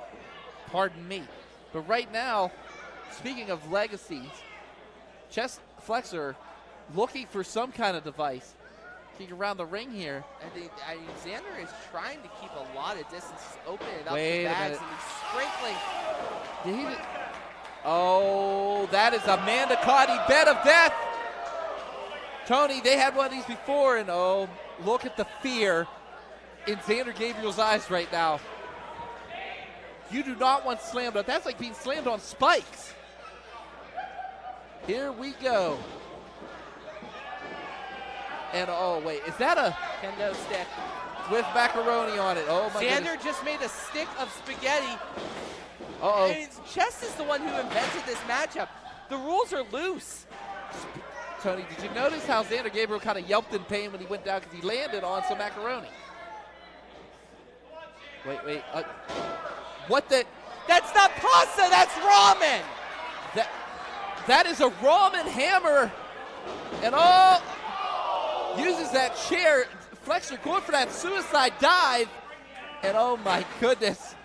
pardon me. But right now, speaking of legacies, Flexor looking for some kind of device. Kicking around the ring here. I think Zander is trying to keep a lot of distance. He's opening up Wait the a bags minute. and he's sprinkling. Oh, that is a Mandicati bed of death. Tony, they had one of these before, and oh, look at the fear in Zander Gabriel's eyes right now. You do not want slammed on. That's like being slammed on spikes. Here we go. And oh, wait, is that a kendo stick with macaroni on it? Oh, my goodness. Zander just made a stick of spaghetti. Uh-oh. I mean, Chess is the one who invented this matchup. The rules are loose. Tony, did you notice how Zander Gabriel kind of yelped in pain when he went down because he landed on some macaroni? Wait. What the? That's not pasta, that's ramen. That is a ramen hammer. And oh, uses that chair. Flexor going for that suicide dive. And oh my goodness.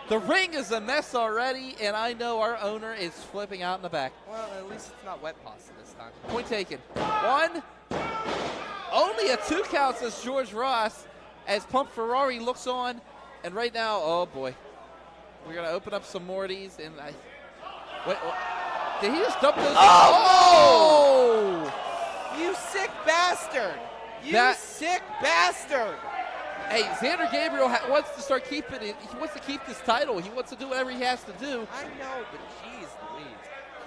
The ring is a mess already, and I know our owner is flipping out in the back. Well, at least it's not wet pasta this time. Point taken. 1. Only a 2 count, says George Ross, as Pump Ferrari looks on. And right now, oh boy, we're going to open up some more of these. And wait, did he just dump those? Oh! You sick bastard! You sick bastard! Hey, Zander Gabriel wants to start keeping it. He wants to keep this title. He wants to do whatever he has to do. I know, but geez Louise.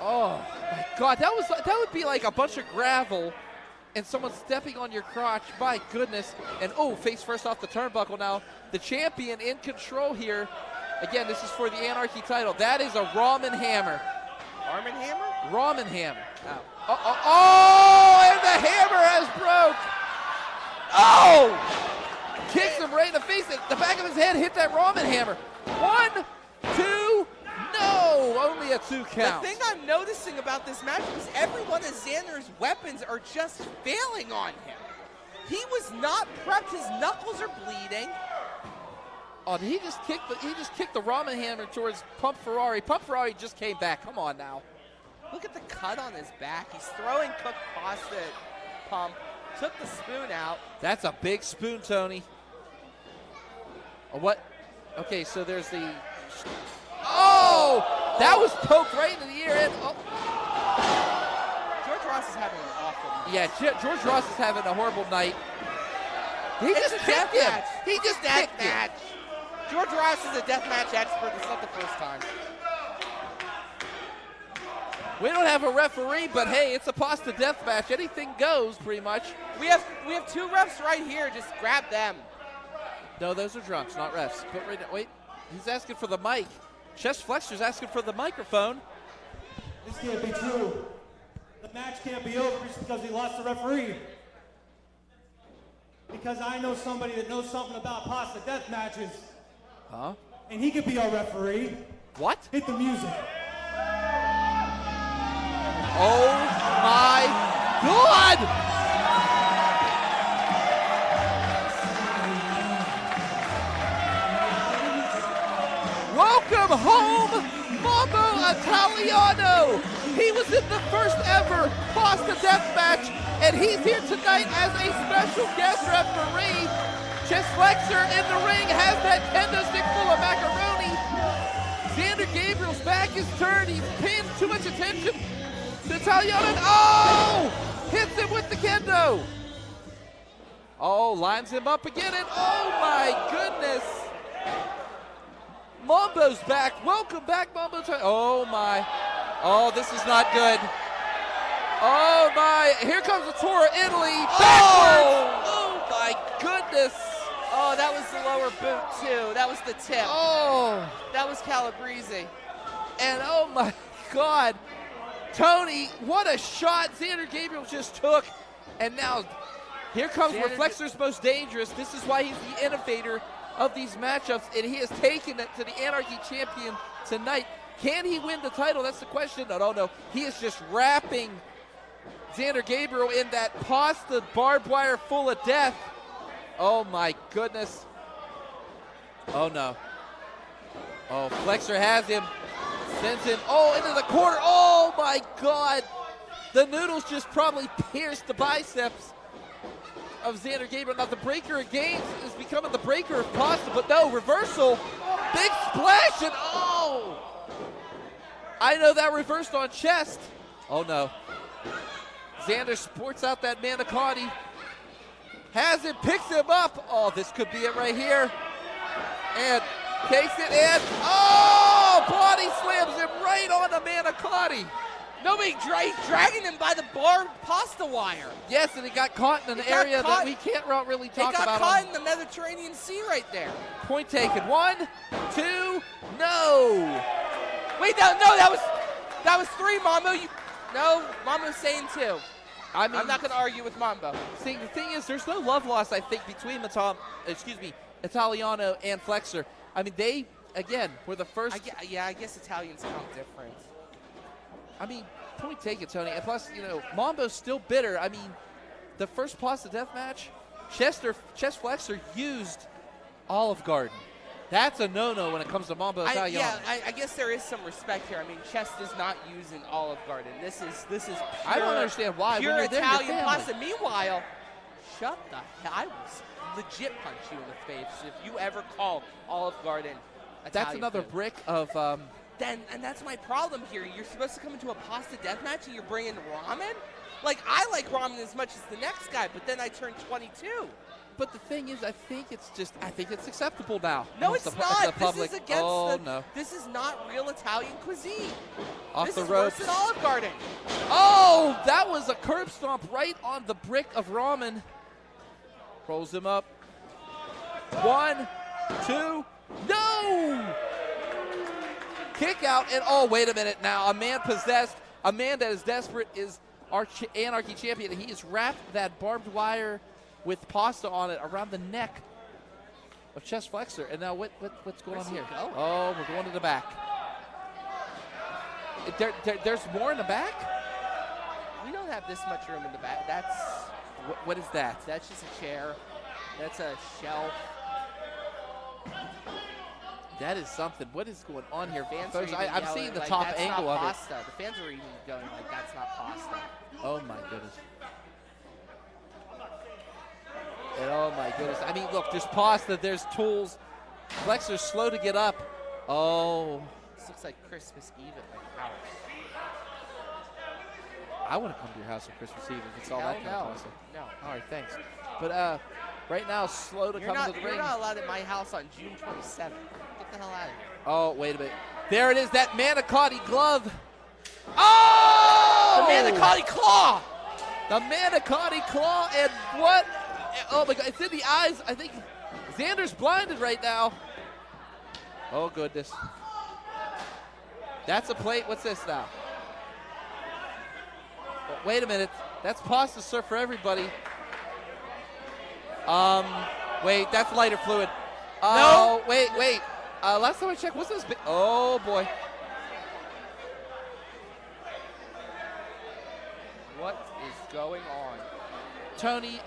Oh, my God. That would be like a bunch of gravel and someone stepping on your crotch. My goodness. And, oh, face first off the turnbuckle now. The champion in control here. Again, this is for the Anarchy title. That is a ramen hammer. Ramen hammer? Ramen hammer. Oh, and the hammer has broke. Oh! Kicks him right in the face. The back of his head hit that ramen hammer. 1, 2, no! Only a 2 count. The thing I'm noticing about this match is every one of Zander's weapons are just failing on him. He was not prepped. His knuckles are bleeding. Oh, he just kicked the ramen hammer towards Pump Ferrari. Pump Ferrari just came back. Come on now. Look at the cut on his back. He's throwing cooked pasta at Pump. Took the spoon out. That's a big spoon, Tony. What? Okay, so there's the... Oh! That was poked right into the ear. And, George Ross is having an awful night. Yeah, George Ross is having a horrible night. He just kicked him. He just kicked him. George Ross is a deathmatch expert. It's not the first time. We don't have a referee, but hey, it's a pasta death match. Anything goes, pretty much. We have 2 refs right here. Just grab them. No, those are drunks, not refs. But wait, he's asking for the mic. Chest Flexor's asking for the microphone. This can't be true. The match can't be over just because he lost the referee. Because I know somebody that knows something about pasta death matches. Huh? And he could be our referee. What? Hit the music. Oh my God! Welcome home, Mambo Italiano. He was in the first ever Pasta Death match, and he's here tonight as a special guest referee. Chest Flexor in the ring has that kendo stick full of macaroni. Zander Gabriel's back is turned. He's paying too much attention to Italiano. Oh! Hits him with the kendo. Oh, lines him up again, and oh my goodness. Mambo's back. Welcome back, Mambo. Oh my. Oh, this is not good. Oh my. Here comes the tour of Italy. Backwards. Oh my goodness. Oh, that was the lower boot too. That was the tip. Oh. That was Calabrese. And oh my God. Tony, what a shot Zander Gabriel just took. And now here comes where Flexor's most dangerous. This is why he's the innovator of these matchups, and he has taken it to the Anarchy champion tonight. Can he win the title? That's the question. No. He is just wrapping Zander Gabriel in that pasta barbed wire full of death. Oh my goodness. Oh no. Oh, Flexor has him. Sends him, into the corner. Oh my God. The noodles just probably pierced the biceps of Zander Gabriel. Now the breaker of Gainz is becoming the breaker of pasta, but no, reversal. Big splash, and I know that reversed on chest. Oh no. Zander sports out that manicotti. Has it, picks him up. Oh, this could be it right here. And takes it in. Oh, body slams him right on the manicotti. Nobody dragging him by the barbed pasta wire. Yes, and he got caught in an area that we can't really talk about. He got caught in the Mediterranean Sea right there. Point taken. 1, 2, no. Wait, no, that was 3, Mambo. No, Mambo's saying 2. I'm not going to argue with Mambo. See, the thing is, there's no love lost, I think, between Italiano and Flexor. I mean, they, again, were the first. I guess Italians count different. I mean, point taken, Tony. And plus, Mambo's still bitter. I mean, the first pasta death match, Chest Flexor used Olive Garden. That's a no-no when it comes to Mambo Italiano. I guess there is some respect here. I mean, Chest is not using Olive Garden. This is pure, I don't understand why. Pure when you're Italian there, pasta. Meanwhile, shut the hell. I will legit punch you in the face if you ever call Olive Garden Italian. That's another food. brick of. And that's my problem here. You're supposed to come into a pasta death match and you're bringing ramen? Like, I like ramen as much as the next guy, but then I turned 22. But the thing is, I think it's acceptable now. No, it's not. The public. This is against no. This is not real Italian cuisine. Off this the is ropes. Worse than Olive Garden. Oh, that was a curb stomp right on the brick of ramen. Rolls him up. 1, 2, no! Kick out, and wait a minute now. A man possessed, a man that is desperate is our Anarchy champion. He has wrapped that barbed wire with pasta on it around the neck of Chest Flexor. And now what's going on here? Oh, we're going to the back. There's more in the back? We don't have this much room in the back. That's what is that? That's just a chair. That's a shelf. That is something. What is going on here? Fans Folks, I'm seeing the like, top that's angle not of pasta. it. The fans are even going like, that's not pasta. Oh, my goodness. And oh, my goodness. I mean, look, there's pasta. There's tools. Flexor's slow to get up. Oh. This looks like Christmas Eve at my house. I want to come to your house on Christmas Eve if it's all that kind of pasta. No. All right, thanks. But right now, slow to come to the ring. You're not allowed at my house on June 27th. Get the hell out of here. Oh, wait a minute. There it is, that manicotti glove. Oh! 𝐸𝐸𝐶𝐬𝐿. The 𝐸𝐸𝐶𝐬𝐿, and what? Oh my God, it's in the eyes. I think Zander's blinded right now. Oh goodness. That's a plate. What's this now? Oh, wait a minute. That's pasta served for everybody. Wait, that's lighter fluid. No. Wait. Last time I checked, what's this? Oh boy. What is going on? Tony,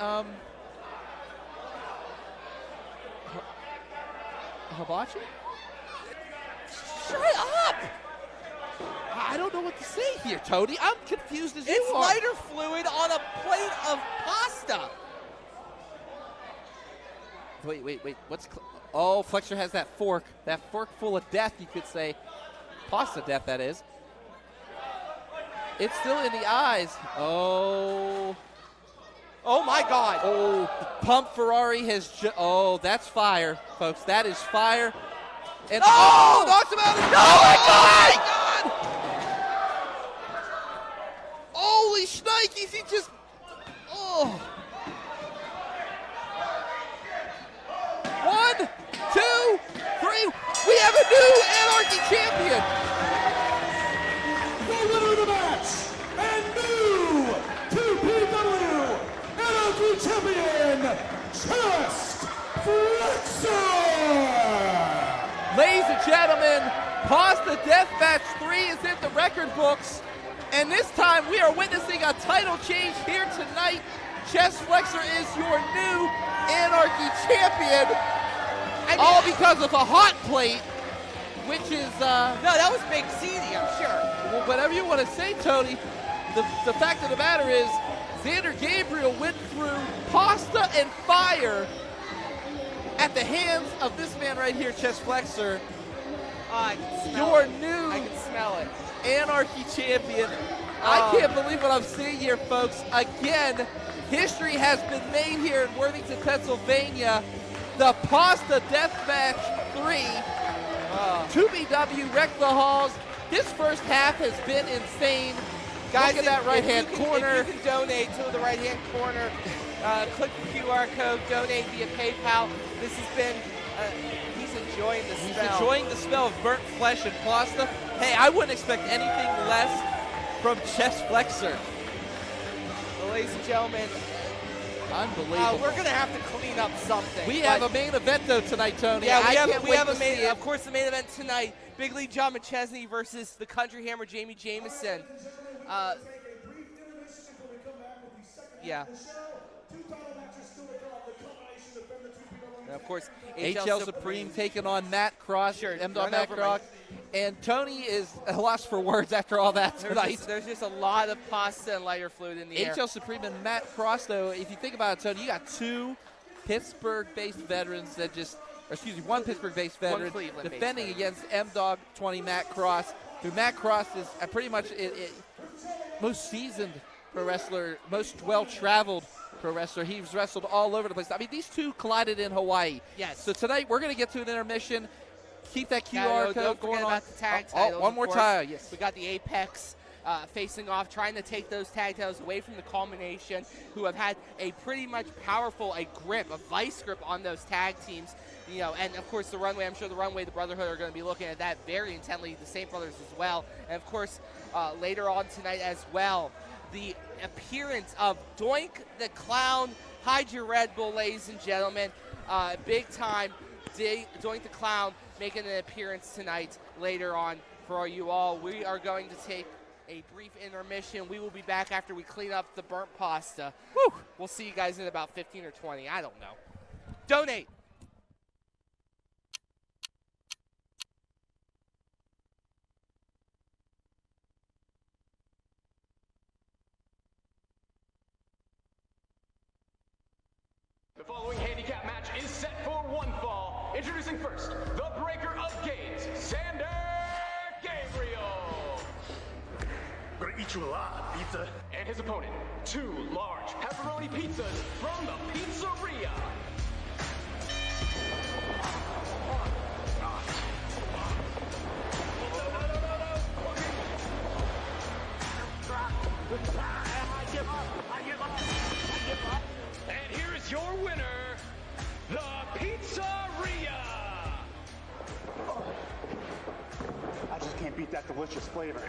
Hibachi? Shut up! I don't know what to say here, Tony. I'm confused as you It's are. lighter fluid on a plate of pasta. Wait. Oh, Flexor has that fork. That fork full of death, you could say. Pasta death, that is. It's still in the eyes. Oh my God. Oh, Pump Ferrari has oh, that's fire, folks. That is fire. And knocks him out. Oh my God! Holy shnikes, he just, oh. 1, 2, 3. We have a new Anarchy champion. The winner of the match and new 2PW Anarchy champion, Chest Flexor. Ladies and gentlemen, Pasta Deathmatch 3 is in the record books. And this time we are witnessing a title change here tonight. Chest Flexor is your new Anarchy champion. All because of a hot plate, which is... No, that was Big CD, I'm sure. Well, whatever you want to say, Tony, the fact of the matter is Zander Gabriel went through pasta and fire at the hands of this man right here, Chest Flexor. I can smell Your it. new I can smell it. Anarchy champion. I can't believe what I'm seeing here, folks. Again, history has been made here in Worthington, Pennsylvania. The Pasta Deathmatch 3. 2BW wrecked the halls. His first half has been insane. Guys, look at that right-hand corner. If you can donate to the right-hand corner, click the QR code, donate via PayPal. This has been, he's enjoying the smell. He's enjoying the smell of burnt flesh and pasta. Hey, I wouldn't expect anything less from Chest Flexor. Well, ladies and gentlemen, unbelievable. We're going to have to clean up something. We have a main event, though, tonight, Tony. Yeah, we have a a main event. Of course, the main event tonight, Big League John McChesney versus the Country Hammer, Jameson. Yeah. And of course, HL Supreme taking on Matt Cross, MDogg Matt Cross. And Tony is lost for words after all that tonight. There's just a lot of pasta and lighter fluid in the air. HL Supreme and Matt Cross, though, if you think about it, Tony, you got two Pittsburgh-based veterans that just, one Pittsburgh-based veteran defending against MDogg 20 Matt Cross, who Matt Cross is pretty much most seasoned pro wrestler, most well-traveled pro wrestler. He's wrestled all over the place. I mean, these two collided in Hawaii. Yes. So tonight we're going to get to an intermission. Keep that QR code going on. About the tag titles, one more time. Yes. We got the Apex facing off, trying to take those tag titles away from the Culmination, who have had a pretty much powerful grip, a vice grip on those tag teams. You know, and of course the Runway. I'm sure the Runway, the Brotherhood are going to be looking at that very intently. The Saint Brothers as well, and of course later on tonight as well, the appearance of Doink the Clown. Hide your Red Bull, ladies and gentlemen. Big time. Doink the Clown making an appearance tonight later on for you all. We are going to take a brief intermission. We will be back after we clean up the burnt pasta. Whew. We'll see you guys in about 15 or 20. I don't know. Donate. The following handicap match is set for one fall. Introducing first, the breaker of Gainz, Zander Gabriel. Gonna eat you alive, pizza. And his opponent, two large pepperoni pizzas from the pizzeria. delicious flavor.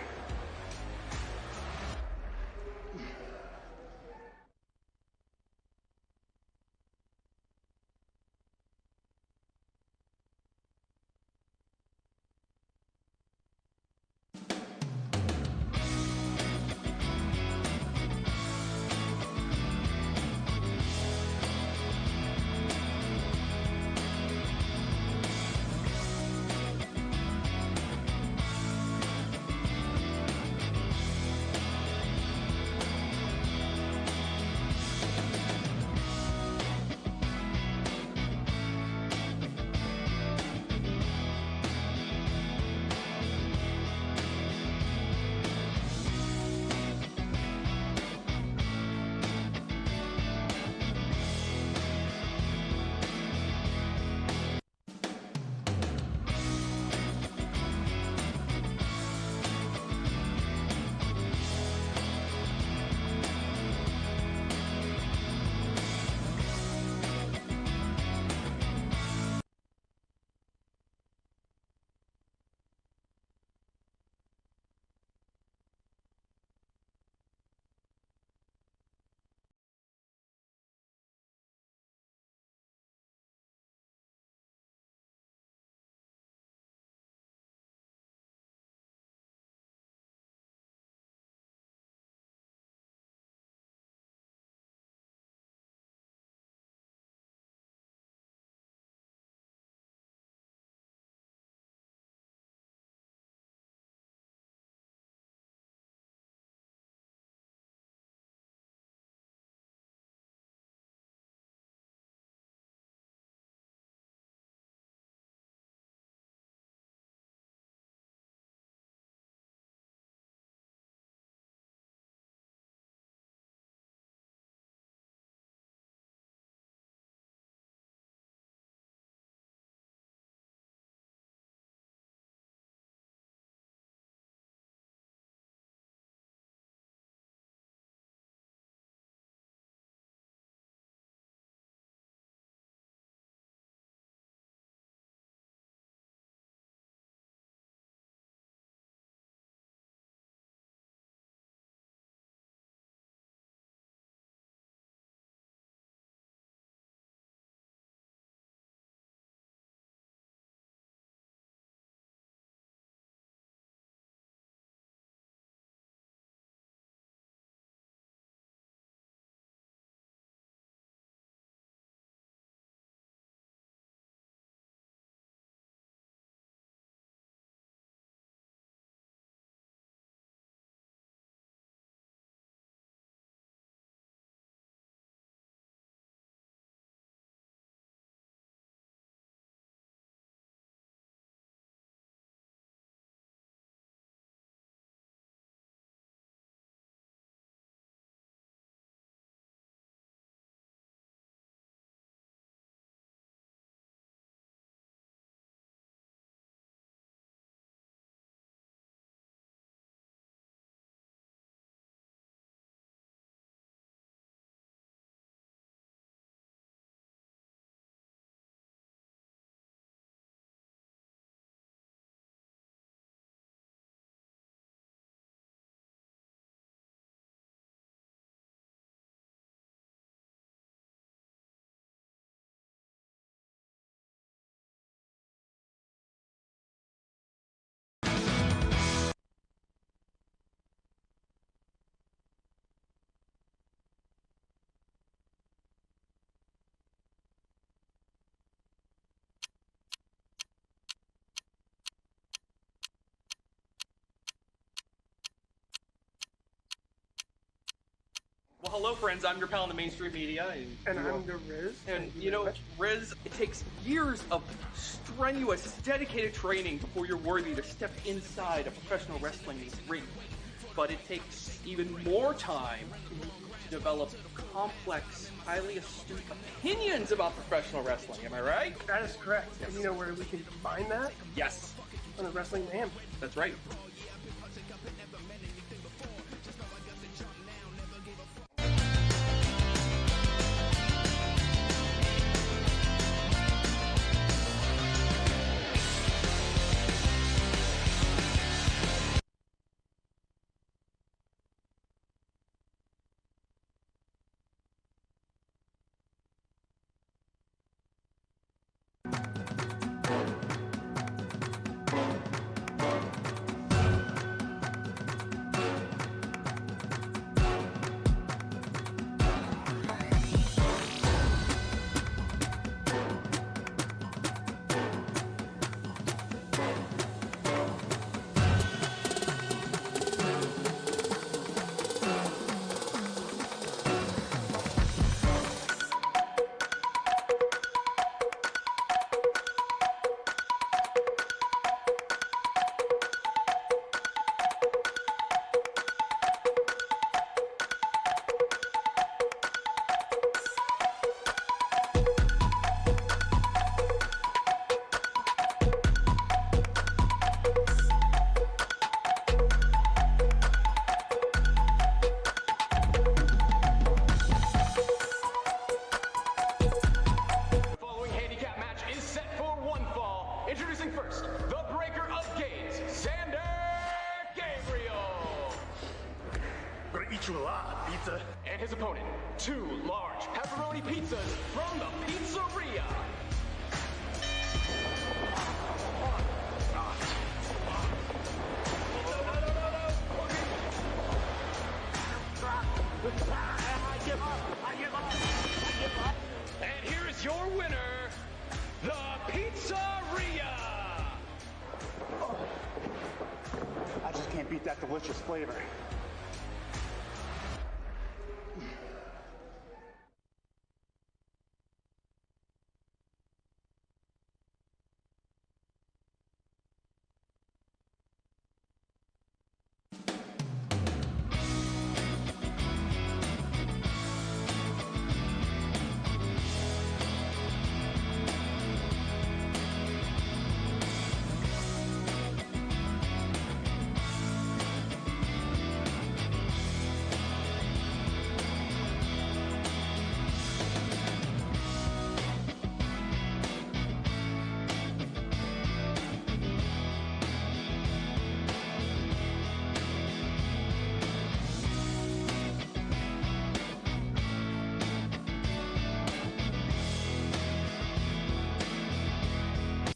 Well, hello, friends. I'm your pal in the mainstream media. And I'm the Riz. And, you know, Riz, it takes years of strenuous, dedicated training before you're worthy to step inside a professional wrestling ring. But it takes even more time to develop complex, highly astute opinions about professional wrestling. Am I right? That is correct. Yes. And you know where we can find that? Yes. On the Wrestling Man. That's right. pizza. And his opponent, 2 large pepperoni pizzas from the pizzeria. I give up. And here is your winner, the Pizzeria! I just can't beat that delicious flavor.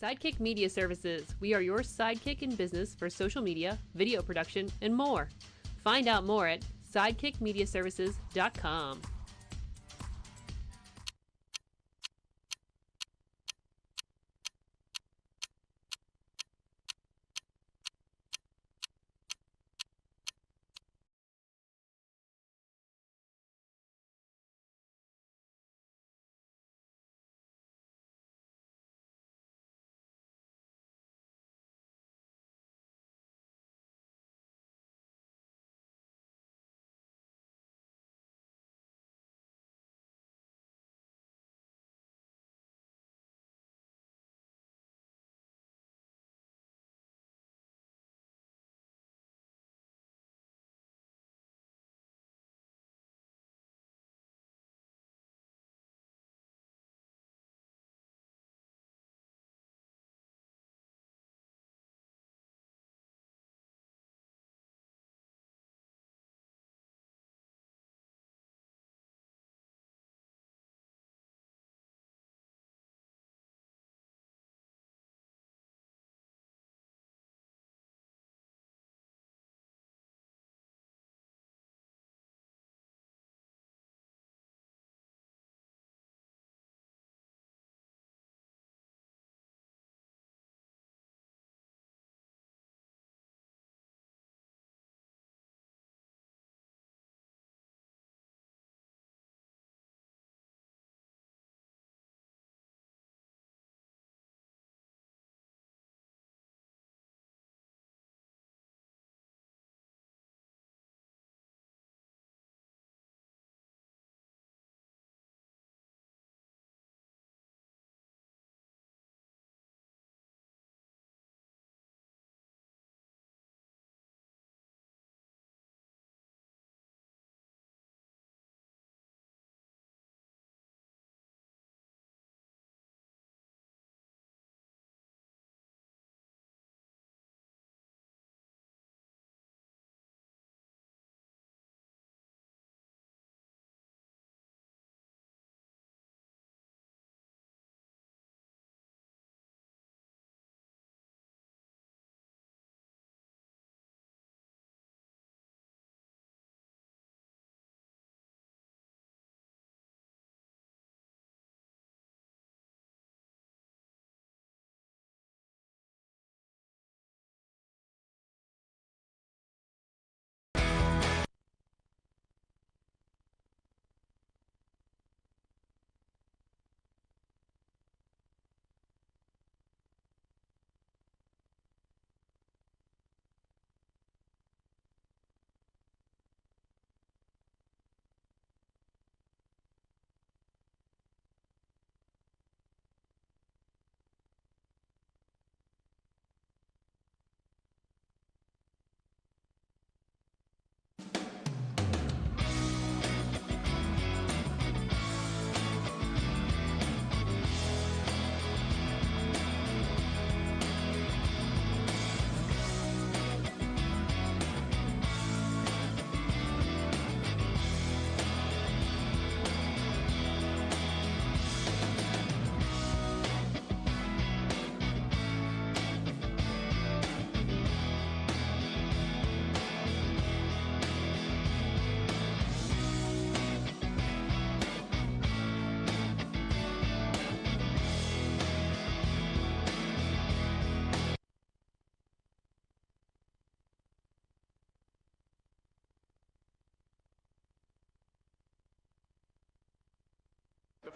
Sidekick Media Services. We are your sidekick in business for social media, video production, and more. Find out more at sidekickmediaservices.com.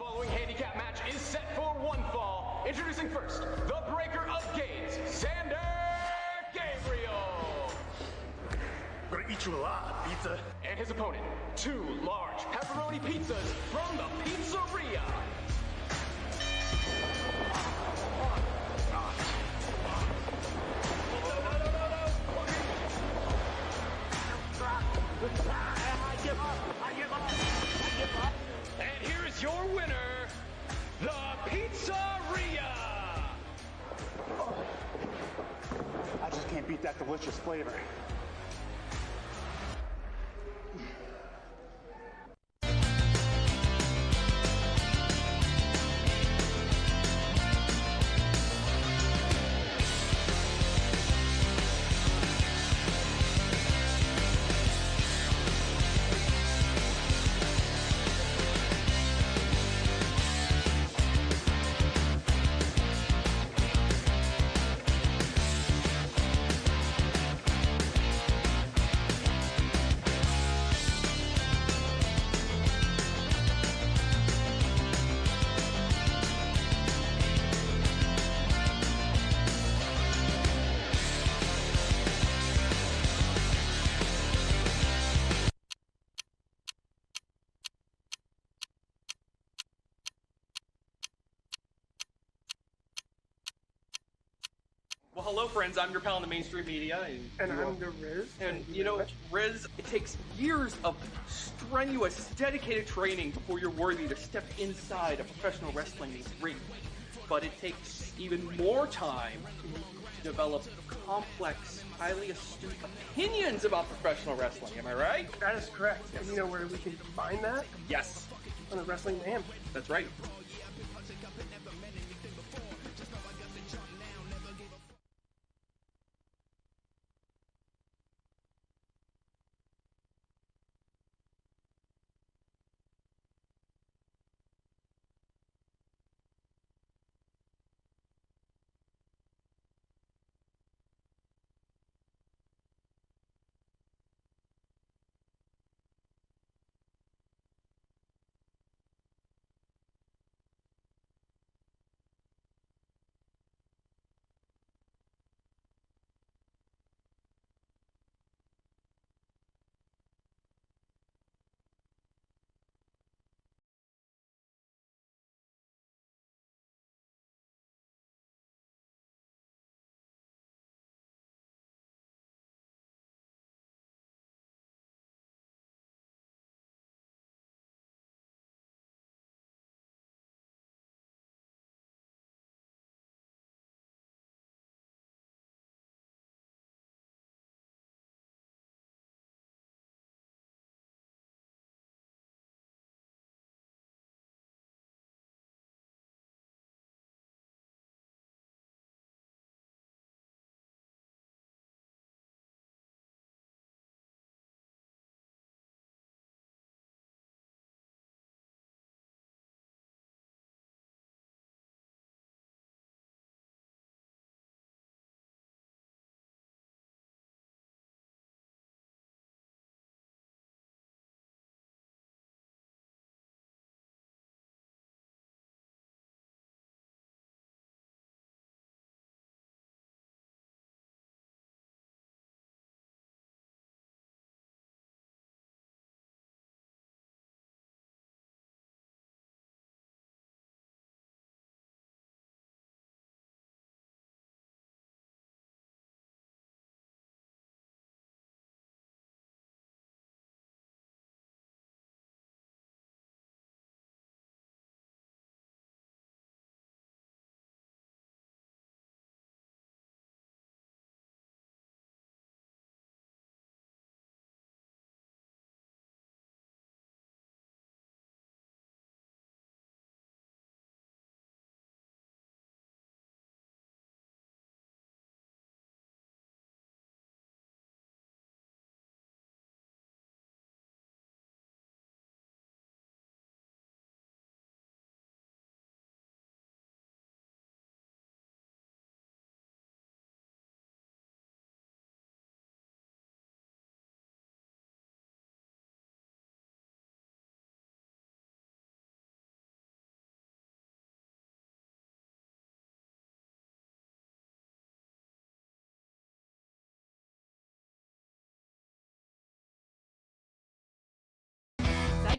following handicap match is set for one fall. Introducing first, the breaker of Gainz, Zander Gabriel. Gonna eat you alive, pizza. And his opponent, 2 large pepperoni pizzas from the pizzeria. And here is your winner, the Pizzeria! I just can't beat that delicious flavor. Well, hello, friends. I'm your pal in the mainstream media. And I'm the Riz. And, you know, Riz, it takes years of strenuous, dedicated training before you're worthy to step inside a professional wrestling ring. But it takes even more time to develop complex, highly astute opinions about professional wrestling. Am I right? That is correct. And you know where we can find that? Yes. On the Wrestling Mayhem. That's right.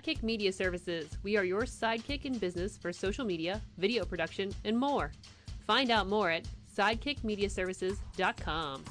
Sidekick Media Services. We are your sidekick in business for social media, video production, and more. Find out more at sidekickmediaservices.com.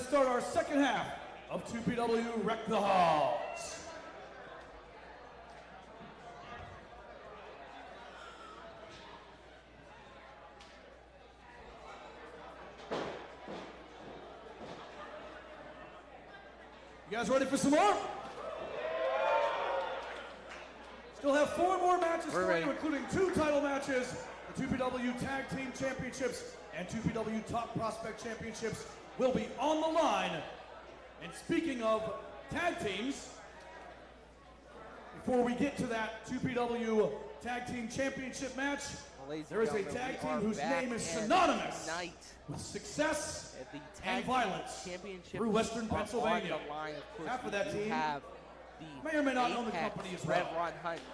Start our second half of 2PW Wreck the Halls. You guys ready for some more? Still have 4 more matches for you, including 2 title matches, the 2PW Tag Team Championships and 2PW Top Prospect Championships will be on the line. And speaking of tag teams, before we get to that 2PW Tag Team Championship match, there is a tag team whose name is synonymous with success and violence through Western Pennsylvania. Half of that team may or may not own the company as well.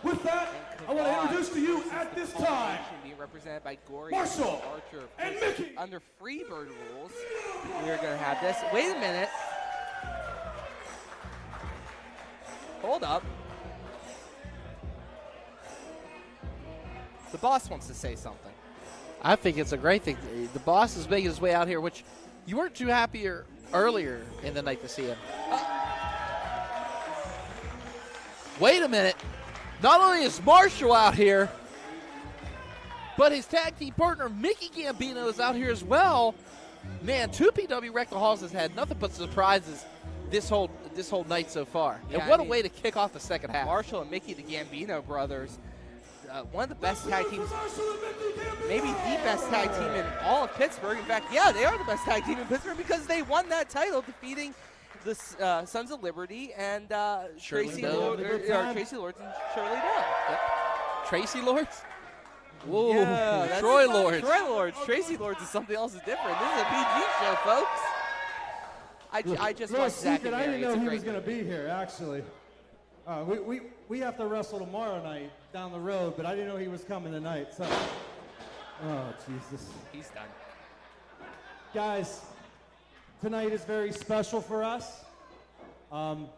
With that, I want to introduce to you at this time being represented by Gory Marshall Archer and Mickey. Under Freebird rules, we are going to have this. Wait a minute. Hold up. The boss wants to say something. I think it's a great thing. The boss is making his way out here, which you weren't too happy earlier in the night to see him. Wait a minute. Not only is Marshall out here, but his tag team partner, Mickey Gambino, is out here as well. Man, 2PW Wreck the Halls has had nothing but surprises this whole night so far. Yeah, and what a way to kick off the second half. Marshall and Mickey, the Gambino brothers, one of the best tag teams, maybe the best tag team in all of Pittsburgh. In fact, yeah, they are the best tag team in Pittsburgh because they won that title, defeating the Sons of Liberty and Tracy Lords and Shirley Doe. Yep. Tracy Lords? Whoa, Yeah, Troy Lords. Troy Lords. Tracy Lords is something else different. This is a PG show, folks. I just Little watched Zach secret, and I Mary. didn't It's know a he great was going to be here, actually. We have to wrestle tomorrow night down the road, but I didn't know he was coming tonight. So, oh, Jesus. He's done. Guys, tonight is very special for us. And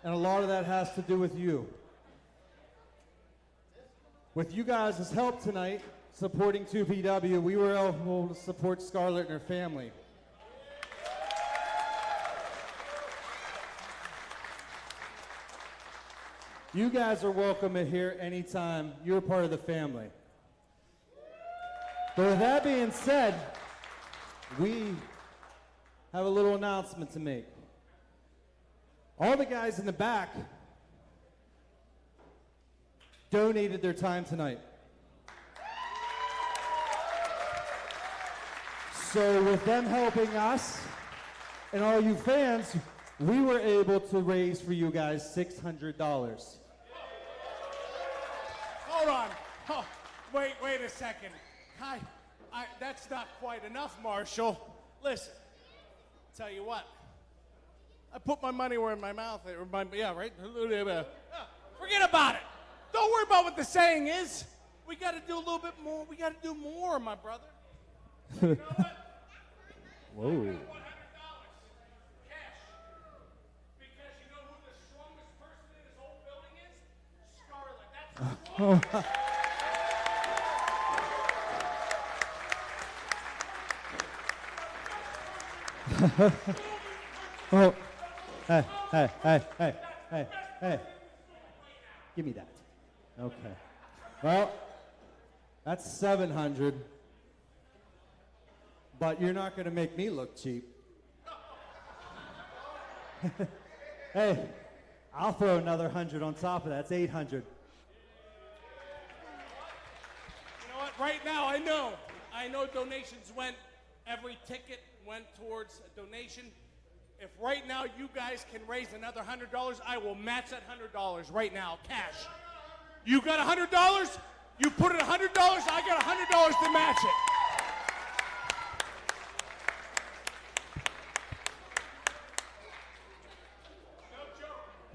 a lot of that has to do with you. With you guys' help tonight, supporting 2PW, we were able to support Scarlett and her family. You guys are welcome here anytime. You're part of the family. But with that being said, we have a little announcement to make. All the guys in the back donated their time tonight. So with them helping us and all you fans, we were able to raise for you guys $600. Hold on. Oh, wait a second. That's not quite enough, Marshall. Listen, tell you what. I put my money where my mouth is. Yeah, right? Forget about it. Don't worry about what the saying is. We got to do a little bit more. We got to do more, my brother. You know what? Whoa. Oh. Oh. Hey. Give me that. Okay. Well, that's 700. But you're not going to make me look cheap. Hey, I'll throw another 100 on top of that. That's 800. You know what? Right now, I know donations every ticket went towards a donation. If right now you guys can raise another $100, I will match that $100 right now, cash. You got $100? You put in $100, I got $100 to match it.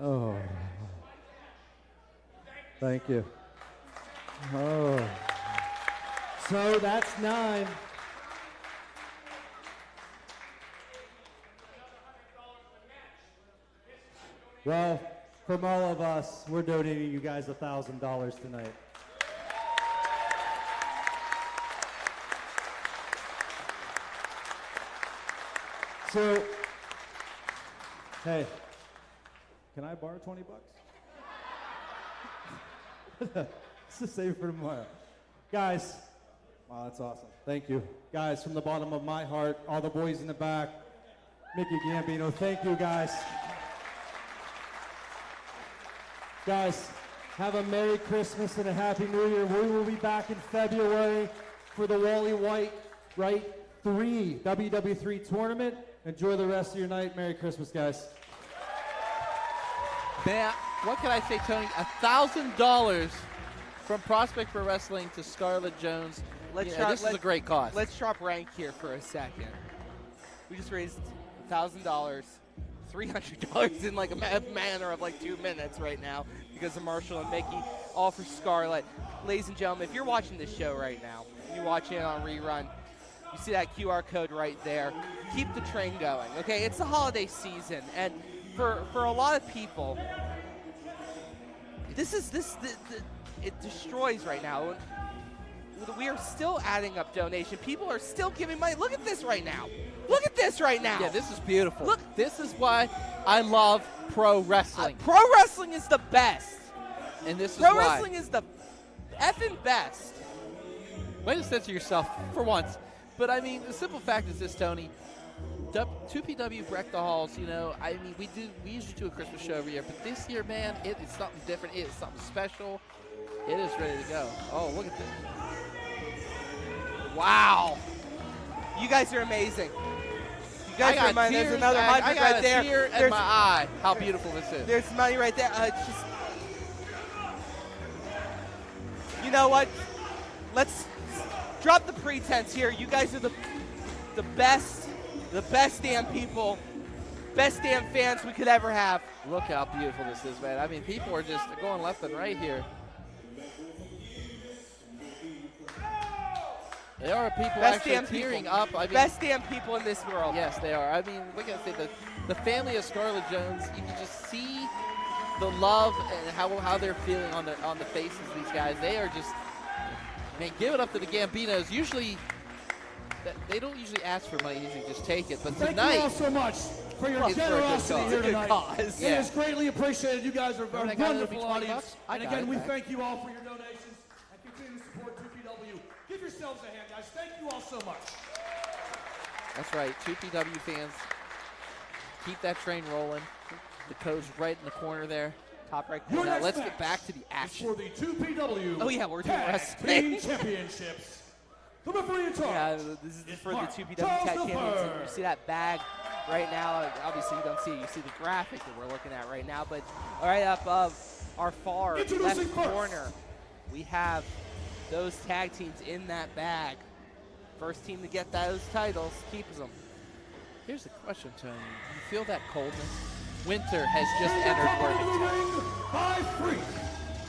Oh. Thank you. Oh. So that's 9. Well, from all of us, we're donating you guys $1,000 tonight. So, hey, can I borrow 20 bucks? This is saved for tomorrow. Guys, wow, that's awesome. Thank you. Guys, from the bottom of my heart, all the boys in the back, Mickey Gambino, thank you, guys. Guys, have a Merry Christmas and a Happy New Year. We will be back in February for the Wally White, right? 3 WW3 tournament. Enjoy the rest of your night. Merry Christmas, guys. Man, what can I say, Tony? $1,000 from Prospect Pro Wrestling to Scarlett Jones. This is a great cause. Let's drop rank here for a second. We just raised $1,000, $300 in like a manner of like 2 minutes right now because of Marshall and Mickey, all for Scarlett. Ladies and gentlemen, if you're watching this show right now, you're watching it on rerun, you see that QR code right there. Keep the train going, okay? It's the holiday season, and for a lot of people, it destroys right now. We are still adding up donation. People are still giving money. Look at this right now. Look at this right now. Yeah, this is beautiful. Look, this is why I love pro wrestling. Pro wrestling is the best. And this is pro why. Wrestling is the effing best. Way to censor yourself for once. But I mean, the simple fact is this, Tony. 2PW Breck the Halls, you know, I mean, we usually do a Christmas show every year, but this year, man, it is something different. It is something special. It is ready to go. Oh, look at this. Wow. You guys are amazing. You guys are amazing. There's another 100 right there. I got a tear in my eye. How beautiful this is. There's money right there. You know what? Let's drop the pretense here. You guys are the best damn people, best damn fans we could ever have. Look how beautiful this is, man. I mean, people are just going left and right here. There are people actually tearing up. I mean, best damn people in this world. Yes, they are. I mean, look at the family of Scarlett Jones. You can just see the love and how they're feeling on the faces of these guys. They are just, man, give it up to the Gambinos. Usually, they don't usually ask for money. They usually just take it. But tonight, thank you all so much for your generosity here tonight. It is greatly appreciated. You guys are a wonderful audience. And again, we thank you all for your donations and continue to support 2PW. Give yourselves a hand, guys. Thank you all so much. That's right. 2PW fans, keep that train rolling. The code's right in the corner there. Top right corner. Now let's get back to the action. For the 2PW oh, yeah, we're doing wrestling championships. The referee in charge. Yeah, this is for the 2PW Tag Champions. You see that bag right now. Obviously, you don't see it. You see the graphic that we're looking at right now. But right up above our far left corner, we have those tag teams in that bag. First team to get those titles keeps them. Here's the question, Tony. Do you feel that coldness? Winter has just entered Worthington. By 3,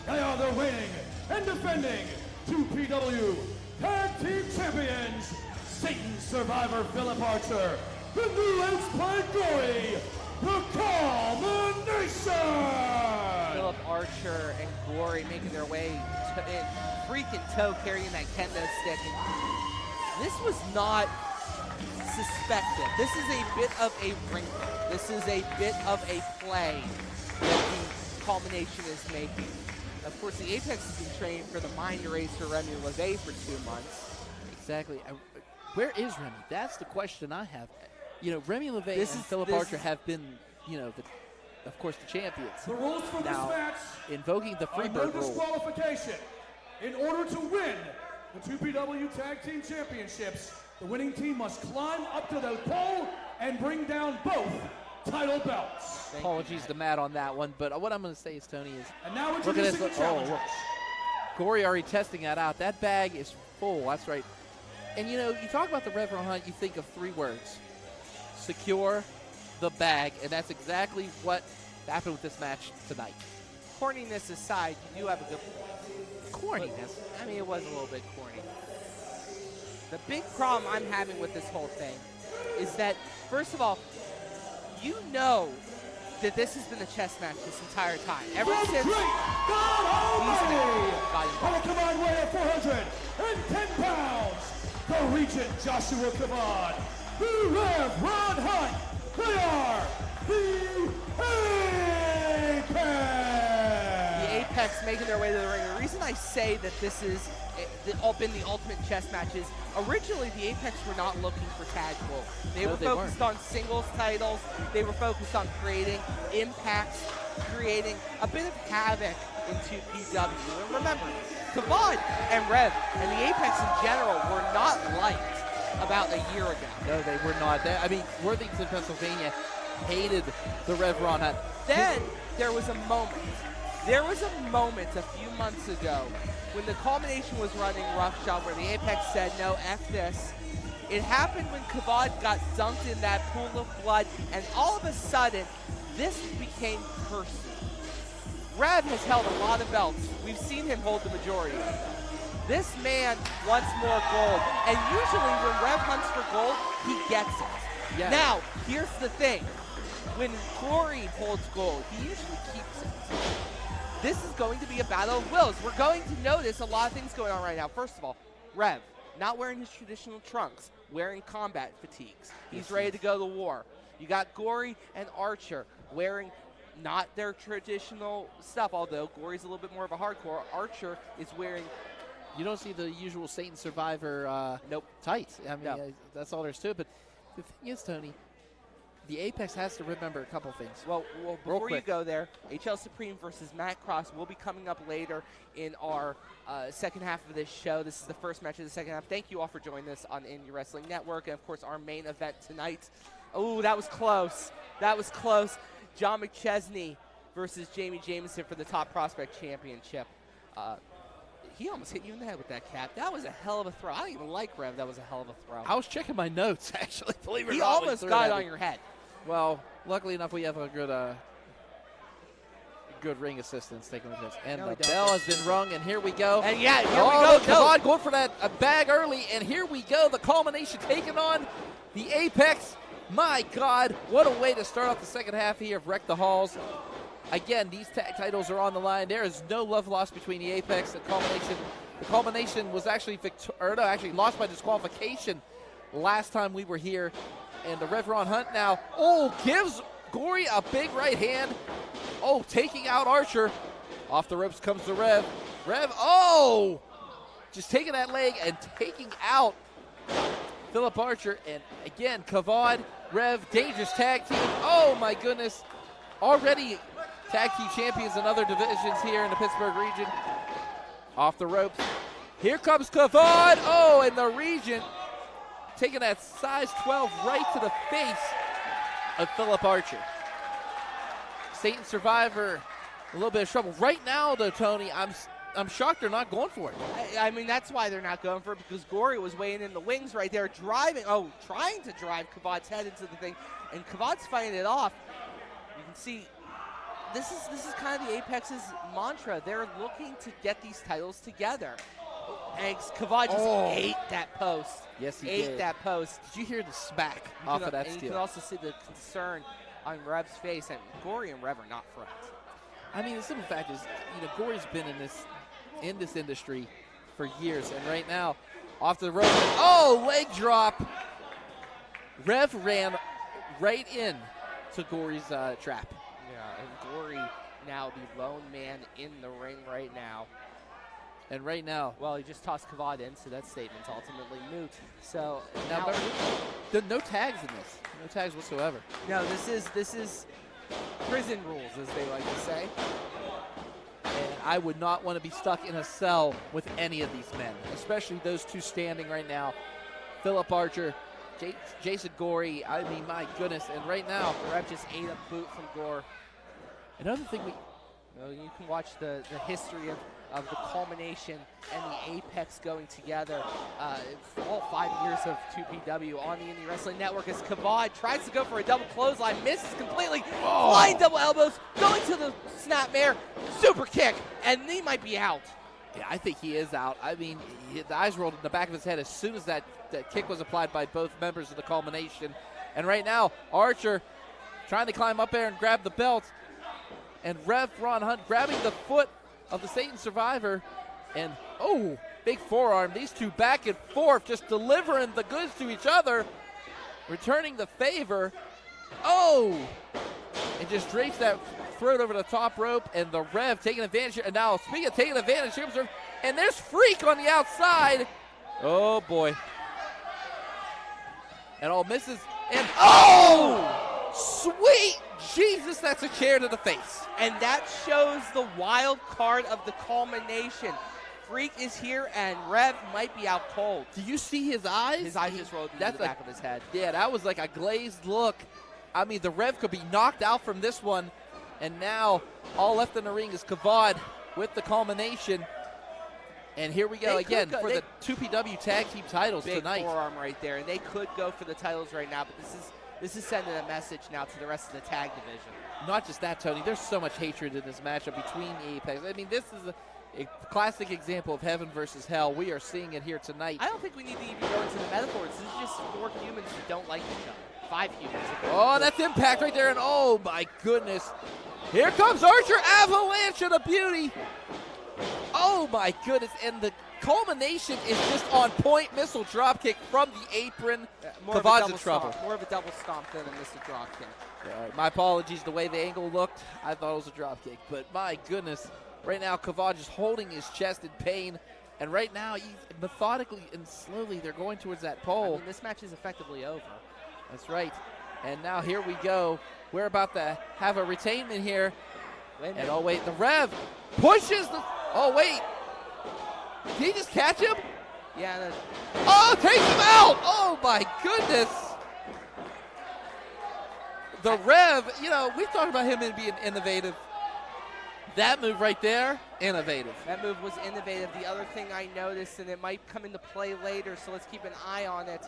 they are the reigning and defending 2PW Tag Team Champions, Satan Survivor Philip Archer, the New Age Pride Glory, the Culmination! Philip Archer and Glory making their way in freaking toe carrying that kendo stick. And this was not suspected. This is a bit of a wrinkle. This is a bit of a play that the Culmination is making. Of course, the Apex has been training for the Mind Eraser Remy LeVay for 2 months. Exactly. Where is Remy? That's the question I have. You know, Remy LeVay and Philip Archer have been of course, the champions. The rules for this Now, match invoking the are no Freebird rule. disqualification. In order to win the 2PW Tag Team Championships, the winning team must climb up to the pole and bring down both title belts. Apologies to Matt on that one, but what I'm going to say is, Tony, is And now look at introducing this. the challengers. Look. Gory already testing that out. That bag is full. That's right. And, you talk about the Reverend Hunt, you think of 3 words. Secure the bag, and that's exactly what happened with this match tonight. Corniness aside, you do have a good point. Corniness? I mean, it was a little bit corny. The big problem I'm having with this whole thing is that, first of all, you know that this has been a chess match this entire time. Ever The since great God Almighty! got On a combined weight of 410 pounds, the Regent Joshua Kavad, the Rev Ron Hunt, they are the Apex! The Apex making their way to the ring. The reason I say that this is been the ultimate chess match is originally the Apex were not looking for tag gold. They were focused on singles titles. They were focused on creating impacts, creating a bit of havoc in 2PW. And remember, Kavad and Rev and the Apex in general were not liked about a year ago. No, they were not. Worthington, Pennsylvania hated the Rev Ron Hunt. Then there was a moment. There was a moment a few months ago when the Culmination was running roughshod where the Apex said, no, F this. It happened when Kavad got dunked in that pool of blood, and all of a sudden, this became personal. Rev has held a lot of belts. We've seen him hold the majority. This man wants more gold, and usually when Rev hunts for gold, he gets it. Yeah. Now, here's the thing. When Glory holds gold, he usually keeps it. This is going to be a battle of wills. We're going to notice a lot of things going on right now. First of all, Rev, not wearing his traditional trunks, wearing combat fatigues. He's ready to go to war. You got Gory and Archer wearing not their traditional stuff, although Gory's a little bit more of a hardcore. Archer is wearing... You don't see the usual Satan Survivor tights. I mean, that's all there's to it. But the thing is, Tony, the Apex has to remember a couple things. Well before you go there, HL Supreme versus Matt Cross will be coming up later in our second half of this show. This is the first match of the second half. Thank you all for joining us on Indie Wrestling Network. And, of course, our main event tonight. Oh, that was close. That was close. John McChesney versus Jami Jameson for the Top Prospect Championship. He almost hit you in the head with that cap. That was a hell of a throw. I don't even like Rev. That was a hell of a throw. I was checking my notes, actually. Believe it or not. He almost got it on your head. Well, luckily enough, we have a good ring assistance taking with this. And the bell has been rung, and here we go. And here we go. Come on, going for that bag early, and here we go. The Culmination taking on the Apex. My God, what a way to start off the second half here of Wreck the Halls. Again, these tag titles are on the line. There is no love lost between the Apex and Culmination. The Culmination was actually lost by disqualification last time we were here. And the Rev Ron Hunt now, gives Gory a big right hand. Taking out Archer. Off the ropes comes the Rev. Just taking that leg and taking out Philip Archer. And again, Kavad, Rev, dangerous tag team. Oh my goodness. Already tag team champions in other divisions here in the Pittsburgh region. Off the ropes. Here comes Kavad. And the Regent taking that size 12 right to the face of Philip Archer. Satan Survivor, a little bit of trouble. Right now, though, Tony, I'm shocked they're not going for it. I mean, that's why they're not going for it, because Gory was waiting in the wings right there, trying to drive Kavad's head into the thing, and Kavad's fighting it off. You can see this is kind of the Apex's mantra. They're looking to get these titles together. And Kavad just ate that post. Yes, he ate did. that post. Did you hear the smack off of that steal? steal? You can also see the concern on Rev's face, and Gory and Rev are not friends. I mean, the simple fact is, Gory's been in this industry for years, and right now, off the rope, leg drop. Rev ran right in to Gory's trap. Yeah, and Gory now the lone man in the ring right now. And right now, well, he just tossed Kavad in, so that statement's ultimately moot. So now no tags in this, no tags whatsoever. No, this is prison rules, as they like to say. And I would not want to be stuck in a cell with any of these men, especially those two standing right now. Philip Archer, Jason Gorey, I mean, my goodness. And right now, the ref just ate a boot from Gore. Another thing you can watch the history of the Culmination and the Apex going together for all 5 years of 2PW on the Indie Wrestling Network as 𝐩𝐫 tries to go for a double clothesline, misses completely, flying double elbows, going to the snapmare, super kick, and he might be out. Yeah, I think he is out. I mean, the eyes rolled in the back of his head as soon as that kick was applied by both members of the Culmination. And right now, Archer trying to climb up there and grab the belt. And Rev Ron Hunt grabbing the foot of the Satan Survivor. And, oh, big forearm. These two back and forth, just delivering the goods to each other. Returning the favor. Oh! And just drapes that throat over the top rope, and the Rev taking advantage. And now, speaking of taking advantage, and there's Freak on the outside. Oh, boy. And all misses. And, oh! Sweet Jesus, that's a chair to the face. And that shows the wild card of the Culmination. Freak is here, and Rev might be out cold. Do you see his eyes? His eyes just rolled into the back of his head. Yeah, that was like a glazed look. I mean, the Rev could be knocked out from this one. And now, all left in the ring is 𝐩𝐫 with the Culmination. And here we go again for the 2PW Tag Team titles tonight. Big forearm right there, and they could go for the titles right now, but this is sending a message now to the rest of the tag division. Not just that, Tony. There's so much hatred in this matchup between the Apex. I mean, this is a classic example of heaven versus hell. We are seeing it here tonight. I don't think we need to even go into the metaphors. This is just 4 humans that don't like each other. 5 humans. Oh, that's Impact right there, and oh my goodness. Here comes Archer, avalanche of the beauty. Oh my goodness, and the Culmination is just on point. Missile dropkick from the apron. 𝐩𝐫's in trouble. More of a double stomp than a missile dropkick. My apologies, the way the angle looked, I thought it was a dropkick. But my goodness, right now 𝐸𝐫 just holding his chest in pain. And right now, he's methodically and slowly, they're going towards that pole. I mean, this match is effectively over. That's right. And now here we go. We're about to have a retainment here. And oh wait, the Rev pushes the, oh wait. Did he just catch him? Yeah. Oh, takes him out! Oh my goodness! The Rev, you know, we talked about him being innovative. That move right there, innovative. That move was innovative. The other thing I noticed, and it might come into play later, so let's keep an eye on it,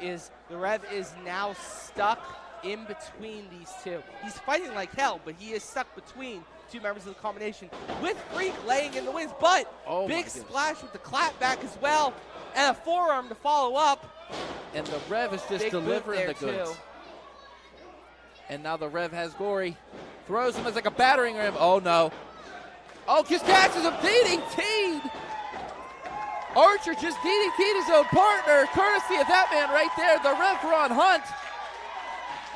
is the Rev is now stuck in between these two. He's fighting like hell, but he is stuck between 2 members of the Culmination with Freak laying in the wings, but big splash with the clap back as well, and a forearm to follow up. And the Rev is just delivering the goods. Too. And now the Rev has Gory. Throws him as like a battering ram. Oh no. Oh, just catches him, DDT'd. Archer just DDT'd his own partner, courtesy of that man right there, the Rev Ron Hunt.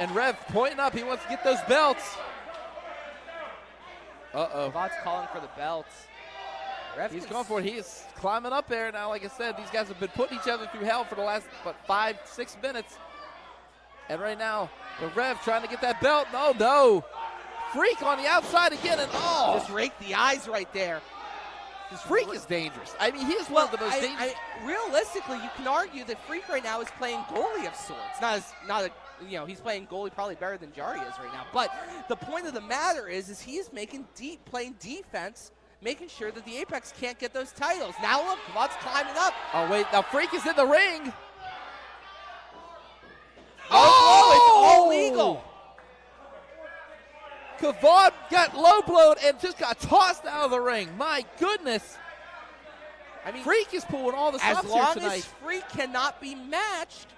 And Rev pointing up, he wants to get those belts. Uh-oh. 𝐸𝐫's calling for the belts. He's going for it. He is climbing up there now. Like I said, these guys have been putting each other through hell for the last, 5-6 minutes. And right now, the Rev trying to get that belt. No. Freak on the outside again, and just raked the eyes right there. This Freak is dangerous. I mean, he is one of the most dangerous. Realistically, you can argue that Freak right now is playing goalie of sorts. He's playing goalie probably better than Jari is right now. But the point of the matter is he is playing defense, making sure that the Apex can't get those titles. Now look, 𝐸𝐫's climbing up. Oh wait, now Freak is in the ring. It's all legal. 𝐸𝐫 got low blowed and just got tossed out of the ring. My goodness. I mean, Freak is pulling all the stops here tonight. As long as Freak cannot be matched,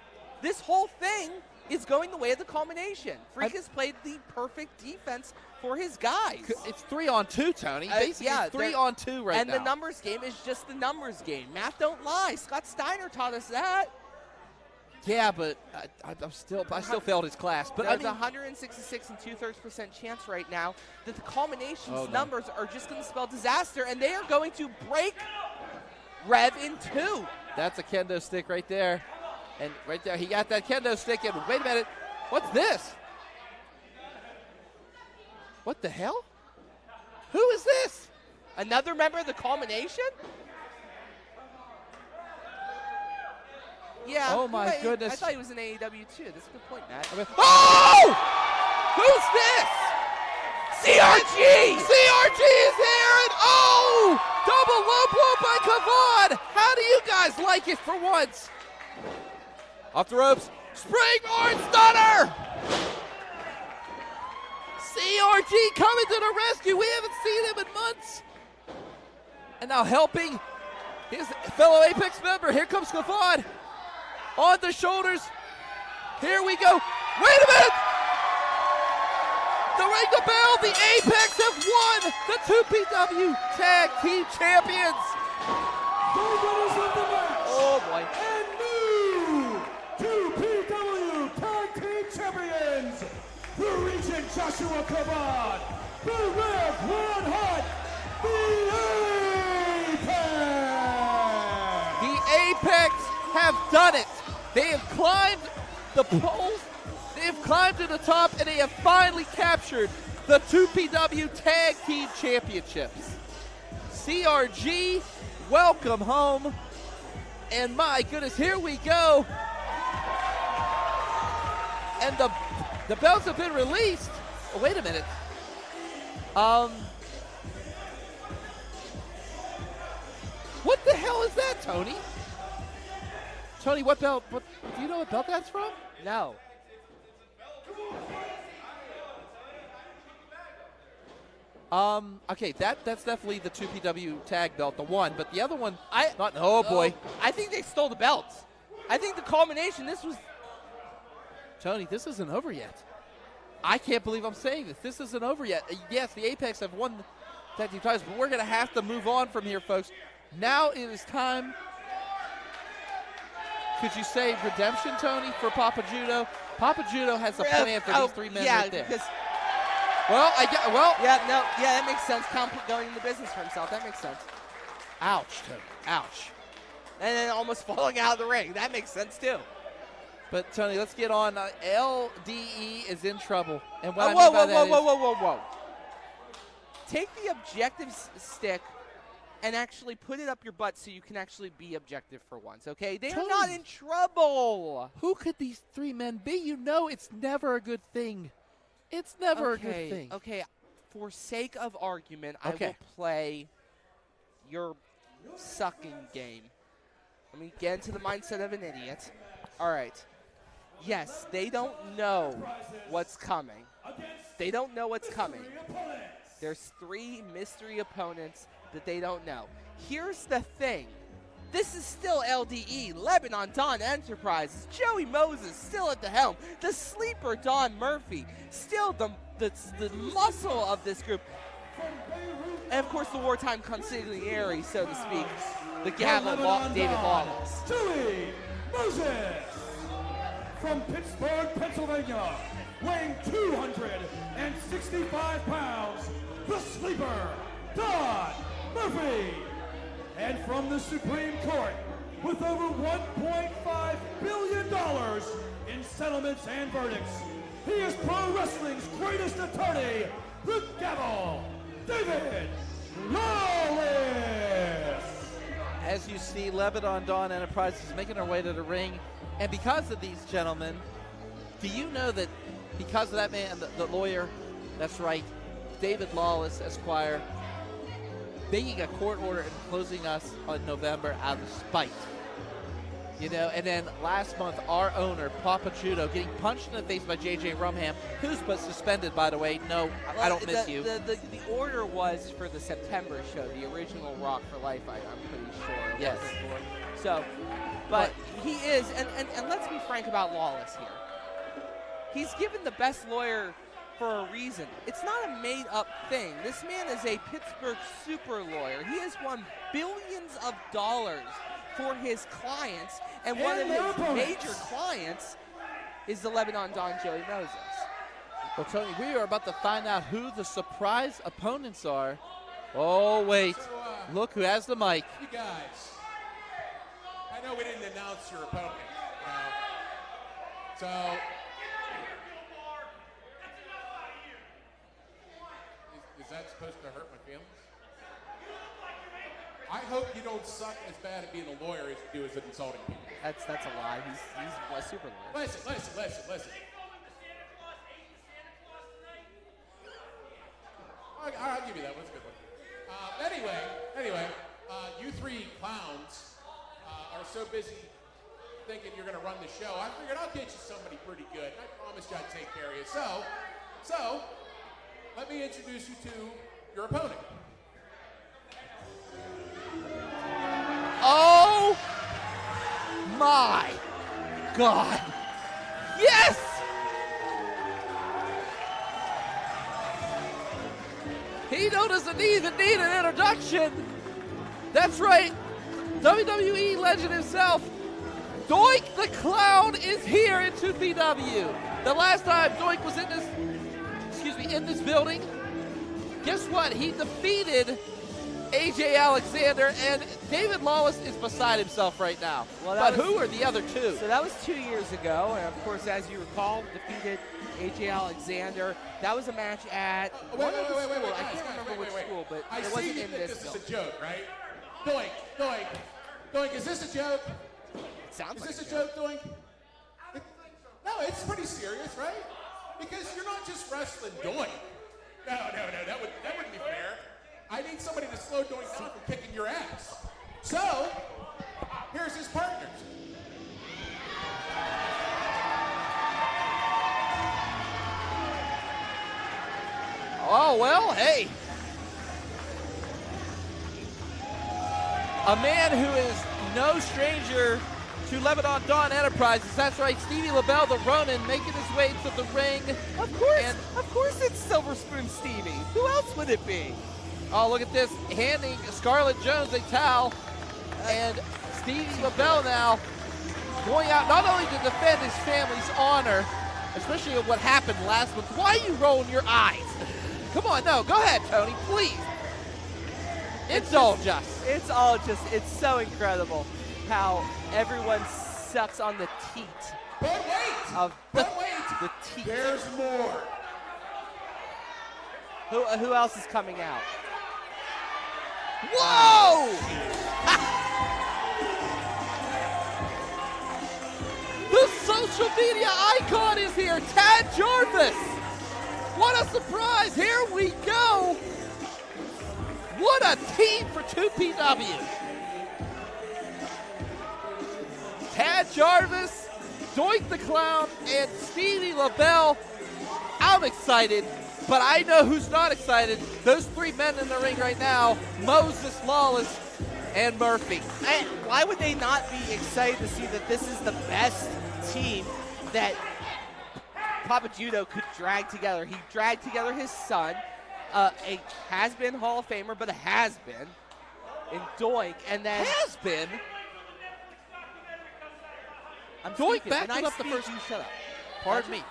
this whole thing is going the way of the Culmination. Freak has played the perfect defense for his guys. It's 3-on-2, Tony. Basically, it's 3-on-2 right now. And the numbers game is just the numbers game. Math don't lie. Scott Steiner taught us that. Yeah, but I still failed his class. But there's 166 2/3% chance right now that the Culmination's numbers are just going to spell disaster, and they are going to break Rev in 2. That's a kendo stick right there. And right there, he got that kendo stick. And wait a minute, what's this? What the hell? Who is this? Another member of the Culmination? Yeah. Oh, my I goodness. thought he was in AEW too. That's a good point, Matt. Oh! Who's this? CRG! CRG is here, and oh! Double low blow by Kavod. How do you guys like it for once? Off the ropes. Springboard stunner! CRG coming to the rescue. We haven't seen him in months. And now helping his fellow Apex member. Here comes Kavod. On the shoulders. Here we go. Wait a minute! The ring the bell. The Apex have won the 2PW Tag Team Champions. The winners of the match. Oh boy. And new 2PW Tag Team Champions, the Regent Joshua Kavod, the Rev Ron Hunt, The Apex have done it. They have climbed the poles, they have climbed to the top, and they have finally captured the 2PW Tag Team Championships. CRG, welcome home. And my goodness, here we go. And the belts have been released. Oh, wait a minute. What the hell is that, Tony? Tony, what belt? Do you know what belt that's from? No. Okay, that's definitely the 2PW tag belt, the one, but the other one, oh boy. I think they stole the belts. I think the Culmination, this was... Tony, this isn't over yet. I can't believe I'm saying this. This isn't over yet. Yes, the Apex have won the tag team titles, but we're going to have to move on from here, folks. Now it is time. Could you say redemption, Tony, for Papa Judo? Papa Judo has a plan for these three men right there. Because well, that makes sense. Count going into business for himself. That makes sense. Ouch, Tony. Ouch. And then almost falling out of the ring. That makes sense too. But Tony, let's get on. LDE is in trouble. And what whoa. Take the objective stick and actually put it up your butt so you can actually be objective for once, okay? They are not in trouble. Who could these three men be? You know it's never a good thing. It's never a good thing. Okay, for sake of argument, I will play your sucking game. Let me get into the mindset of an idiot. All right. Yes, they don't know what's coming. They don't know what's coming. There's three mystery opponents that they don't know. Here's the thing. This is still LDE, Lebanon Don Enterprises. Joey Moses still at the helm. The sleeper Don Murphy, still the muscle of this group. And of course the wartime consigliere, so to speak, the gavel David Lawless. Joey Moses from Pittsburgh, Pennsylvania, weighing 265 pounds, the sleeper Don Murphy. And from the Supreme Court, with over $1.5 billion in settlements and verdicts, he is pro wrestling's greatest attorney, the gavel, David Lawless. As you see, Lebanon Dawn Enterprises is making her way to the ring. And because of these gentlemen, do you know that because of that man, the lawyer, that's right, David Lawless, Esquire, making a court order and closing us on November out of spite. You know, and then last month, our owner, Papa Judo, getting punched in the face by JJ Rumham, who's but suspended, by the way. No, I don't miss you. The order was for the September show, the original Rock for Life, I'm pretty sure. Yes. So, but he is, and let's be frank about Lawless here. He's given the best lawyer for a reason. It's not a made-up thing. This man is a Pittsburgh super lawyer. He has won billions of dollars for his clients, and one of his major clients is the Lebanon Don Joey Moses. Well, Tony, we are about to find out who the surprise opponents are. Oh, wait. Look who has the mic. You guys, I know we didn't announce your opponent, that supposed to hurt my feelings? I hope you don't suck as bad at being a lawyer as you do as at insulting people. That's a lie. He's a super lawyer. Listen. I'll give you that one. That's a good one. Anyway, you three clowns are so busy thinking you're going to run the show. I figured I'll get you somebody pretty good. I promised you I'd take care of you. So, let me introduce you to your opponent. Oh my God. Yes! He doesn't even need an introduction. That's right. WWE legend himself, Doink the Clown, is here in 2PW. The last time Doink was in this building, guess what? He defeated 𝐩𝐫𝐿, and David Lawless is beside himself right now. Well, but who are the other two? So that was 2 years ago, and of course, as you recall, defeated 𝐩𝐫𝐿. That was a match at Wait, I can't remember which school, but I it see wasn't you in think this this building. is a joke, right? Doink, is this a joke? Sounds like Is this a joke, Doink? No, it's pretty serious, right? Because you're not just wrestling Doink. No, that wouldn't be fair. I need somebody to slow Doink down from kicking your ass. So, here's his partners. Oh, well, hey. A man who is no stranger to Lebanon Dawn Enterprises. That's right, Stevie LaBelle, the Ronin, making his way to the ring. Of course it's Silver Spoon Stevie. Who else would it be? Oh, look at this, handing Scarlett Jones a towel. And Stevie LaBelle now going out not only to defend his family's honor, especially what happened last month. Why are you rolling your eyes? Come on, no, go ahead, Tony, please. It's so so incredible how everyone sucks on the teat. But wait! The teat. There's more. Who else is coming out? Whoa! The social media icon is here, Tad Jarvis. What a surprise! Here we go. What a team for 2PW. Tad Jarvis, Doink the Clown, and Stevie LaBelle. I'm excited, but I know who's not excited. Those three men in the ring right now, Moses, Lawless, and Murphy. Why would they not be excited to see that this is the best team that Papa Judo could drag together? He dragged together his son, a has-been Hall of Famer, but a has-been in Doink, and then has-been. Doink backed up the first. You shut up. Pardon me.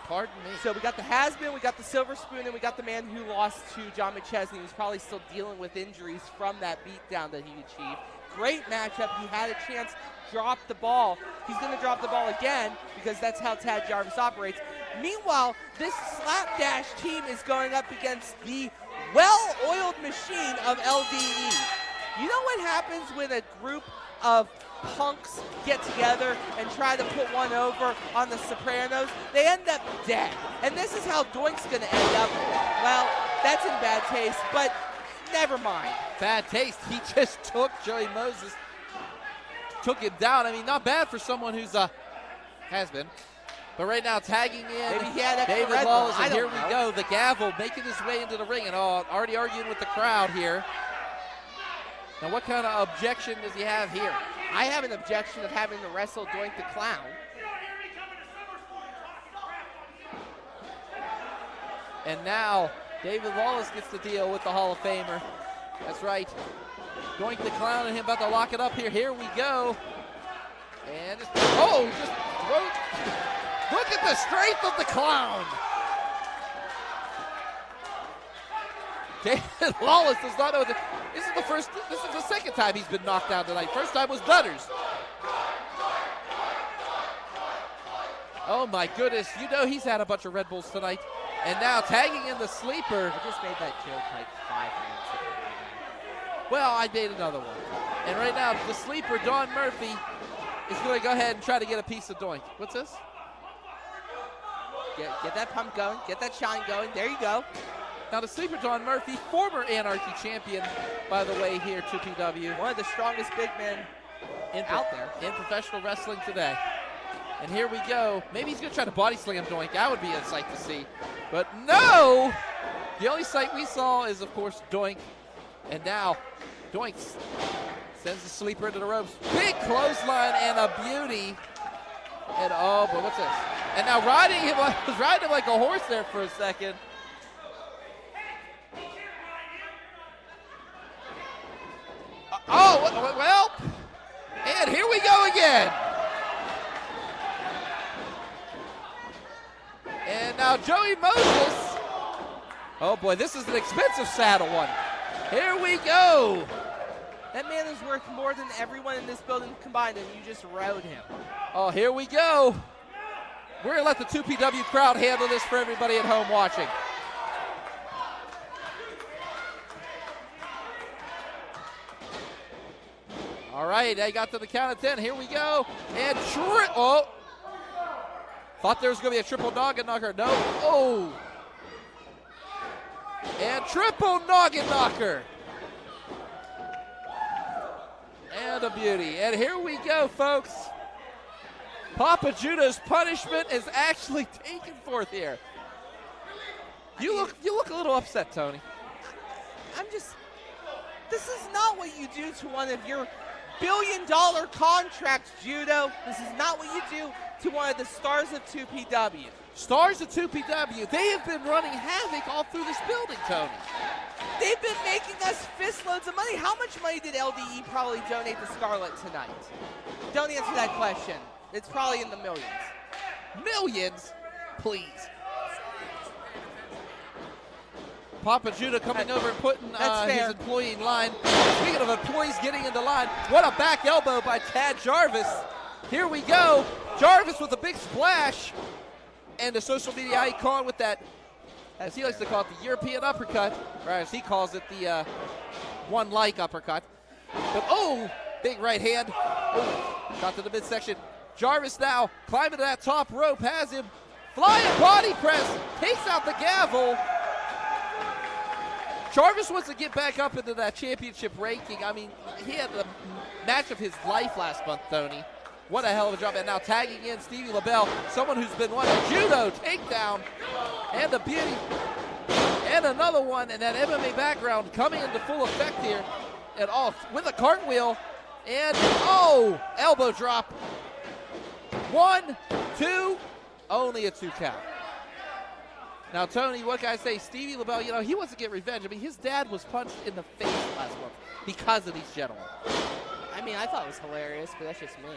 So we got the has-been, we got the Silver Spoon, and we got the man who lost to John McChesney, who's probably still dealing with injuries from that beatdown that he achieved. Great matchup. He had a chance, dropped the ball. He's going to drop the ball again because that's how Tad Jarvis operates. Meanwhile, this slapdash team is going up against the well-oiled machine of LDE. You know what happens when a group of punks get together and try to put one over on the Sopranos? They end up dead. And this is how Doink's going to end up. Well, that's in bad taste, but never mind. Bad taste. He just took Joey Moses, took him down. I mean, not bad for someone who's has been. But right now, tagging in Maybe he had extra David Red Lawless, Bull. and here we go. The gavel making his way into the ring, and already arguing with the crowd here. Now, what kind of objection does he have here? I have an objection of having to wrestle Doink the Clown. And now, David Lawless gets to deal with the Hall of Famer. That's right. Doink the Clown and him about to lock it up here. Here we go. And just look at the strength of the Clown. David Lawless does not know that this is the second time he's been knocked down tonight. First time was Dutters. Oh my goodness, you know he's had a bunch of Red Bulls tonight. And now tagging in the sleeper. I just made that joke like 5 minutes ago. Well, I made another one. And right now, the sleeper, Don Murphy, is going to go ahead and try to get a piece of Doink. What's this? Get that pump going. Get that shine going. There you go. Now, the sleeper, Don Murphy, former Anarchy champion, by the way, here, 2PW. One of the strongest big men out there in professional wrestling today. And here we go. Maybe he's going to try to body slam Doink. That would be a sight to see. But no! The only sight we saw is, of course, Doink. And now, Doink sends the sleeper into the ropes. Big clothesline and a beauty. And oh, but what's this? And now riding him like a horse there for a second. Oh, well, and here we go again. And now Joey Moses. Oh boy, this is an expensive saddle one. Here we go. That man is worth more than everyone in this building combined, and you just rode him. Oh, here we go. We're going to let the 2PW crowd handle this for everybody at home watching. All right, they got to the count of 10. Here we go. And oh. Thought there was going to be a triple noggin knocker. No. Oh. And triple noggin knocker. And a beauty. And here we go, folks. Papa Judo's punishment is actually taken forth here. You look a little upset, Tony. This is not what you do to one of your billion-dollar contracts, Judo. This is not what you do to one of the stars of 2PW. Stars of 2PW, they have been running havoc all through this building, Tony. They've been making us fistloads of money. How much money did LDE probably donate to Scarlett tonight? Don't answer that question. It's probably in the millions. Millions? Please. Papa Judo coming over and putting his employee in line. Speaking of employees getting into line, what a back elbow by Tad Jarvis. Here we go. Jarvis with a big splash. And the social media icon with that, as he likes to call it, the European uppercut, or as he calls it, the one-like uppercut. But oh, big right hand. Oh, got to the midsection. Jarvis now climbing to that top rope, has him. Flying body press, takes out the gavel. Jarvis wants to get back up into that championship ranking. I mean, he had the match of his life last month, Tony. What a hell of a job. And now tagging in Stevie LaBelle, someone who's been won a judo takedown. And a beauty. And another one. And that MMA background coming into full effect here. And oh, with a cartwheel. And oh, elbow drop. 1, 2, only a 2 count. Now, Tony, what can I say? Stevie LaBelle, you know, he wants to get revenge. I mean, his dad was punched in the face last month because of these gentlemen. I mean, I thought it was hilarious, but that's just me.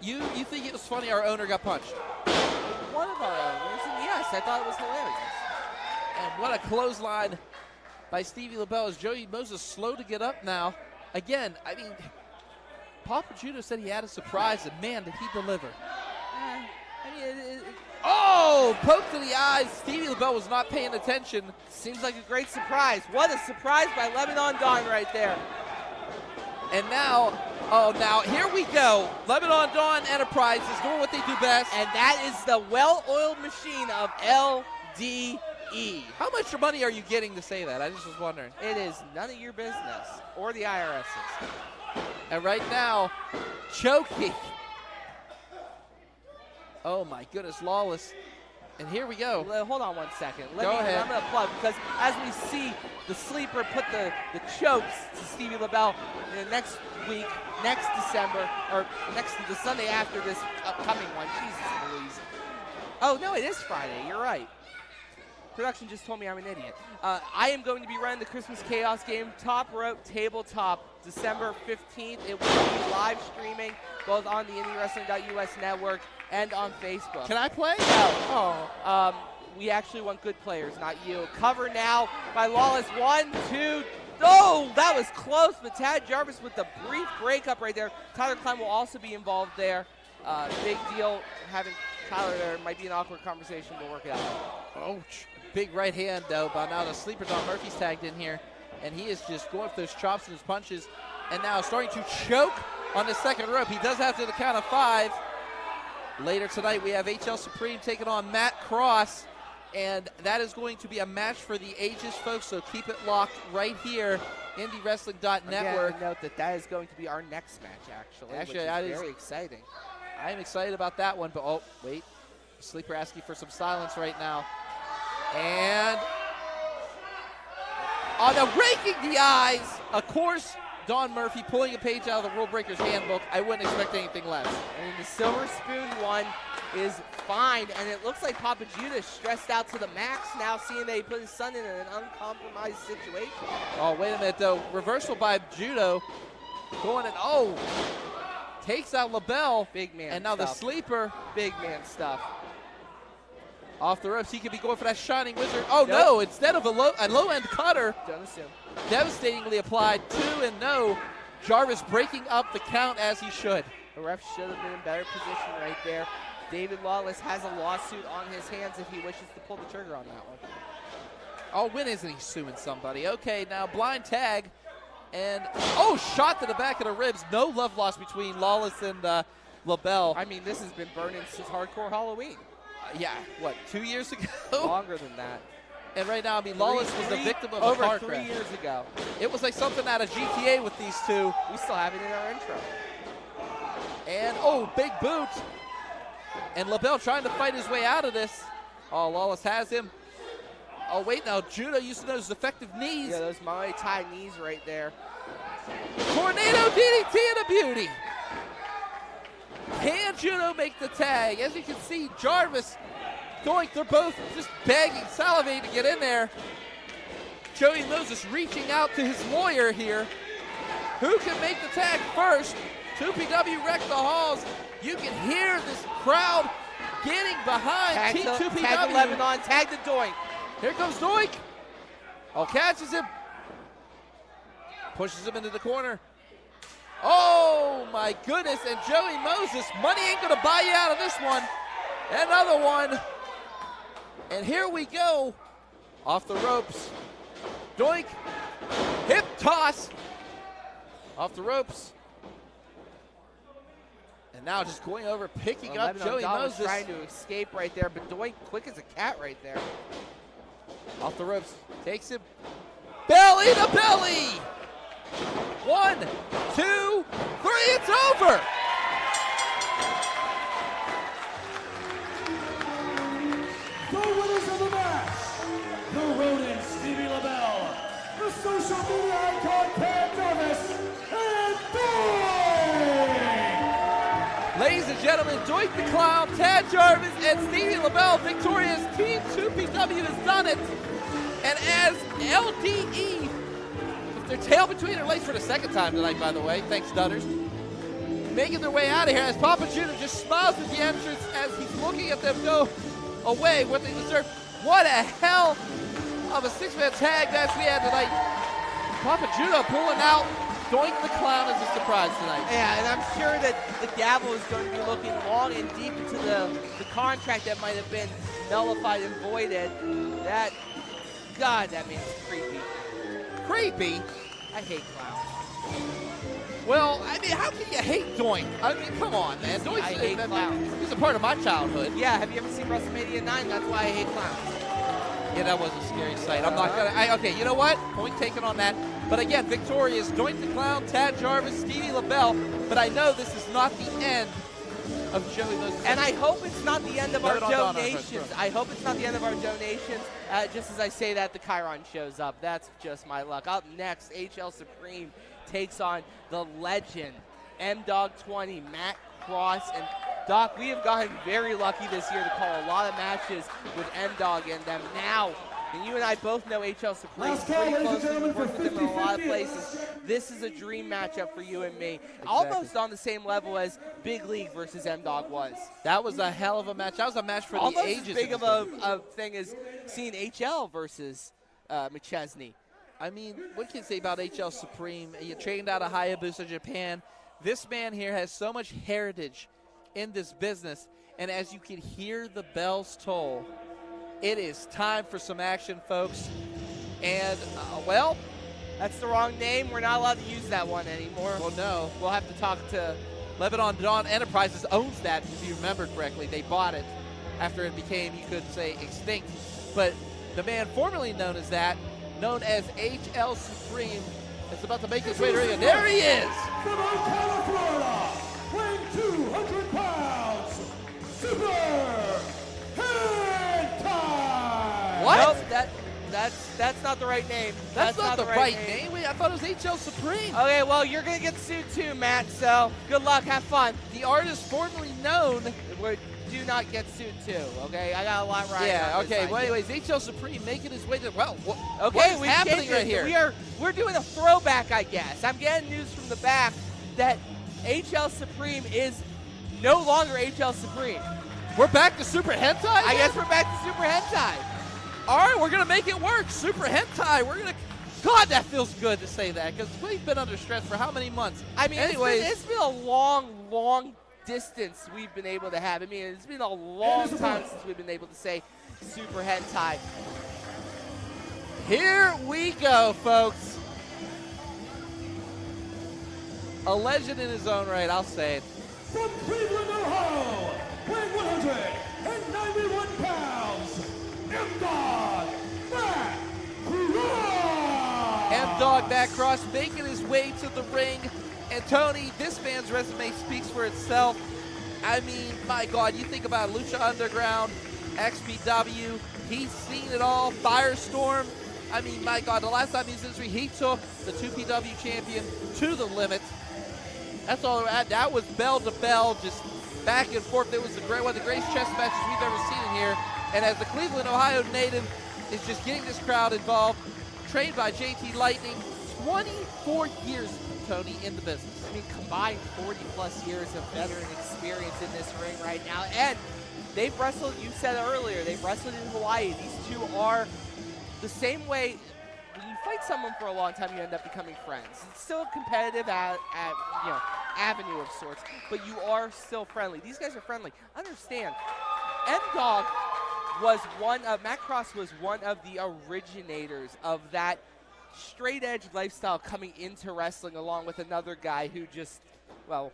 You think it was funny our owner got punched? One of our owners, and yes, I thought it was hilarious. And what a clothesline by Stevie LaBelle as Joey Moses slow to get up now. Again, I mean, Papa Judo said he had a surprise, and man, did he deliver. Oh, poke to the eyes. Stevie LaBelle was not paying attention. Seems like a great surprise. What a surprise by Lebanon Dawn right there. And now, oh, now here we go. Lebanon Dawn Enterprises doing what they do best. And that is the well-oiled machine of LDE. How much money are you getting to say that? I just was wondering. It is none of your business, or the IRS's. And right now, choking. Oh my goodness, Lawless. And here we go. Hold on 1 second. Go ahead. I'm going to plug, because as we see the sleeper put the chokes to Stevie LaBelle next week, next December, or the Sunday after this upcoming one. Jesus Louise. Oh, no, it is Friday. You're right. Production just told me I'm an idiot. I am going to be running the Christmas Chaos game, Top Rope Tabletop, December 15th. It will be live streaming both on the IndyWrestling.us network and on Facebook. Can I play? No. Oh. We actually want good players, not you. Cover now by Lawless. 1, 2. Oh, that was close, but Tad Jarvis with the brief breakup right there. Tyler Klein will also be involved there. Big deal having Tyler there. Might be an awkward conversation. We'll work it out. Oh, big right hand, though. But now the sleeper Don Murphy's tagged in here, and he is just going for those chops and his punches, and now starting to choke on the second rope. He does have to the count of 5. Later tonight, we have HL Supreme taking on Matt Cross, and that is going to be a match for the ages, folks, so keep it locked right here, IndyWrestling.network. Again, note that is going to be our next match, actually, which is very exciting. I am excited about that one, but oh, wait. Sleeper asking for some silence right now. And on the raking the eyes, of course, Don Murphy pulling a page out of the Rule Breakers handbook. I wouldn't expect anything less. And the Silver Spoon one is fine, and it looks like Papa Judah stressed out to the max now, seeing that he put his son in an uncompromised situation. Oh, wait a minute, though. Reversal by Judo. Going and, takes out LaBelle. Big man And now stuff. the sleeper. Big man stuff. Off the ropes, he could be going for that Shining Wizard. Oh, no, instead of a low-end cutter. Don't assume. Devastatingly applied, 2 and no. Jarvis breaking up the count as he should. The ref should have been in better position right there. David Lawless has a lawsuit on his hands if he wishes to pull the trigger on that one. Oh, when isn't he suing somebody? Okay, now blind tag. And, shot to the back of the ribs. No love lost between Lawless and LaBelle. I mean, this has been burning since Hardcore Halloween. Yeah, what, 2 years ago? Longer than that. And right now, I mean, Lawless was the victim of over a car 3 crash. years ago. It was like something out of GTA with these two. We still have it in our intro. And, big boot. And LaBelle trying to fight his way out of this. Oh, Lawless has him. Oh, wait, now Judo used to know those effective knees. Yeah, those Muay Thai knees right there. Tornado DDT and a beauty. Can Judo make the tag? As you can see, Jarvis they're both just begging, salivating to get in there. Joey Moses reaching out to his lawyer here. Who can make the tag first? 2PW wreck the halls. You can hear this crowd getting behind Team 2PW. Tag the Lebanon, tag the Doink. Here comes Doink. Catches him. Pushes him into the corner. Oh, my goodness. And Joey Moses, money ain't going to buy you out of this one. Another one. And here we go. Off the ropes. Doink. Hip toss. Off the ropes. And now just going over, picking up Joey Moses. Trying to escape right there, but Doink quick as a cat right there. Off the ropes. Takes him. Belly to belly. 1, 2, 3. It's over. The winners of the match, the rodent Stevie LaBelle, the social media icon Cam Jarvis, and Doink! Ladies and gentlemen, Doink the Clown, Tad Jarvis, and Stevie LaBelle victorious. Team 2PW has done it. And as LDE, with their tail between their legs for the second time tonight, by the way, thanks Dutters, making their way out of here as Papa Judah just smiles at the entrance as he's looking at them go away what they deserve. What a hell of a six-man tag match we had tonight. Papa Judah pulling out Doink the Clown as a surprise tonight. Yeah, and I'm sure that the gavel is going to be looking long and deep into the contract that might have been nullified and voided. God, that man's creepy. Creepy? I hate clowns. Well, I mean, how can you hate Doink? I mean, come on, man. Doink's, I hate clowns. He's a part of my childhood. Yeah, have you ever seen WrestleMania 9? That's why I hate clowns. Yeah, that was a scary sight. I'm not gonna. Okay, you know what? Point taken on that. But again, victorious Doink the Clown, Tad Jarvis, Stevie LaBelle. But I know this is not the end of Joey Moses. And I hope it's not the end of our donations. I hope it's not the end of our donations. Just as I say that, the Chiron shows up. That's just my luck. Up next, HL Supreme takes on the legend, MDogg 20, Matt Cross. And Doc, we have gotten very lucky this year to call a lot of matches with MDogg in them. Now, and you and I both know HL Supreme pretty closely. We've worked with them in a lot of places. This is a dream matchup for you and me. Exactly. Almost on the same level as Big League versus MDogg was. That was a hell of a match. That was a match for almost the ages. Almost as big of a thing as seeing HL versus McChesney. I mean, what can you say about HL Supreme? You trained out of Hayabusa, Japan. This man here has so much heritage in this business. And as you can hear the bells toll, It is time for some action, folks. And, well, that's the wrong name. We're not allowed to use that one anymore. Well, no. We'll have to talk to Lebanon Dawn Enterprises owns that, if you remember correctly. They bought it after it became, you could say, extinct. But the man formerly known as that, known as HL Supreme, is about to make his way to ring. There he is! From Ocala, Florida, weighing 200 pounds, Super Hentai! What? Nope, that's not the right name. That's not the right name. Wait, I thought it was HL Supreme. Okay, well, you're going to get sued too, Matt, so good luck. Have fun. The artist formerly known. Do not get sued too, okay? I got a lot right. Yeah, okay. Well, anyways, HL Supreme making his way to, well, okay, what is happening right here? We're doing a throwback, I guess. I'm getting news from the back that HL Supreme is no longer HL Supreme. We're back to Super Hentai? I guess we're back to Super Hentai. All right, we're going to make it work. Super Hentai. We're going to... God, that feels good to say that, because we've been under stress for how many months? I mean, anyways, it's been a long distance we've been able to have. I mean, it's been a long time since we've been able to say Super Hentai. Here we go, folks. A legend in his own right, I'll say it. From Cleveland, Ohio, weighing 191 pounds, MDogg MDogg Matt Cross making his way to the ring. And Tony, this man's resume speaks for itself. I mean, my God, you think about Lucha Underground, XPW, he's seen it all, Firestorm. I mean, my God, the last time he was in history, he took the 2PW champion to the limit. That's all we're at. That was bell to bell, just back and forth. It was one of the greatest chess matches we've ever seen in here. And as the Cleveland, Ohio native is just getting this crowd involved, trained by JT Lightning, 24 years, Tony, in the business. I mean, combined 40-plus years of veteran experience in this ring right now. And they've wrestled, you said earlier, they've wrestled in Hawaii. These two are the same way. When you fight someone for a long time, you end up becoming friends. It's still a competitive avenue of sorts, but you are still friendly. These guys are friendly. Understand, MDogg was Matt Cross was one of the originators of that straight edge lifestyle coming into wrestling, along with another guy who just, well,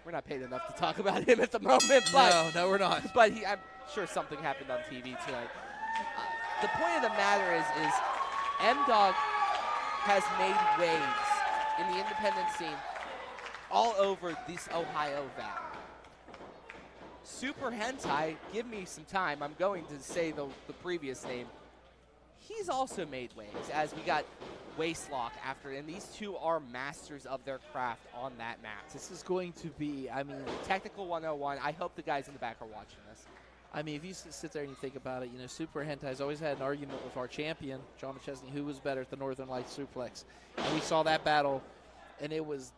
we're not paid enough to talk about him at the moment. But no, we're not. But I'm sure something happened on TV tonight. The point of the matter is MDogg has made waves in the independent scene all over this Ohio Valley. Super Hentai, give me some time. I'm going to say the previous name. He's also made waves, as we got Waistlock after, and these two are masters of their craft on that mat. This is going to be, I mean, Technical 101. I hope the guys in the back are watching this. I mean, if you sit there and you think about it, you know, Super Hentai has always had an argument with our champion, John McChesney, who was better at the Northern Lights suplex. And we saw that battle, and it was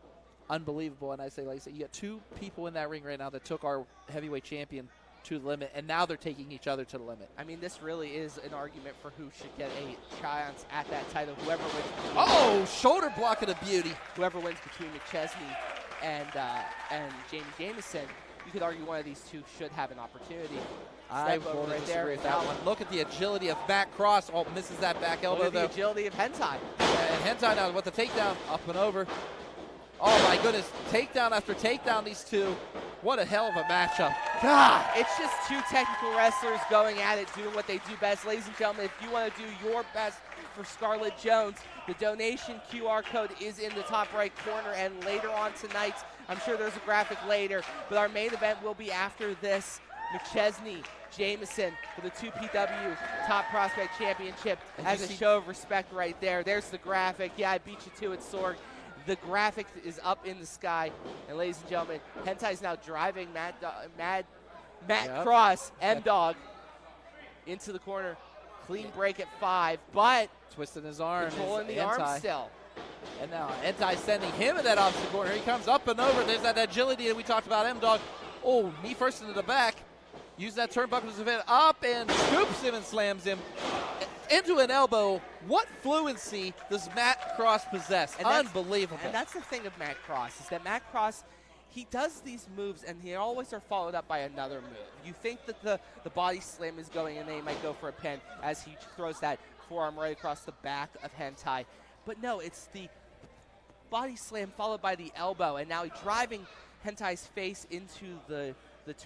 unbelievable. And I say, like I said, you got two people in that ring right now that took our heavyweight champion to the limit, and now they're taking each other to the limit. I mean, this really is an argument for who should get a chance at that title. Whoever wins. Oh, shoulder block of the beauty. Whoever wins between McChesney and Jameson, you could argue one of these two should have an opportunity. I will disagree with that one. Look at the agility of Matt Cross. Oh, misses that back elbow, Look at the agility of Hentai. And Hentai now with the takedown, up and over. Oh, my goodness. Takedown after takedown, these two. What a hell of a matchup. God. It's just two technical wrestlers going at it, doing what they do best. Ladies and gentlemen, if you want to do your best for Scarlett Jones, the donation QR code is in the top right corner. And later on tonight, I'm sure there's a graphic later, but our main event will be after this. McChesney, Jameson for the 2PW Top Prospect Championship as a show of respect right there. There's the graphic. Yeah, I beat you to it, Sorg. The graphic is up in the sky. And ladies and gentlemen, Hentai's now driving Matt Cross, MDogg, into the corner. Clean break at 5, but twisting his arm. Controlling the arm still. And now Hentai sending him in that opposite corner. He comes up and over. There's that agility that we talked about. MDogg, oh, knee first into the back. Use that turnbuckle to event up and scoops him and slams him into an elbow. What fluency does Matt Cross possess? And Unbelievable. And that's the thing of Matt Cross, is that Matt Cross he does these moves, and they always are followed up by another move. You think that the body slam is going, and they might go for a pin as he throws that forearm right across the back of Hentai. But no, it's the body slam followed by the elbow, and now he's driving Hentai's face into the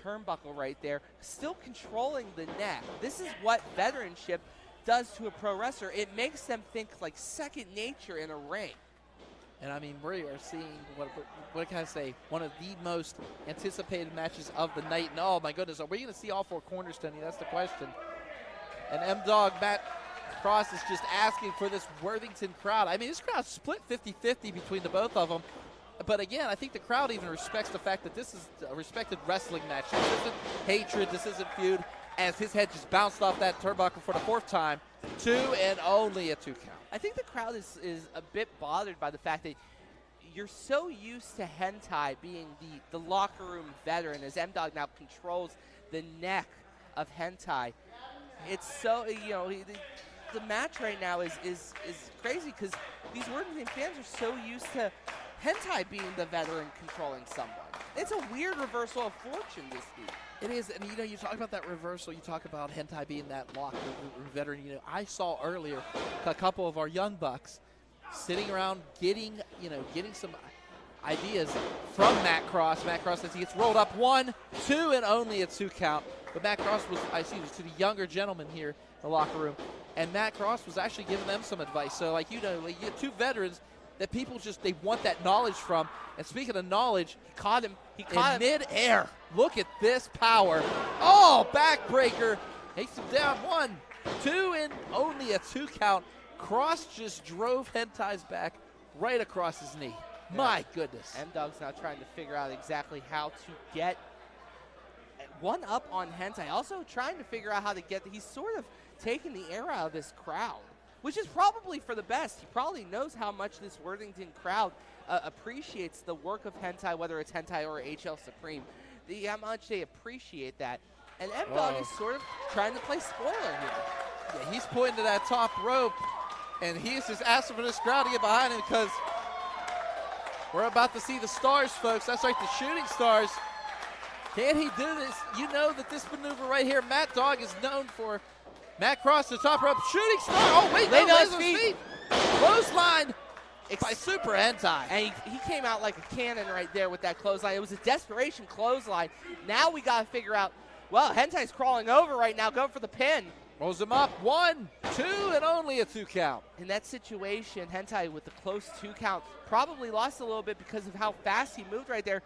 turnbuckle right there, still controlling the neck. This is what veteranship does to a pro wrestler. It makes them think like second nature in a ring. And I mean, we are seeing, what can I say, one of the most anticipated matches of the night. And oh my goodness, are we going to see all four corners, Tony? That's the question. And MDogg, Matt Cross, is just asking for this Worthington crowd. I mean, this crowd's split 50-50 between the both of them. But again, I think the crowd even respects the fact that this is a respected wrestling match. This isn't hatred, this isn't feud, as his head just bounced off that turnbuckle for the fourth time. 2 and only a 2 count. I think the crowd is a bit bothered by the fact that you're so used to Hentai being the locker room veteran, as MDogg now controls the neck of Hentai. It's so, you know, the match right now is crazy because these Worthington fans are so used to Hentai being the veteran controlling someone. It's a weird reversal of fortune this week. It is, and you know, you talk about that reversal, you talk about Hentai being that locker room veteran. You know, I saw earlier a couple of our young bucks sitting around getting some ideas from Matt Cross. Matt Cross, as he gets rolled up 1, 2, and only a 2 count. But Matt Cross was to the younger gentleman here in the locker room, and Matt Cross was actually giving them some advice. So, like, you know, like, you get two veterans that people they want that knowledge from. And speaking of knowledge, he caught him in mid-air. Look at this power. Oh, backbreaker. Takes him down 1, 2, and only a 2 count. Cross just drove Hentai's back right across his knee. Yeah. My goodness. MDogg's now trying to figure out exactly how to get one up on Hentai. Also trying to figure out how to get, he's sort of taking the air out of this crowd, which is probably for the best. He probably knows how much this Worthington crowd appreciates the work of Hentai, whether it's Hentai or HL Supreme. How much they appreciate that. And MDogg is sort of trying to play spoiler here. Yeah, he's pointing to that top rope, and he's just asking for this crowd to get behind him because we're about to see the stars, folks. That's right, the shooting stars. Can he do this? You know that this maneuver right here, MDogg is known for. Matt Cross, the top rope, shooting star. Oh, wait, no, his feet. Clothesline by Super Hentai. And he came out like a cannon right there with that clothesline. It was a desperation clothesline. Now we got to figure out, well, Hentai's crawling over right now, going for the pin. Rolls him up, 1, 2, and only a 2 count. In that situation, Hentai with the close 2 count probably lost a little bit because of how fast he moved right there.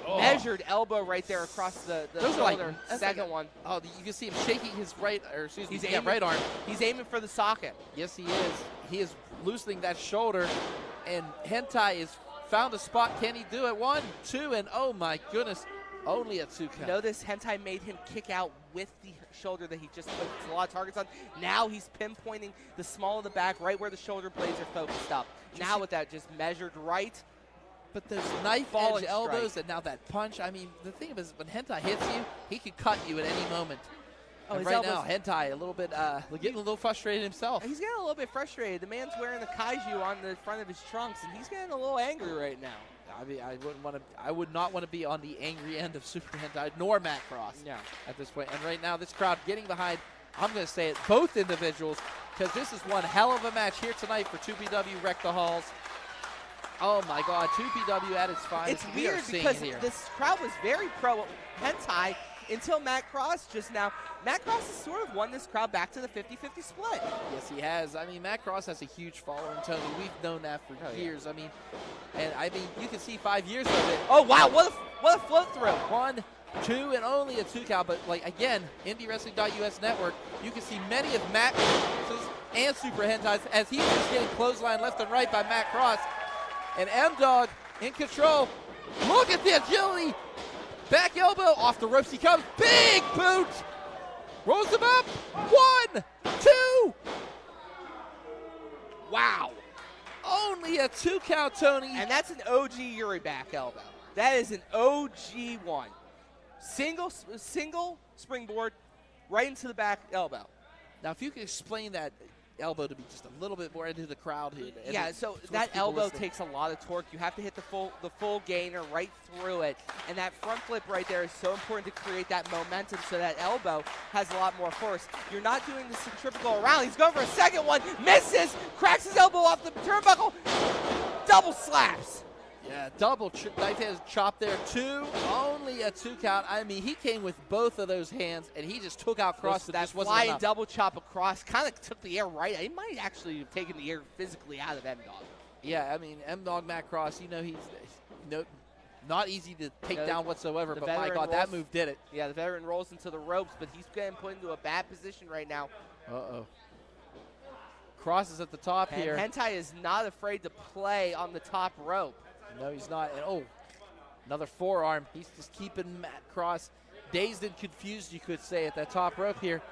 Measured elbow right there across the shoulder. Second one. Oh, you can see him shaking his right arm. He's aiming for the socket. Yes, he is. He is loosening that shoulder, and Hentai has found a spot. Can he do it? 1, 2, and oh my goodness, only a 2 count. Notice Hentai made him kick out with the shoulder that he just put a lot of targets on. Now he's pinpointing the small of the back right where the shoulder blades are focused up. Now with that just measured right. But those knife-edge elbows and now that punch, I mean, the thing is when Hentai hits you, he can cut you at any moment. Oh, and right now, Hentai a little bit, getting a little frustrated himself. He's getting a little bit frustrated. The man's wearing the kaiju on the front of his trunks, and he's getting a little angry right now. I mean, I would not want to be on the angry end of Super Hentai, nor Matt Cross at this point. And right now, this crowd getting behind, I'm going to say it, both individuals, because this is one hell of a match here tonight for 2PW Wreck the Halls. Oh my God, 2PW at its finest. It's weird because this crowd was very pro Hentai until Matt Cross just now. Matt Cross has sort of won this crowd back to the 50-50 split. Yes, he has. I mean, Matt Cross has a huge following, Tony. We've known that for years. I mean, you can see 5 years of it. Oh wow, what a float through. 1, 2, and only a 2 count. But like again, IndyWrestling.us network, you can see many of Matt Cross's and Super Hentai's as he's just getting clothesline left and right by Matt Cross. And MDogg in control. Look at the agility. Back elbow, off the ropes he comes. Big boot. Rolls him up. 1, 2. Wow. Only a 2 count, Tony. And that's an OG Yuri back elbow. That is an OG one. Single springboard right into the back elbow. Now, if you could explain that elbow to be just a little bit more into the crowd here. Yeah, so that elbow takes a lot of torque. You have to hit the full gainer right through it. And that front flip right there is so important to create that momentum so that elbow has a lot more force. You're not doing the centrifugal around. He's going for a second one, misses, cracks his elbow off the turnbuckle, double slaps. Yeah, double knife hands chop there, two, only a 2 count. I mean, he came with both of those hands, and he just took out Cross. That flying double chop across kind of took the air right. He might actually have taken the air physically out of MDogg. Yeah, I mean, MDogg Matt Cross, you know, he's not easy to take down whatsoever, but my God, that move did it. Yeah, the veteran rolls into the ropes, but he's getting put into a bad position right now. Uh-oh. Cross is at the top and here. Hentai is not afraid to play on the top rope. No, he's not. And, another forearm. He's just keeping Matt Cross dazed and confused, you could say, at that top rope here.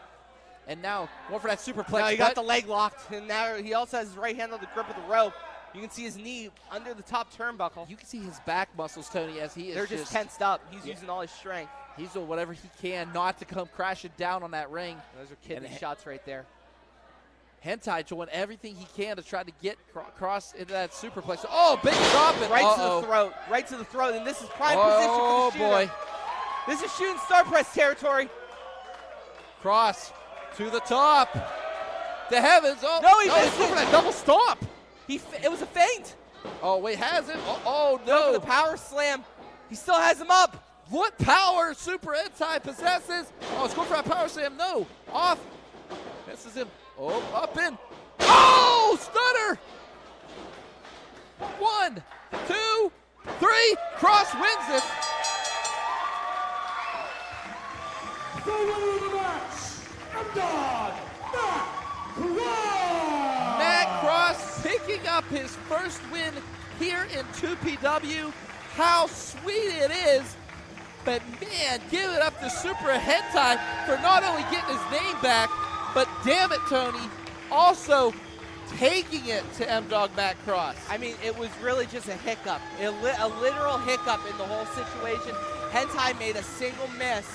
And now, going for that superplex. Now he got the leg locked, and now he also has his right hand on the grip of the rope. You can see his knee under the top turnbuckle. You can see his back muscles, Tony, as he is They're just tensed up. He's using all his strength. He's doing whatever he can not to come crashing down on that ring. Those are kidney shots right there. Hentai doing everything he can to try to get Cross into that superplex. Oh, big drop it. Right to the throat. Right to the throat. And this is prime position for the shooter. Oh, boy. This is shooting star press territory. Cross to the top. The heavens. Oh, no, he missed he's going for that double stomp. It was a feint. Oh, wait, has it? Oh, no. The power slam. He still has him up. What power Super Hentai possesses? Oh, it's going for that power slam. No. Off. Misses him. Oh, up in. Oh, stunner! 1, 2, 3. Cross wins it. The winner of the match, MDogg Matt Cross picking up his first win here in 2PW. How sweet it is. But, man, give it up to Super Hentai for not only getting his name back, but damn it, Tony, also taking it to MDogg Matt Cross. I mean, it was really just a hiccup, a literal hiccup in the whole situation. Hentai made a single miss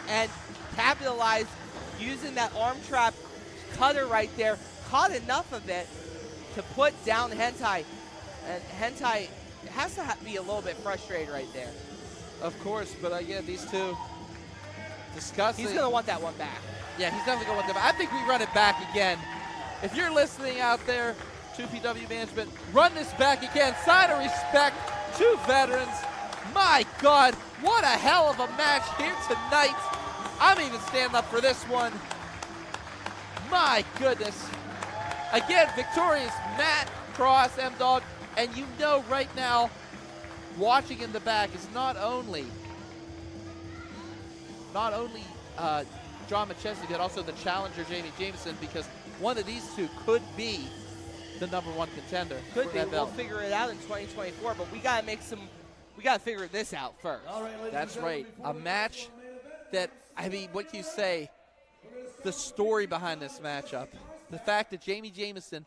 and capitalized using that arm trap cutter right there, caught enough of it to put down Hentai. And Hentai has to be a little bit frustrated right there. Of course, but again, these two discussing. He's going to want that one back. Yeah, he's definitely going to want that back. I think we run it back again. If you're listening out there, 2PW management, run this back again. Sign of respect to veterans. My God, what a hell of a match here tonight. I'm even standing up for this one. My goodness. Again, victorious Matt Cross, MDogg, and you know right now, watching in the back is not only John McChesney, but also the challenger, Jameson, because one of these two could be the #1 contender. Could be. We'll figure it out in 2024, but we got to figure this out first. That's right. A match that, I mean, what can you say? The story behind this matchup. The fact that Jameson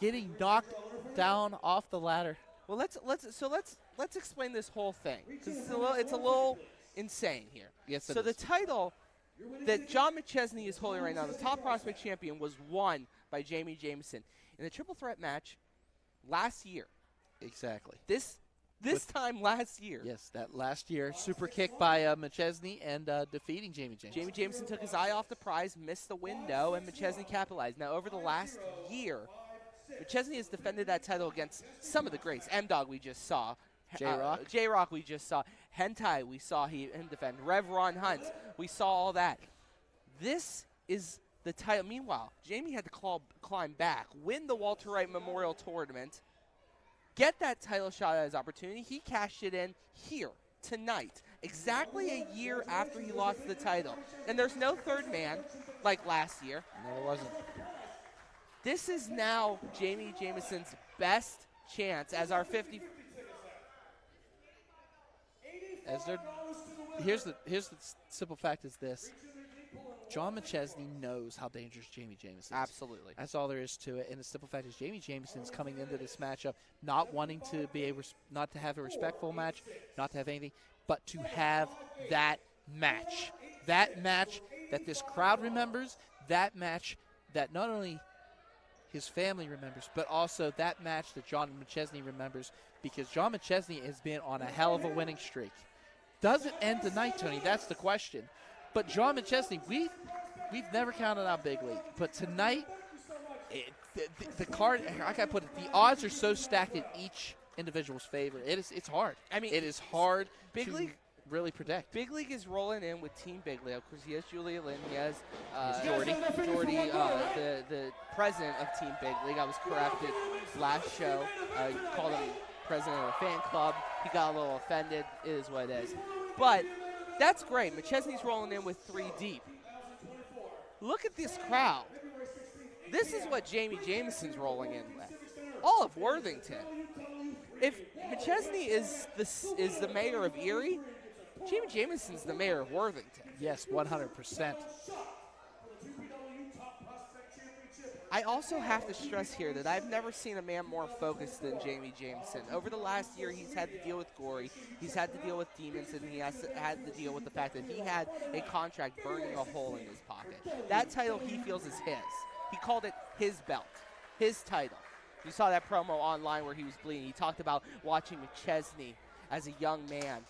getting knocked down off the ladder. Well, let's explain this whole thing, because it's a little insane here. Yes, so the title that John McChesney is holding right now, the top prospect champion, was won by Jameson in the triple threat match last year. Exactly. This time last year. Yes, that last year. Super kick by McChesney and defeating Jameson. Jameson took his eye off the prize, missed the window, and McChesney capitalized. Now, over the last year, McChesney has defended that title against some of the greats. MDogg we just saw. J-Rock we just saw. Hentai we saw him defend. Rev Ron Hunt, we saw all that. This is the title. Meanwhile, Jamie had to climb back, win the Walter Wright Memorial Tournament, get that title shot at his opportunity. He cashed it in here tonight, exactly a year after he lost the title. And there's no third man like last year. No, there wasn't. This is now Jameson's best chance as our 50. Here's the simple fact is this. John McChesney knows how dangerous Jameson is. Absolutely. That's all there is to it. And the simple fact is Jameson's coming into this matchup not wanting to not to have a respectful match, not to have anything, but to have that match. That match that this crowd remembers, that match that not only his family remembers, but also that match that John McChesney remembers, because John McChesney has been on a hell of a winning streak. Does it end tonight, Tony? That's the question. But John McChesney, we've never counted out Big League, but tonight, the card, I gotta put it, the odds are so stacked in each individual's favor. It's hard. I mean, it is hard Big to League really predict. Big League is rolling in with Team Big League. Of course, he has Julia Lynn. He has Jordy, the president of Team Big League. I was corrected last show. I called him president of the fan club. He got a little offended. It is what it is. But that's great. McChesney's rolling in with 3 deep. Look at this crowd. This is what Jami Jameson's rolling in with. All of Worthington. If McChesney is the mayor of Erie, Jami Jameson's the mayor of Worthington. Yes, 100%. I also have to stress here that I've never seen a man more focused than Jami Jameson. Over the last year, he's had to deal with Gory, he's had to deal with demons, and he has had to deal with the fact that he had a contract burning a hole in his pocket. That title he feels is his. He called it his belt, his title. You saw that promo online where he was bleeding. He talked about watching McChesney as a young man,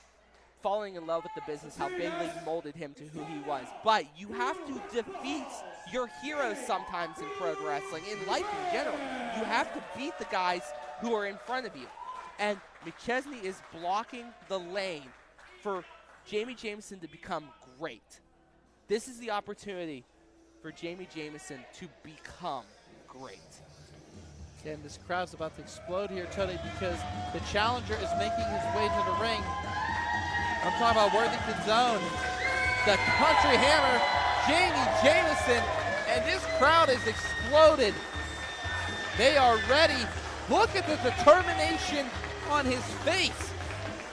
falling in love with the business, how Big League molded him to who he was. But you have to defeat your heroes sometimes in pro wrestling, in life in general. You have to beat the guys who are in front of you. And McChesney is blocking the lane for Jami Jameson to become great. This is the opportunity for Jami Jameson to become great. And this crowd's about to explode here, Tony, because the challenger is making his way to the ring. I'm talking about Worthington's own, the country hammer, Jami Jameson, and this crowd is exploded. They are ready. Look at the determination on his face.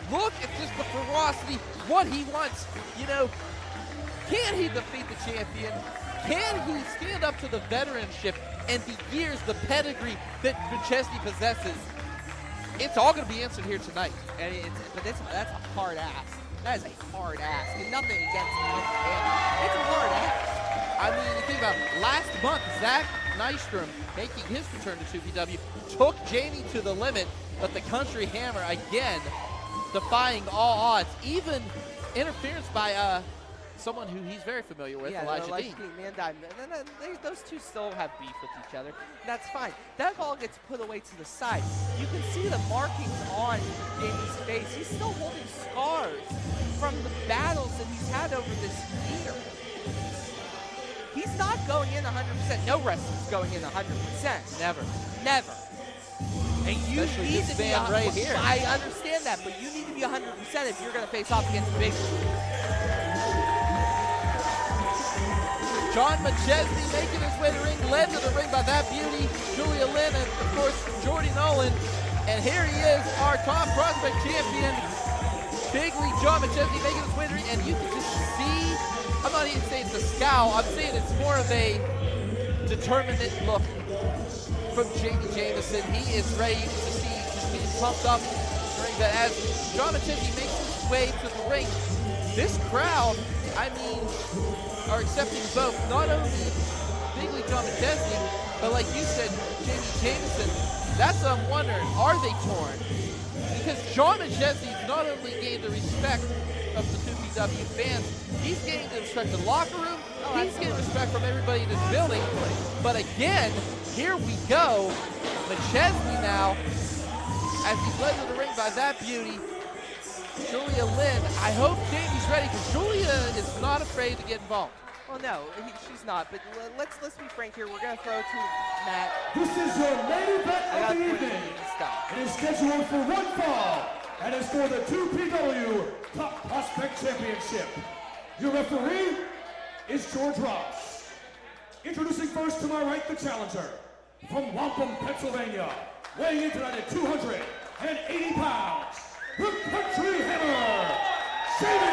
Look at just the ferocity, what he wants. You know, can he defeat the champion? Can he stand up to the veteranship and the years, the pedigree that McChesney possesses? It's all going to be answered here tonight. And that's a hard ass. That is a hard ass. And nothing against him. It's a hard ass. I mean, you think about it, last month, Zach Nystrom, making his return to 2PW, took Jami to the limit, but the country hammer, again, defying all odds. Even interference by someone who he's very familiar with, Elijah Dean. Those two still have beef with each other. That's fine. That all gets put away to the side. You can see the markings on Jami's face. He's still holding scars from the battles that he's had over this year. He's not going in 100%. No wrestler's going in 100%. Never. Never. And you Especially need this to be man right here. I understand that, but you need to be 100% if you're going to face off against Big League. John McChesney making his way to the ring, led to the ring by that beauty, Julia Lynn, and of course, Jordy Nolan. And here he is, our top prospect champion, Big League John McChesney making his way to the ring. And you can just see, I'm not even saying it's a scowl, I'm saying it's more of a determined look from Jami Jameson. He is ready to see, just being pumped up in the ring. But as John McChesney makes his way to the ring, this crowd, I mean, are accepting both, not only Big League John McChesney, but like you said, Jami Jameson. That's what I'm wondering, are they torn? Because John McChesney's not only gained the respect of the 2PW fans, he's gained the respect of the locker room, he's gained respect from everybody in this building. But again, here we go, McChesney now, as he's led to the ring by that beauty, Julia Lynn. I hope Jami's ready, because Julia is not afraid to get involved. Well, no, she's not. But let's be frank here. We're going to throw to Matt. This is your main event of the evening. It is scheduled for one fall, and is for the 2PW Top Prospect Championship. Your referee is George Ross. Introducing first to my right, the challenger from Wampum, Pennsylvania, weighing in tonight at 280 pounds. The country hammer, Jami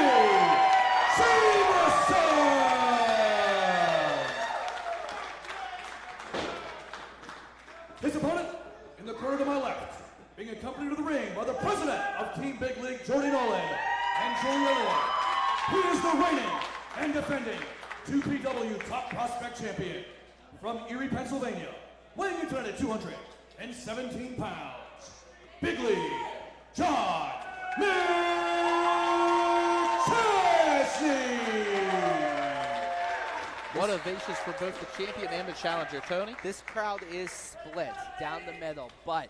Jameson! His opponent, in the corner to my left, being accompanied to the ring by the president of Team Big League, Jordy Nolan, and Julia Lynn. He is the reigning and defending 2PW Top Prospect Champion from Erie, Pennsylvania, weighing in tonight at 217 pounds, Big League, John McChesney. What ovations for both the champion and the challenger, Tony. This crowd is split down the middle, but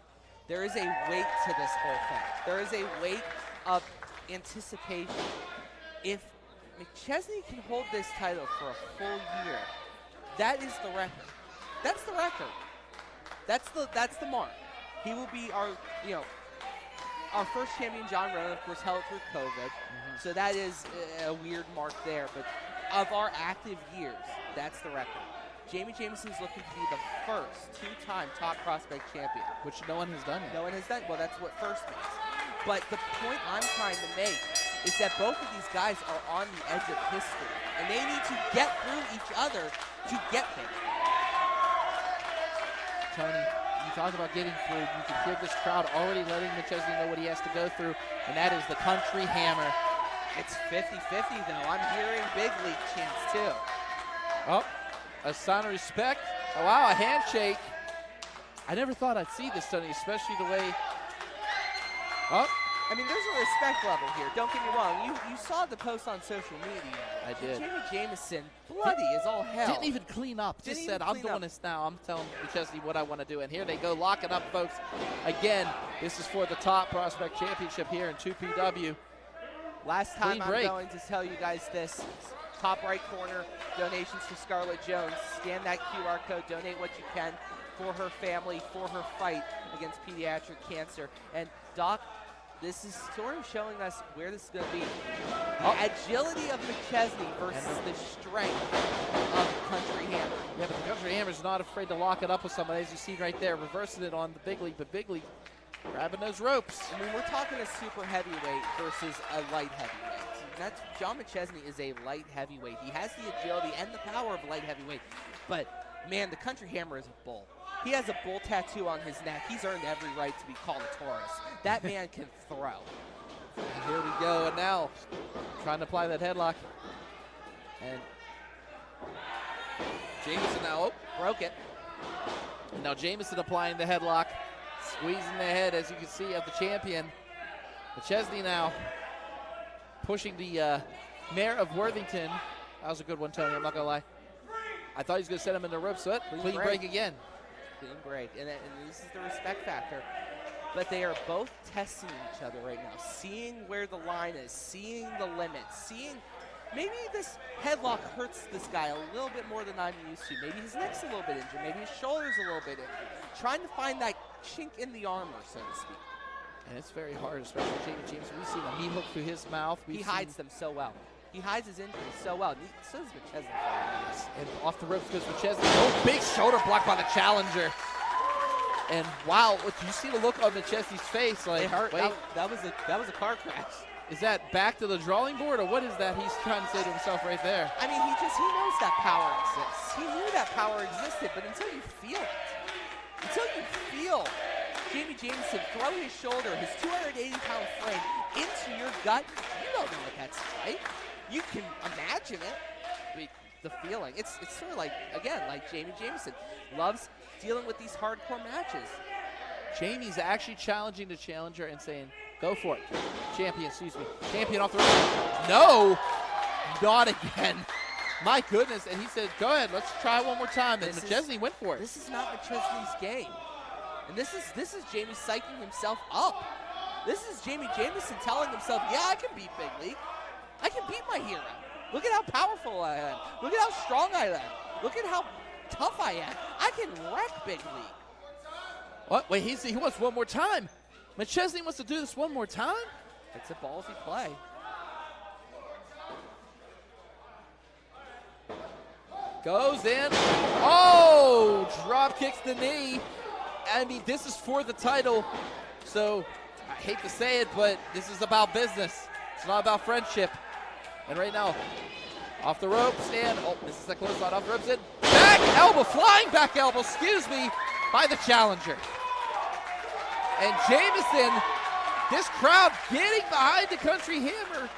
there is a weight to this whole thing. There is a weight of anticipation. If McChesney can hold this title for a full year, that is the record. That's the record. That's the mark. He will be our first champion. John Rowan, of course, held through COVID, so that is a weird mark there. But of our active years, that's the record. Jami Jameson is looking to be the first two-time top prospect champion, which no one has done yet. No one has done. Well, that's what first means. But the point I'm trying to make is that both of these guys are on the edge of history, and they need to get through each other to get there. Tony, you talk about getting through. You can hear this crowd already letting McChesney know what he has to go through, and that is the country hammer. It's 50-50, though. I'm hearing big league chants, too. Oh, a sign of respect. Oh, wow, a handshake. I never thought I'd see this, Tony, especially the way... Oh. I mean, there's a respect level here. Don't get me wrong. You saw the post on social media. I did. Jami Jameson, bloody as all hell. Didn't even clean up. Just said, I'm doing this now. I'm telling McChesney what I want to do. And here they go, locking up, folks. Again, this is for the top prospect championship here in 2PW. Last time I'm going to tell you guys this. Top right corner, donations for Scarlett Jones. Scan that QR code, donate what you can for her family, for her fight against pediatric cancer. And Doc, this is sort of showing us where this is going to be. The agility of McChesney versus the strength of Country Hammer. Yeah, but the Country Hammer's not afraid to lock it up with somebody, as you see right there, reversing it on the Big League, but Big League grabbing those ropes. I mean, we're talking a super heavyweight versus a light heavyweight. That's John McChesney is a light heavyweight. He has the agility and the power of a light heavyweight. But, man, the Country Hammer is a bull. He has a bull tattoo on his neck. He's earned every right to be called a Taurus. That man can throw. And here we go, and now trying to apply that headlock. And Jameson now, broke it. And now Jameson applying the headlock, squeezing the head, as you can see, of the champion. McChesney now pushing the mayor of Worthington. That was a good one, Tony, I'm not going to lie. I thought he was going to set him in the ropes, so clean break again. Clean break, and this is the respect factor. But they are both testing each other right now, seeing where the line is, seeing the limits, seeing maybe this headlock hurts this guy a little bit more than I'm used to. Maybe his neck's a little bit injured, maybe his shoulder's a little bit injured. Trying to find that chink in the armor, so to speak. And it's very hard, especially Jami Jameson. We've seen a knee hook through his mouth. He hides them so well. He hides his injuries so well. So does McChesney. And off the ropes goes McChesney. Oh, big shoulder block by the challenger. And wow, do you see the look on McChesney's face? Like, it hurt. Wait, that was a car crash. Is that back to the drawing board, or what is that he's trying to say to himself right there? I mean, he knows that power exists. He knew that power existed, but until you feel it, until you feel Jami Jameson throw his shoulder, his 280-pound frame into your gut, you don't know what that's like. You can imagine it. I mean, the feeling. It's sort of like, again, like Jami Jameson loves dealing with these hardcore matches. Jami's actually challenging the challenger and saying, go for it. Champion, excuse me. Champion off the rope. No, not again. My goodness. And he said, go ahead, let's try one more time. And McChesney went for it. This is not McChesney's game. And this is Jami psyching himself up. This is Jami Jameson telling himself, yeah, I can beat Big League. I can beat my hero. Look at how powerful I am. Look at how strong I am. Look at how tough I am. I can wreck Big League. What? Wait, he wants one more time. McChesney wants to do this one more time? It's a ballsy play. Goes in. Oh, drop kicks the knee. I mean, this is for the title. So, I hate to say it, but this is about business. It's not about friendship. And right now, off the ropes, and this is the close line, off the ropes, in. Back elbow, flying back elbow, excuse me, by the challenger. And Jameson, this crowd getting behind the Country Hammer.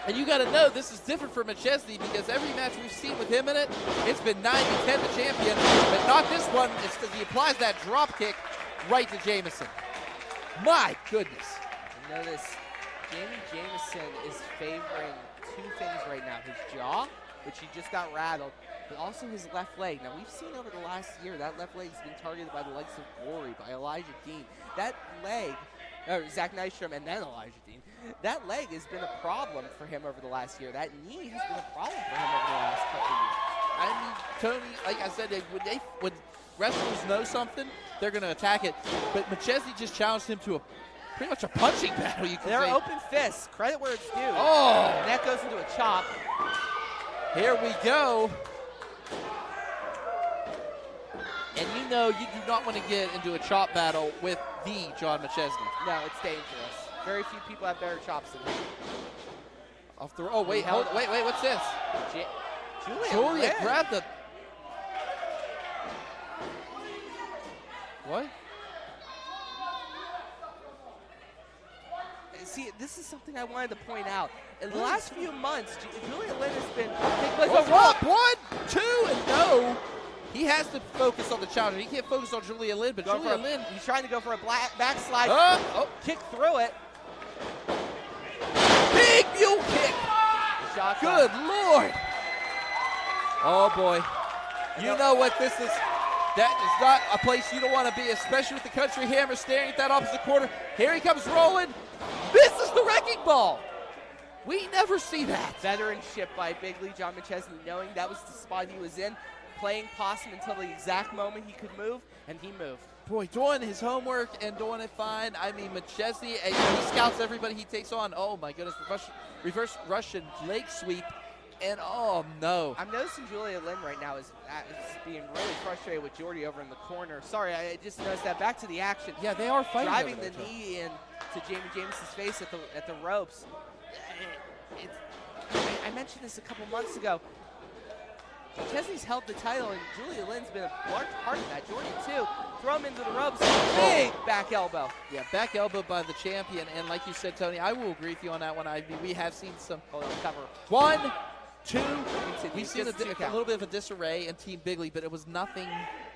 And you got to know this is different for McChesney because every match we've seen with him in it, it's been 9-10 the champion, but not this one. It's because he applies that drop kick right to Jameson. My goodness. And notice, Jameson is favoring two things right now. His jaw, which he just got rattled, but also his left leg. Now, we've seen over the last year that left leg's been targeted by the likes of Glory, by Elijah Dean. That leg, or Zach Nystrom and then Elijah Dean, that leg has been a problem for him over the last year. That knee has been a problem for him over the last couple of years. I mean, Tony, like I said, when wrestlers know something, they're going to attack it. But McChesney just challenged him to pretty much a punching battle, you can They're say. open fists. Credit where it's due. Oh! And that goes into a chop. Here we go. And you know you do not want to get into a chop battle with the John McChesney. No, it's dangerous. Very few people have better chops than him. Off the, oh, wait, what's this? Julia grabbed the... What? See, this is something I wanted to point out. In the last few months, Julia Lynn has been taking place. One, two, and no. He has to focus on the challenger. He can't focus on Julia Lynn, but Julia Lynn... He's trying to go for a backslide. Kick through it. Big mule kick. Good Lord. Oh, boy. You know what this is. That is not a place you don't want to be, especially with the Country Hammer staring at that opposite corner. Here he comes rolling. This is the wrecking ball. We never see that. Veteranship by Big Lee John McChesney, knowing that was the spot he was in, playing possum until the exact moment he could move, and he moved. Boy, doing his homework and doing it fine. I mean, McChesney, he scouts everybody he takes on. Oh, my goodness. Reverse Russian leg sweep. And, oh, no. I'm noticing Julia Lynn right now is being really frustrated with Jordy over in the corner. Sorry, I just noticed that. Back to the action. Yeah, they are fighting. Driving the knee in to Jameson's face at the ropes. I mentioned this a couple months ago. McChesney's held the title, and Julia Lynn's been a large part of that. Jordy, too. Throw him into the ropes. Big back elbow. Yeah, back elbow by the champion. And like you said, Tony, I will agree with you on that one. We have seen some. Cover. 1, 2. We've seen a little bit of a disarray in Team Bigley, but it was nothing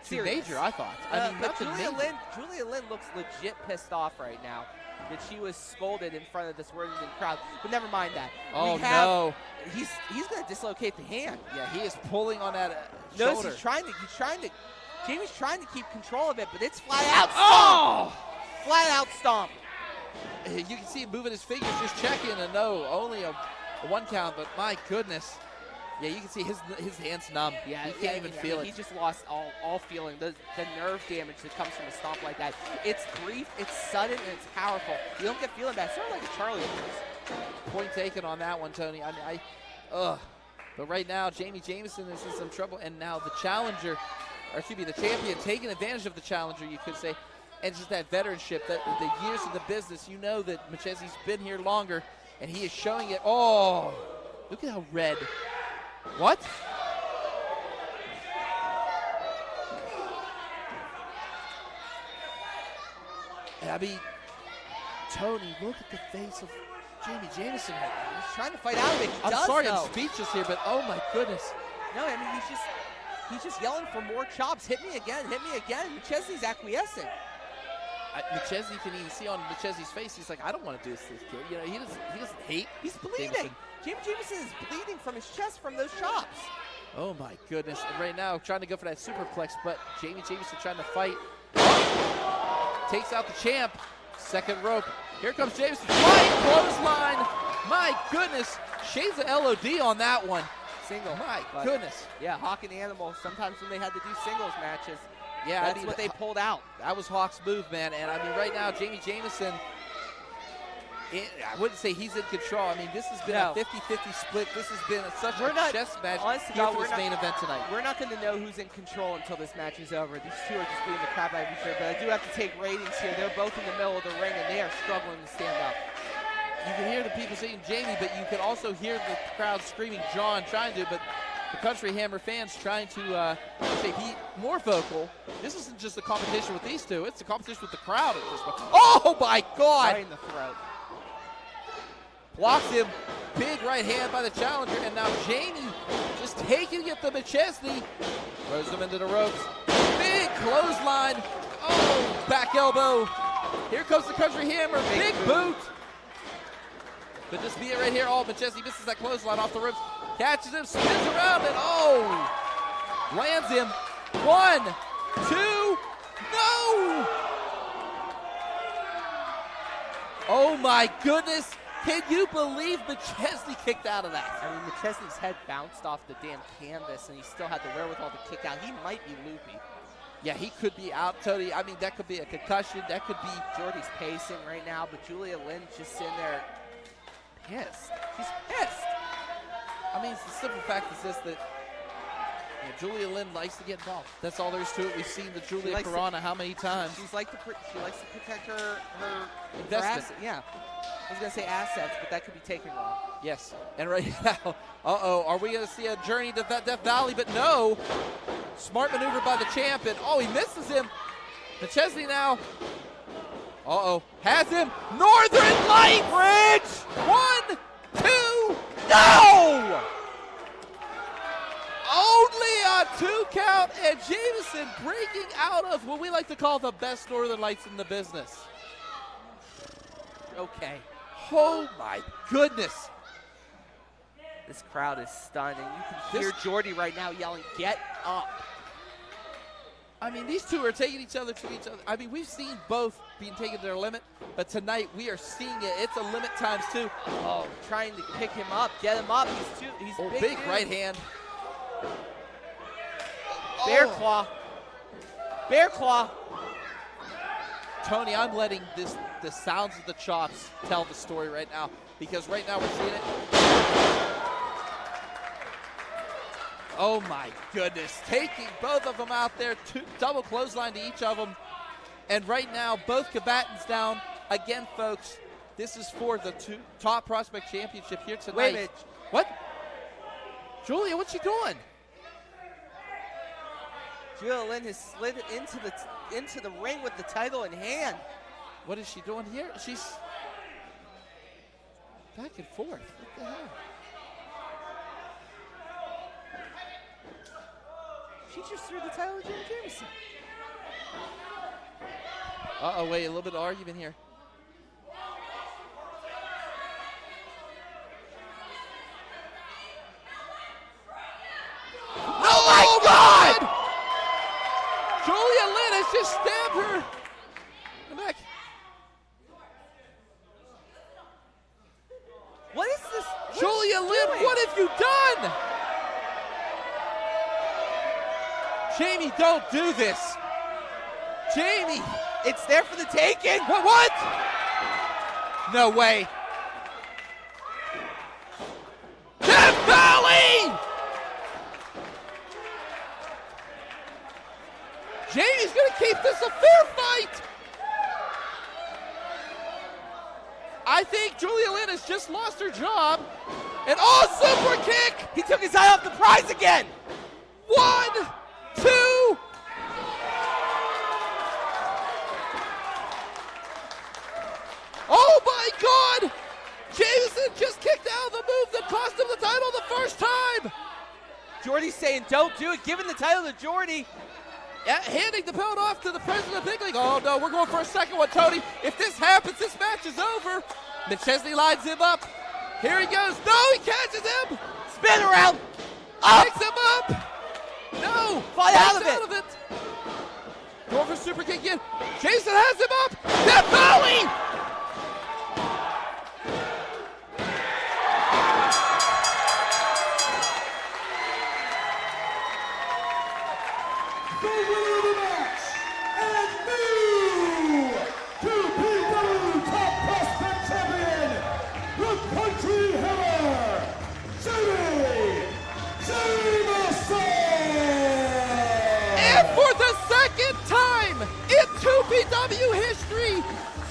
too major, I thought. I mean, but Julia Lynn looks legit pissed off right now that she was scolded in front of this Worthington crowd. But never mind that. Oh, no. He's going to dislocate the hand. Yeah, he is pulling on that shoulder. shoulder. He's trying to, Jamie's trying to keep control of it, but it's flat out stomp. Oh! Flat out stomp. You can see him moving his fingers, just checking, and no, only a 1 count, but my goodness. Yeah, you can see his hand's numb. Yeah, he can't even feel it. He just lost all feeling. The nerve damage that comes from a stomp like that. It's brief, it's sudden, and it's powerful. You don't get feeling bad. Sort of like a Charlie horse. Point taken on that one, Tony. I mean, But right now, Jameson is in some trouble, and now the challenger, or excuse me, the champion taking advantage of the challenger, you could say, and just that veteranship, that the years of the business. You know that McChesney's been here longer, and he is showing it. Oh, look at how red. What? I mean, Tony, look at the face of Jameson. He's trying to fight out of it. I'm sorry, I'm speechless here, but oh my goodness. No, I mean, he's just yelling for more chops. Hit me again, hit me again. McChesney's acquiescing. McChesney can even see on McChesney's face. He's like, I don't want to do this to this kid. You know, he doesn't hate. He's bleeding. Jameson. Jameson is bleeding from his chest from those chops. Oh my goodness. And right now, trying to go for that superplex, but Jameson trying to fight. Takes out the champ. Second rope. Here comes Jameson. Flying clothesline. My goodness. Shades of LOD on that one. Single. My goodness. Yeah, Hawk and Animal, sometimes when they had to do singles matches, yeah, that's what they pulled out. That was Hawk's move, man. And I mean, right now, Jameson, I wouldn't say he's in control. I mean, this has been a 50-50 split. This has been such a chess match here for this main event tonight. We're not going to know who's in control until this match is over. These two are just beating the crap out of each other. But I do have to take ratings here. They're both in the middle of the ring, and they are struggling to stand up. You can hear the people saying Jamie, but you can also hear the crowd screaming John, trying to, but the Country Hammer fans trying to be more vocal. This isn't just a competition with these two. It's a competition with the crowd at this point. Oh, my God. Right in the throat. Blocks him. big right hand by the challenger, and now Jami just taking it to McChesney. Throws him into the ropes. Big clothesline. Oh, back elbow. Here comes the country hammer. Big boot. Could this be it right here? Oh, McChesney misses that clothesline off the ropes. Catches him, spins around, and oh! Lands him. 1, 2, no! Oh my goodness. Can you believe McChesney kicked out of that? I mean, McChesney's head bounced off the damn canvas, and he still had the wherewithal to kick out. He might be loopy. Yeah, he could be out, Tony. I mean, that could be a concussion. That could be... Jordy's pacing right now, but Julia Lynn just sitting there pissed. She's pissed. I mean, the simple fact is this, that Julia Lynn likes to get involved. That's all there is to it. We've seen the Julia Piranha how many times. She likes to protect her investment. Yeah. I was going to say assets, but that could be taken wrong. Yes. And right now, are we going to see a journey to Death Valley? But no. Smart maneuver by the champ, and oh, he misses him. McChesney now. Has him. Northern Lights! Bridge! 1, 2, no! Only a 2 count, and Jameson breaking out of what we like to call the best Northern Lights in the business. Okay. Oh my goodness. This crowd is stunned, and you can hear Jordy right now yelling, "Get up." I mean, these two are taking each other to each other. I mean, we've seen both being taken to their limit, but tonight we are seeing it. It's a limit times 2. Oh, trying to pick him up, get him up. He's big right hand. Bear claw. Bear claw. Tony, I'm letting the sounds of the chops tell the story right now, because right now we're seeing it. Oh my goodness, taking both of them out there, double clothesline to each of them. And right now, both combatants down. Again, folks, this is for the top prospect championship here tonight. Wait a minute. What? Julia, what's she doing? Julia Lynn has slid into the ring with the title in hand. What is she doing here? She's back and forth. What the hell? She just threw the title to Jameson. Wait, a little bit of argument here. Oh my God! Julia Lynn has just stabbed her in the back. What is this? Julia Lynn, what have you done? Jami, don't do this. Jami. It's there for the taking. What? No way. Death Valley! Jami's going to keep this a fair fight. I think Julia Lynn has just lost her job. And super kick. He took his eye off the prize again. 1, 2. Oh my God! Jameson just kicked out the move that cost him the title the first time. Jordy's saying, "Don't do it." Giving the title to Jordy. Yeah, handing the belt off to the president of the big league. Oh no, we're going for a second one, Tony. If this happens, this match is over. McChesney lines him up. Here he goes. No, he catches him. Spin around. Picks him up. No. Fly out of it. Going for super kick again. Jason has him up. Death Valley. The winner of the match and new 2PW Top Prospect Champion, the Country Hammer, Jameson! And for the second time in 2PW history,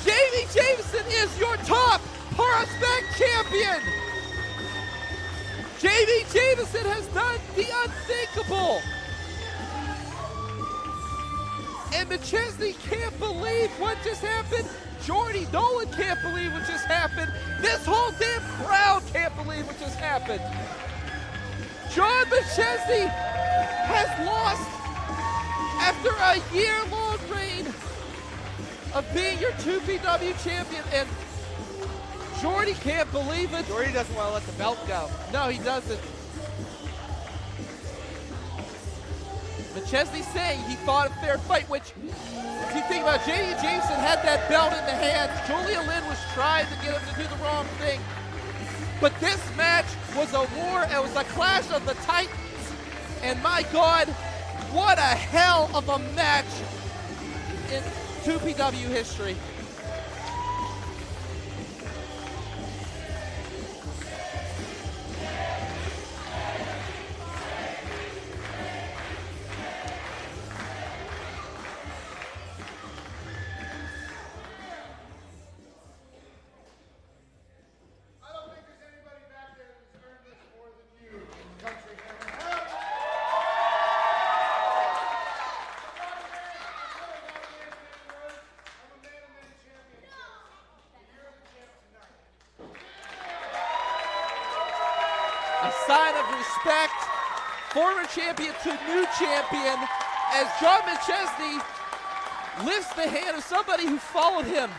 Jameson is your top prospect champion. Jameson has done the unthinkable. And McChesney can't believe what just happened. Jordy Nolan can't believe what just happened. This whole damn crowd can't believe has happened. John McChesney has lost after a year-long reign of being your 2PW champion, and Jordy can't believe it. Jordy doesn't want to let the belt go. No, he doesn't. McChesney saying he fought a fair fight, which, if you think about it, JD Jameson had that belt in the hand. Julia Lynn was trying to get him to do the wrong thing. But this match was a war. It was a clash of the titans. And my God, what a hell of a match in 2PW history. A sign of respect, former champion to new champion, as John McChesney lifts the hand of somebody who followed him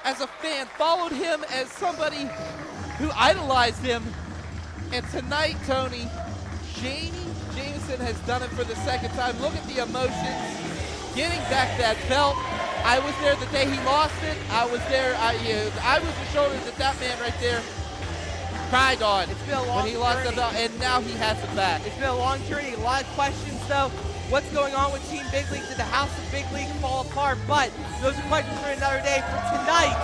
as a fan, followed him as somebody who idolized him. And tonight, Tony, Jameson has done it for the second time. Look at the emotions, getting back that belt. I was there the day he lost it. I was there. I was the shoulder that man right there cried on. It's been a long when he lost the belt, and now he has it back. It's been a long journey, a lot of questions though. What's going on with Team Big League? Did the House of Big League fall apart? But those are questions for another day. For tonight,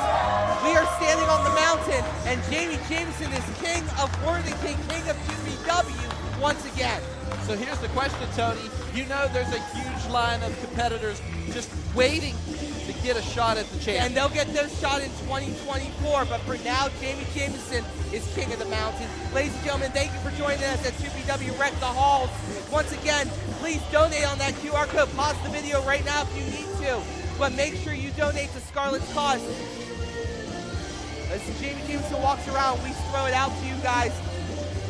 we are standing on the mountain, and Jameson is king of Worthington, king of 2PW once again. So here's the question, Tony. You know there's a huge line of competitors just waiting to get a shot at the champion. And they'll get their shot in 2024, but for now, Jameson is king of the mountain. Ladies and gentlemen, thank you for joining us at 2PW Wreck the Halls. Once again, please donate on that QR code. Pause the video right now if you need to, but make sure you donate to Scarlett's cause. As Jameson walks around, we throw it out to you guys.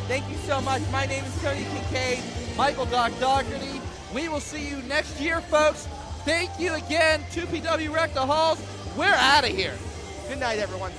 Thank you so much. My name is Tony Kincaid. Michael Doherty. We will see you next year, folks. Thank you again, 2PW Wreck the Halls. We're out of here. Good night, everyone.